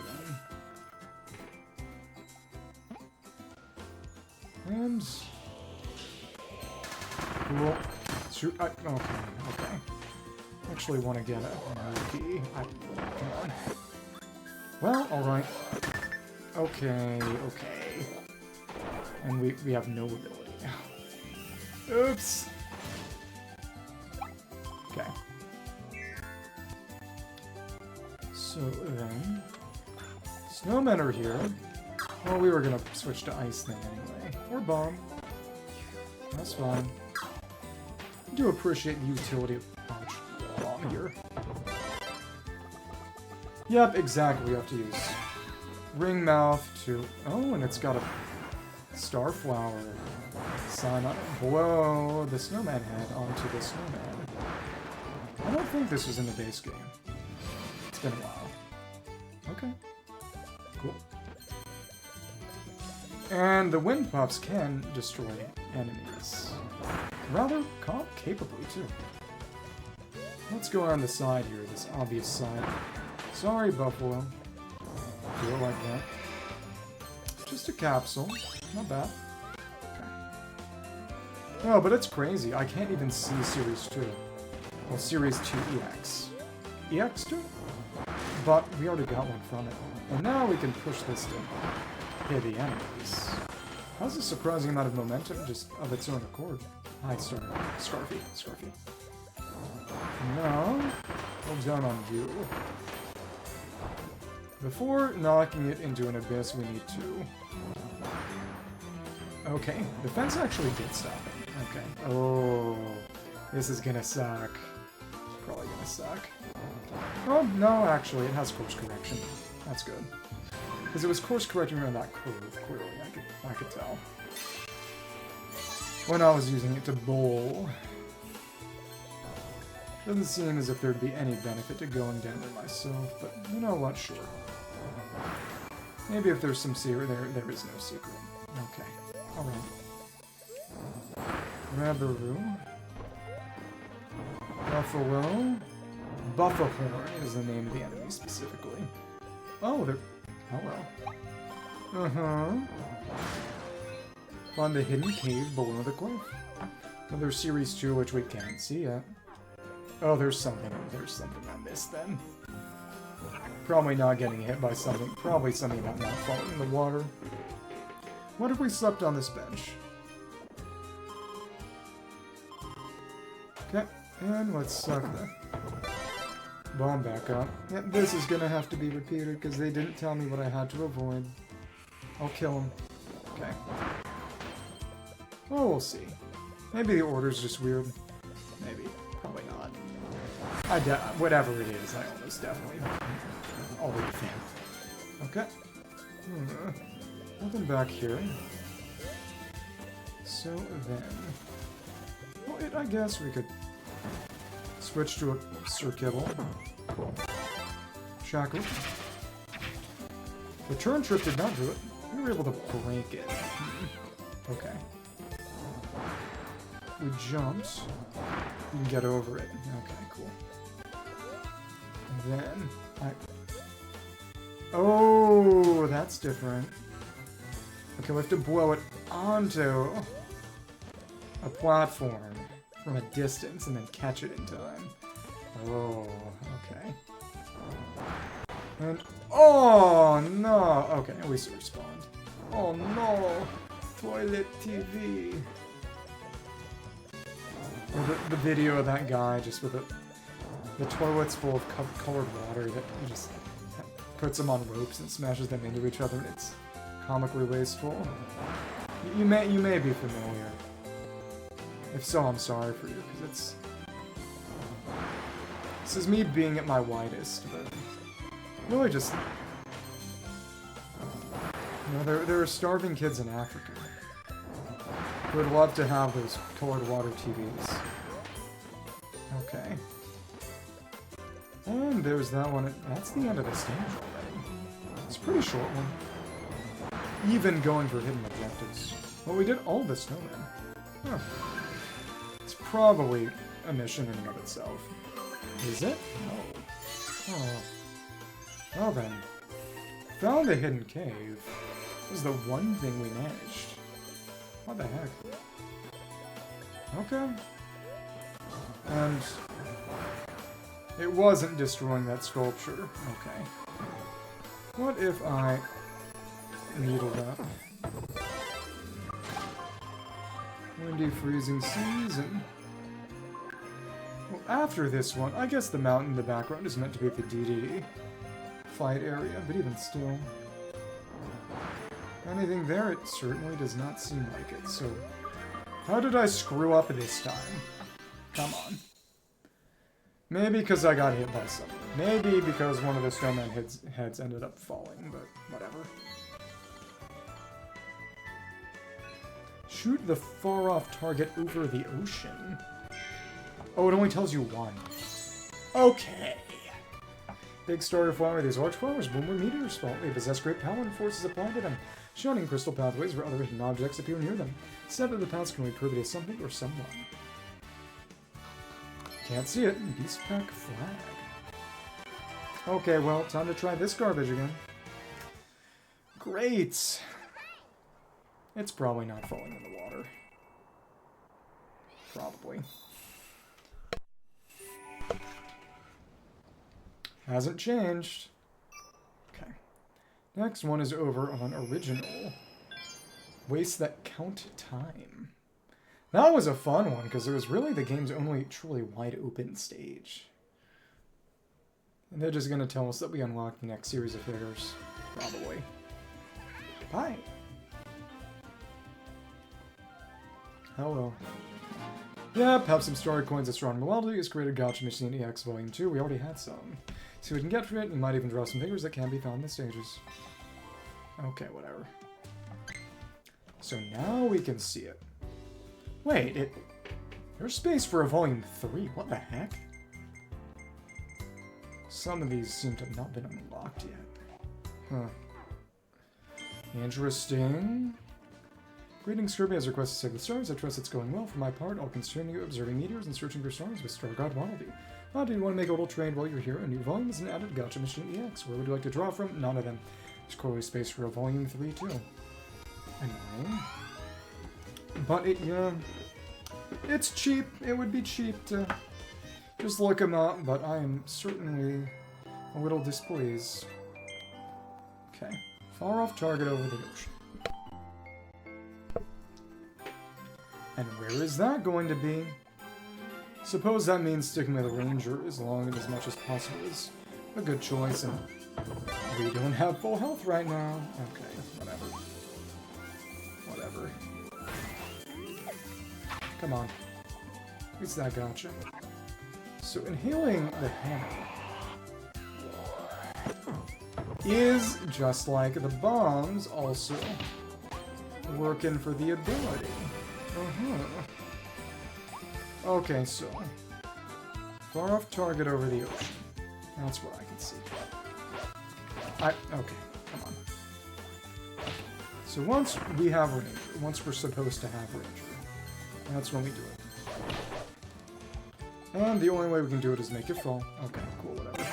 Speaker 2: then. And... Cool. Shoot. Okay. Actually want to get a key. Come on. Well, alright. Okay. And we have no ability. Oops. Okay. So then... Snowmen are here. Well, we were gonna switch to ice then anyway. Or bomb. That's fine. I do appreciate the utility of bomb here. Yep, exactly. We have to use ring mouth to... Oh, and it's got a starflower sign on it. Below the snowman head onto the snowman. I don't think this was in the base game. It's been a while. Okay. Cool. And the wind puffs can destroy enemies. Rather capably, too. Let's go around the side here, this obvious side. Sorry, Buffalo. Do it like that. Just a capsule. Not bad. Okay. Oh, but it's crazy. I can't even see Series 2. Well, Series 2 EX. EX 2? But we already got one from it. And now we can push this to hit the enemies. Has a surprising amount of momentum just of its own accord. Hi, Scarfy. Now, hold down on you. Before knocking it into an abyss, we need to... Okay, the fence actually did stop it. Okay. Oh, this is gonna suck. Probably gonna suck. Oh, no, actually, it has course correction. That's good. Because it was course correcting around that curve, clearly, I could tell. When I was using it to bowl. Doesn't seem as if there'd be any benefit to going down there myself, but you know what, sure. Maybe if there's some secret, there is no secret. Okay, alright. Rabaroo. Buffalo. Buffahorn is the name of the enemy specifically. Oh, they're... Hello. Uh-huh. Found the hidden cave below the cliff. Another Series 2, which we can't see yet. Oh, there's something I missed then. Probably not getting hit by something. Probably something about not falling in the water. What if we slept on this bench? Okay, and let's suck the bomb back up. Yeah, this is gonna have to be repeated because they didn't tell me what I had to avoid. I'll kill him. Okay. Well, we'll see. Maybe the order's just weird. Maybe. Probably not. Whatever it is, I almost definitely... I'll leave it there. Okay. Nothing back here. So then... Well, I guess we could switch to a Sir Kibble. Shackle. The turn trip did not do it. We were able to break it. Okay. We jumped. We can get over it. Okay, cool. And then Oh, that's different. Okay, we have to blow it onto a platform from a distance and then catch it in time. Oh, okay. And oh no! Okay, we respawned. Oh no! Toilet TV. Or the video of that guy just with the toilets full of colored water that just puts them on ropes and smashes them into each other. It's comically wasteful. You may be familiar. If so, I'm sorry for you, because this is me being at my widest, but really just... You know, there are starving kids in Africa who would love to have those colored water TVs. Okay. And there's that one. That's the end of the stage already. It's a pretty short one. Even going for hidden objectives. Well, we did all the snowmen. Huh. It's probably a mission in and of itself. Is it? No. Oh. Well then. Found a hidden cave. This is the one thing we managed. What the heck? Okay. And it wasn't destroying that sculpture. Okay. What if I needled up? Windy, freezing season. Well, after this one, I guess the mountain in the background is meant to be the DDD fight area, but even still. Anything there? It certainly does not seem like it, so... How did I screw up this time? Come on. Maybe because I got hit by something. Maybe because one of the snowman heads ended up falling, but whatever. Shoot the far-off target over the ocean. Oh, it only tells you one. Okay. Big starter flower. These large flowers bloom when meteors fall. They possess great power and forces applied to them. Shining crystal pathways where other hidden objects appear near them. Said that the paths can lead Kirby to something or someone. Can't see it. Beast Pack flag. Okay, well, time to try this garbage again. Great! It's probably not falling in the water. Probably. Hasn't changed. Okay. Next one is over on original. Wastes that count time. That was a fun one, because it was really the game's only truly wide open stage. And they're just going to tell us that we unlocked the next series of figures. Probably. Bye! Hello. Yep, have some story coins at Strong Melody has created Gotcha Machine EX Volume 2. We already had some. See what we can get from it. We might even draw some figures that can be found in the stages. Okay, whatever. So now we can see it. Wait, there's space for a Volume 3. What the heck? Some of these seem to have not been unlocked yet. Huh. Interesting. Greetings, Kirby has requested to save the stars. I trust it's going well. For my part, I'll continue observing meteors and searching for stars with Star God Wallaby. Do you want to make a little trade while you're here? A new volume is an added Gotcha Machine EX. Where would you like to draw from? None of them. There's clearly space for a volume 3 too. Annoying. But yeah, it's cheap. It would be cheap to just look them up, but I am certainly a little displeased. Okay. Far off target over the ocean. And where is that going to be? Suppose that means sticking with a ranger as long and as much as possible is a good choice, and we don't have full health right now. Okay, whatever. Whatever. Come on. At least that gotcha. So inhaling the hammer is, just like the bombs, also working for the ability. Okay, so far off target over the ocean. That's what I can see. Okay, come on. So once we have Ranger, once we're supposed to have Ranger, that's when we do it. And the only way we can do it is make it fall. Okay, cool, whatever.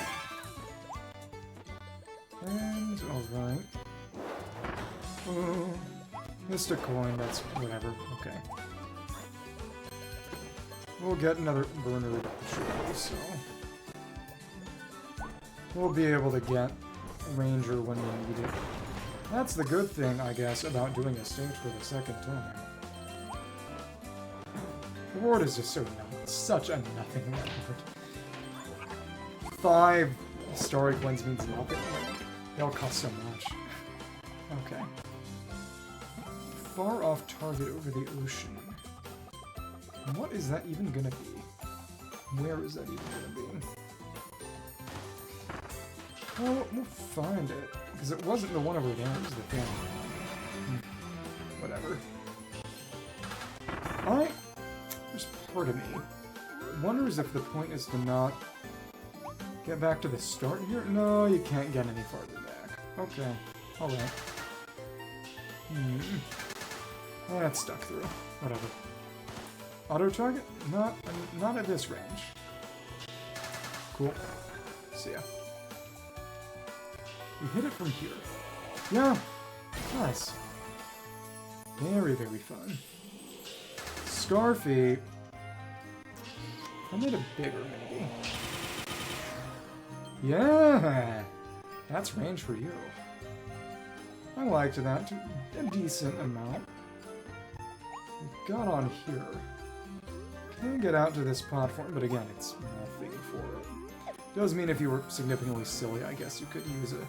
Speaker 2: And, alright. Missed a coin, that's whatever, okay. We'll get another burner shortly, so we'll be able to get Ranger when we need it. That's the good thing, I guess, about doing a stage for the second time. The reward is just so such a nothing reward. 5 Starry coins means nothing. They all cost so much. Okay. Far off target over the ocean. What is that even gonna be? Where is that even gonna be? Well, we'll find it. Because it wasn't the one over there, it was the thing. Whatever. There's part of me wonders if the point is to not get back to the start here. No, you can't get any farther back. Okay. Alright. That's stuck through. Whatever. Auto target? Not at this range. Cool. See ya. We hit it from here. Yeah. Nice. Very, very fun. Scarfy. I made it bigger, maybe. Yeah! That's range for you. I liked that. A decent amount. We got on here. Can get out to this platform, but again, it's nothing for it. Does mean if you were significantly silly, I guess you could use it.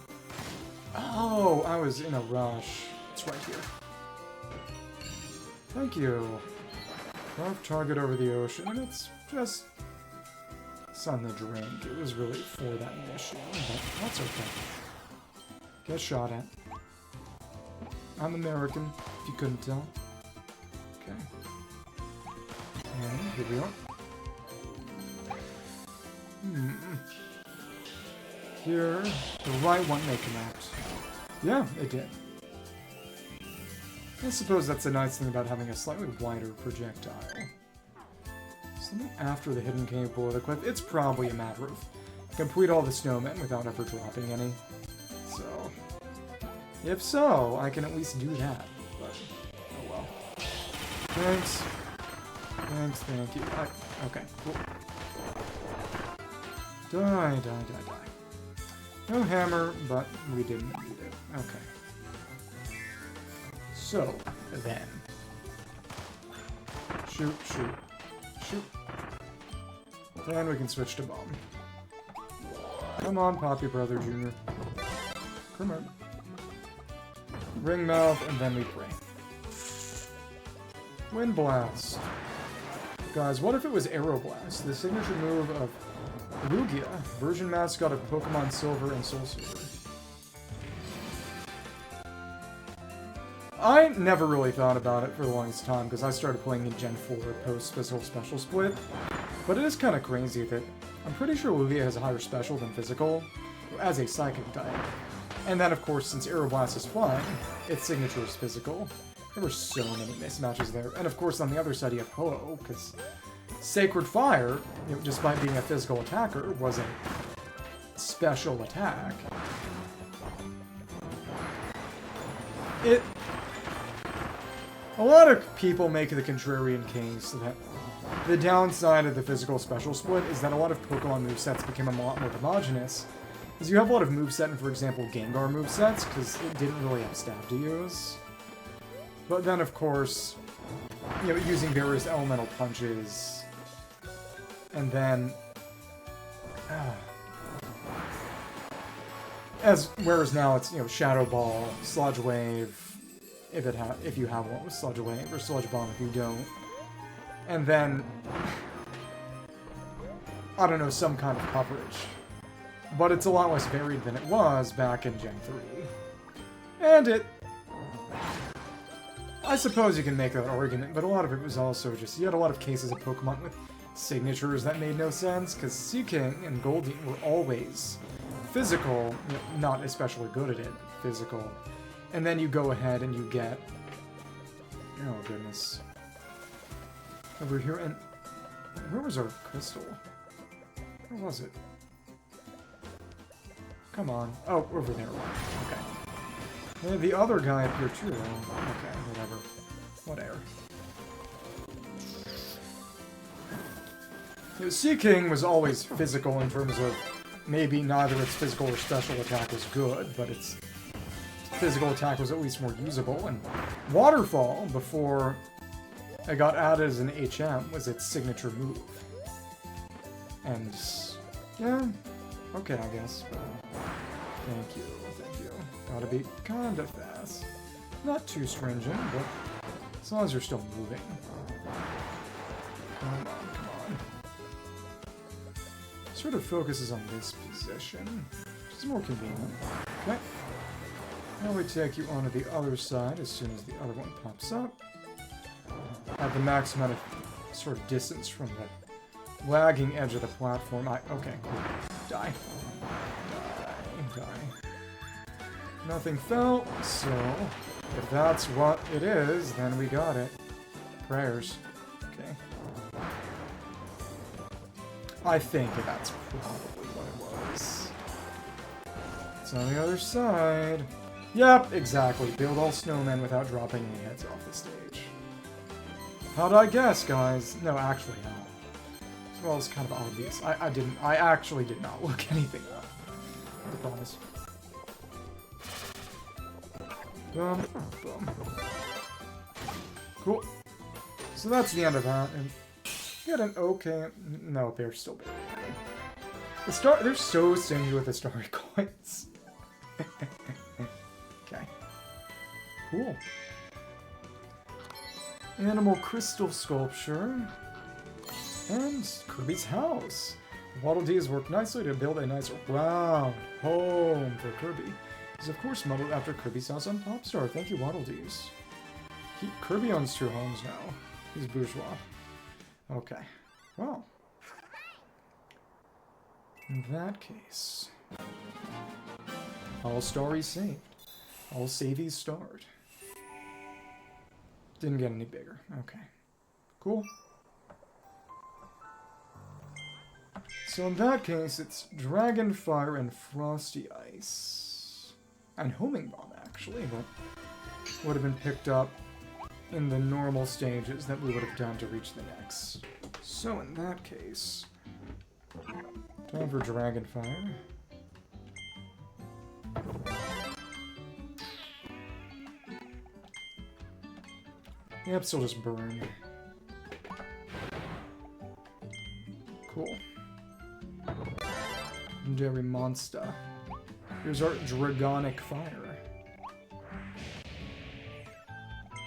Speaker 2: Oh, I was in a rush. It's right here. Thank you. Off target over the ocean, and it's just... It's on the drink. It was really for that mission, but that's okay. Get shot at. I'm American, if you couldn't tell. Okay. And here we are. Here, the right one may connect. Yeah, it did. I suppose that's the nice thing about having a slightly wider projectile. Something after the hidden cave below the cliff. It's probably a matter of complete all the snowmen without ever dropping any. So, if so, I can at least do that. But, oh well. Thanks. Thanks, thank you. Okay, cool. Die. No hammer, but we didn't need it. Okay. So, then. Shoot. Then we can switch to bomb. Come on, Poppy Brother Jr. Come on. Ring mouth, and then we pray. Wind Blast. Guys, what if it was Aeroblast, the signature move of Lugia, version mascot of Pokemon Silver and Soul Silver? I never really thought about it for the longest time, because I started playing in Gen 4 post-Physical Special Split. But it is kind of crazy that I'm pretty sure Lugia has a higher special than physical as a psychic type. And then, of course, since Aeroblast is flying, its signature is physical. There were so many mismatches there. And of course, on the other side, you have Ho-Oh, because Sacred Fire, you know, despite being a physical attacker, was a special attack. A lot of people make the contrarian case that the downside of the physical special split is that a lot of Pokemon movesets became a lot more homogenous. Because you have a lot of moveset in, for example, Gengar movesets, because it didn't really have stab to use. But then, of course, you know, using various elemental punches, and then... whereas now it's, you know, Shadow Ball, Sludge Wave, if you have one with Sludge Wave, or Sludge Bomb if you don't. And then, I don't know, some kind of coverage. But it's a lot less varied than it was back in Gen 3. And I suppose you can make that argument, but a lot of it was also just, you had a lot of cases of Pokemon with signatures that made no sense, because Seaking and Goldeen were always physical, you know, not especially good at it, physical. And then you go ahead and you get... Oh, goodness. Over here, and... Where was our crystal? Where was it? Come on. Oh, over there. Okay. And the other guy up here, too. Okay, whatever. You know, Seaking was always physical in terms of maybe neither its physical or special attack was good, but its physical attack was at least more usable. And Waterfall, before it got added as an HM, was its signature move. And, yeah, okay, I guess. Thank you. Gotta be kinda fast. Not too stringent, but as long as you're still moving. Come on. Sort of focuses on this position, which is more convenient. Okay. Now we take you onto the other side as soon as the other one pops up. At the max amount of sort of distance from the lagging edge of the platform. Okay, cool. Die. Nothing fell, so if that's what it is, then we got it. Prayers. Okay. I think that's probably what it was. It's on the other side. Yep, exactly. Build all snowmen without dropping any heads off the stage. How'd I guess, guys? No, actually not. Well, it's kind of obvious. I actually did not look anything up. I promise. Boom. Cool. So that's the end of that. And get an okay... No, they're still big. They're so stingy with the starry coins. Okay. Cool. Animal crystal sculpture. And Kirby's house. Waddle Dees work nicely to build a nice round home for Kirby. Is of course modeled after Kirby's house on Popstar. Thank you, Waddle Dees. Kirby owns 2 homes now. He's bourgeois. Okay. Well. In that case. All stories saved. All savies starred. Didn't get any bigger. Okay. Cool. So in that case, it's Dragon Fire and Frosty Ice. And Homing Bomb, actually, but would have been picked up in the normal stages that we would have done to reach the next. So in that case, time for Dragon Fire. Yep, still just burn. Cool. Legendary Monster. Here's our Dragonic Fire.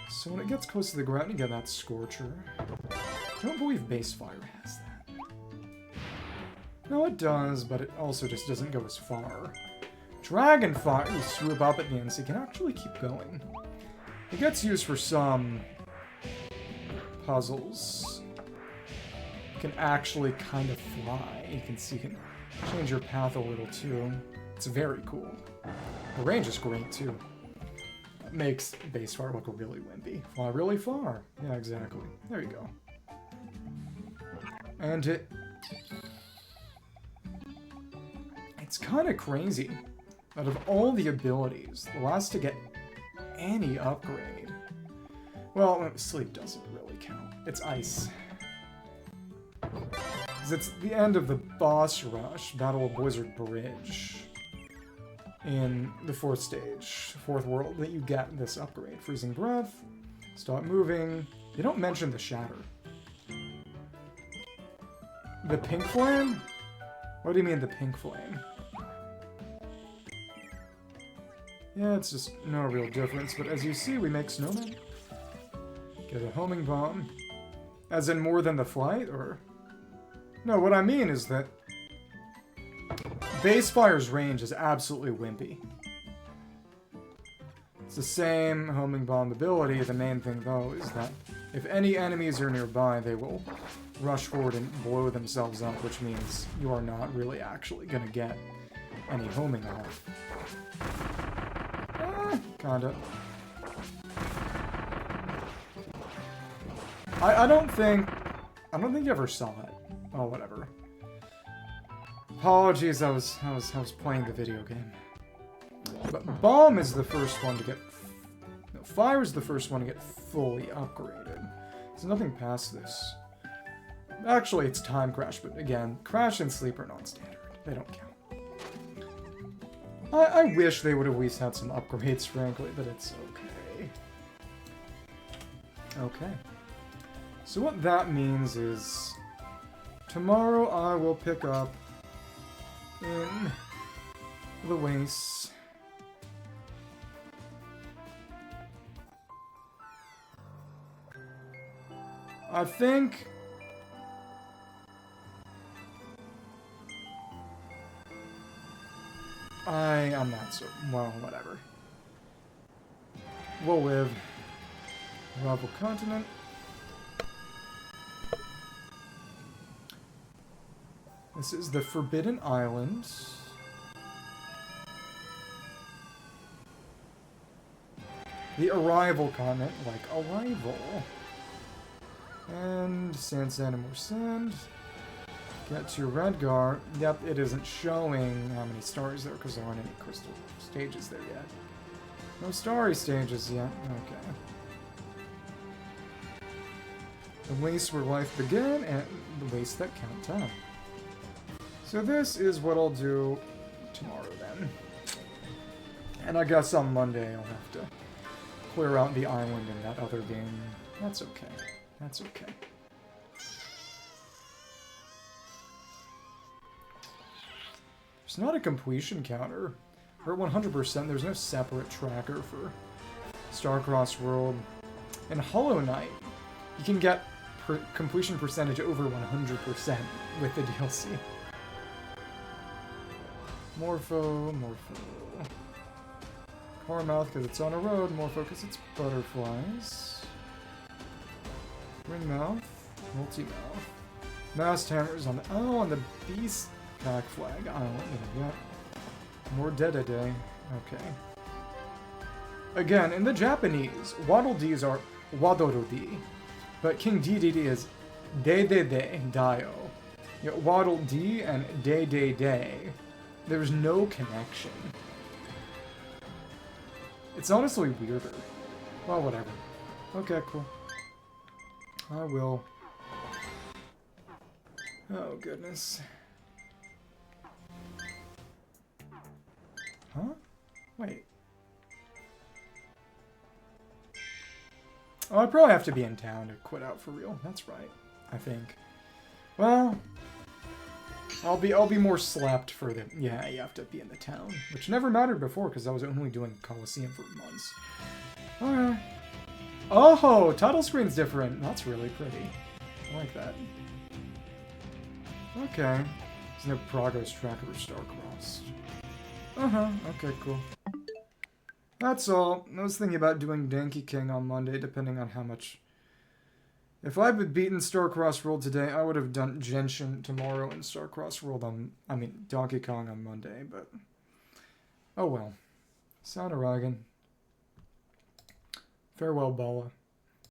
Speaker 2: So when it gets close to the ground, you get that Scorcher. I don't believe Base Fire has that. No, it does, but it also just doesn't go as far. Dragon Fire, you swoop up at the end, so you can actually keep going. It gets used for some puzzles. can actually kind of fly. You can see, you can change your path a little too. It's very cool. The range is great too. It makes base fire look really wimpy. Fly really far. Yeah, exactly. There you go. And it's kind of crazy. Out of all the abilities, the last to get any upgrade. Well, sleep doesn't really count. It's ice. 'Cause it's the end of the boss rush, Battle of Blizzard Bridge. In the 4th stage, 4th world, that you get this upgrade. Freezing Breath, Stop Moving. They don't mention the Shatter. The Pink Flame? What do you mean the Pink Flame? Yeah, it's just no real difference, but as you see, we make snowmen. Get a homing bomb. As in more than the flight, or? No, what I mean is that base fire's range is absolutely wimpy. It's the same homing bomb ability. The main thing, though, is that if any enemies are nearby, they will rush forward and blow themselves up, which means you are not really actually gonna get any homing off. Kinda. I don't think you ever saw it. Oh, whatever. Apologies, I was playing the video game. But Bomb is the first one to get... No, Fire is the first one to get fully upgraded. There's nothing past this. Actually, it's Time Crash, but again, Crash and Sleep are non-standard. They don't count. I wish they would have at least had some upgrades, frankly, but it's okay. Okay. So what that means is... Tomorrow I will pick up in the wastes. I think... I'm not so... Well, whatever. We'll live. Rival continent. This is the Forbidden Island. The Arrival continent, like Arrival. And sand, sand, and more sand. Get to Redgar. Yep, it isn't showing how many stars there because there aren't any crystal stages there yet. No starry stages yet. Okay. The waste where life began and the waste that count time. So this is what I'll do tomorrow then. And I guess on Monday I'll have to clear out the island in that other game. That's okay. That's okay. There's not a completion counter. Or 100%, there's no separate tracker for Starcross World. In Hollow Knight, you can get completion percentage over 100% with the DLC. Morpho. Carmouth because it's on a road, Morpho because it's butterflies. Ringmouth, Multimouth. Mast Hammers on the Beast Pack Flag Island. Yeah. More Deda Day. Okay. Again, in the Japanese, Waddle Dees are Waddle Dee, but King Dedede is De Dio. You know, Waddle Dee and De. There's no connection. It's honestly weirder. Well, whatever. Okay, cool. I will. Oh, goodness. Huh? Wait. Oh, I probably have to be in town to quit out for real. That's right. I think. Well, I'll be more slept for the... Yeah, you have to be in the town. Which never mattered before, because I was only doing Coliseum for months. Okay. Oh, title screen's different. That's really pretty. I like that. Okay. There's no progress tracker for Starcross. Okay, cool. That's all. I was thinking about doing Danky King on Monday, depending on how much If I had beaten Starcross World today, I would have done Genshin tomorrow and Starcross World on, I mean, Donkey Kong on Monday, but oh well. Sonaragan. Farewell, Bala.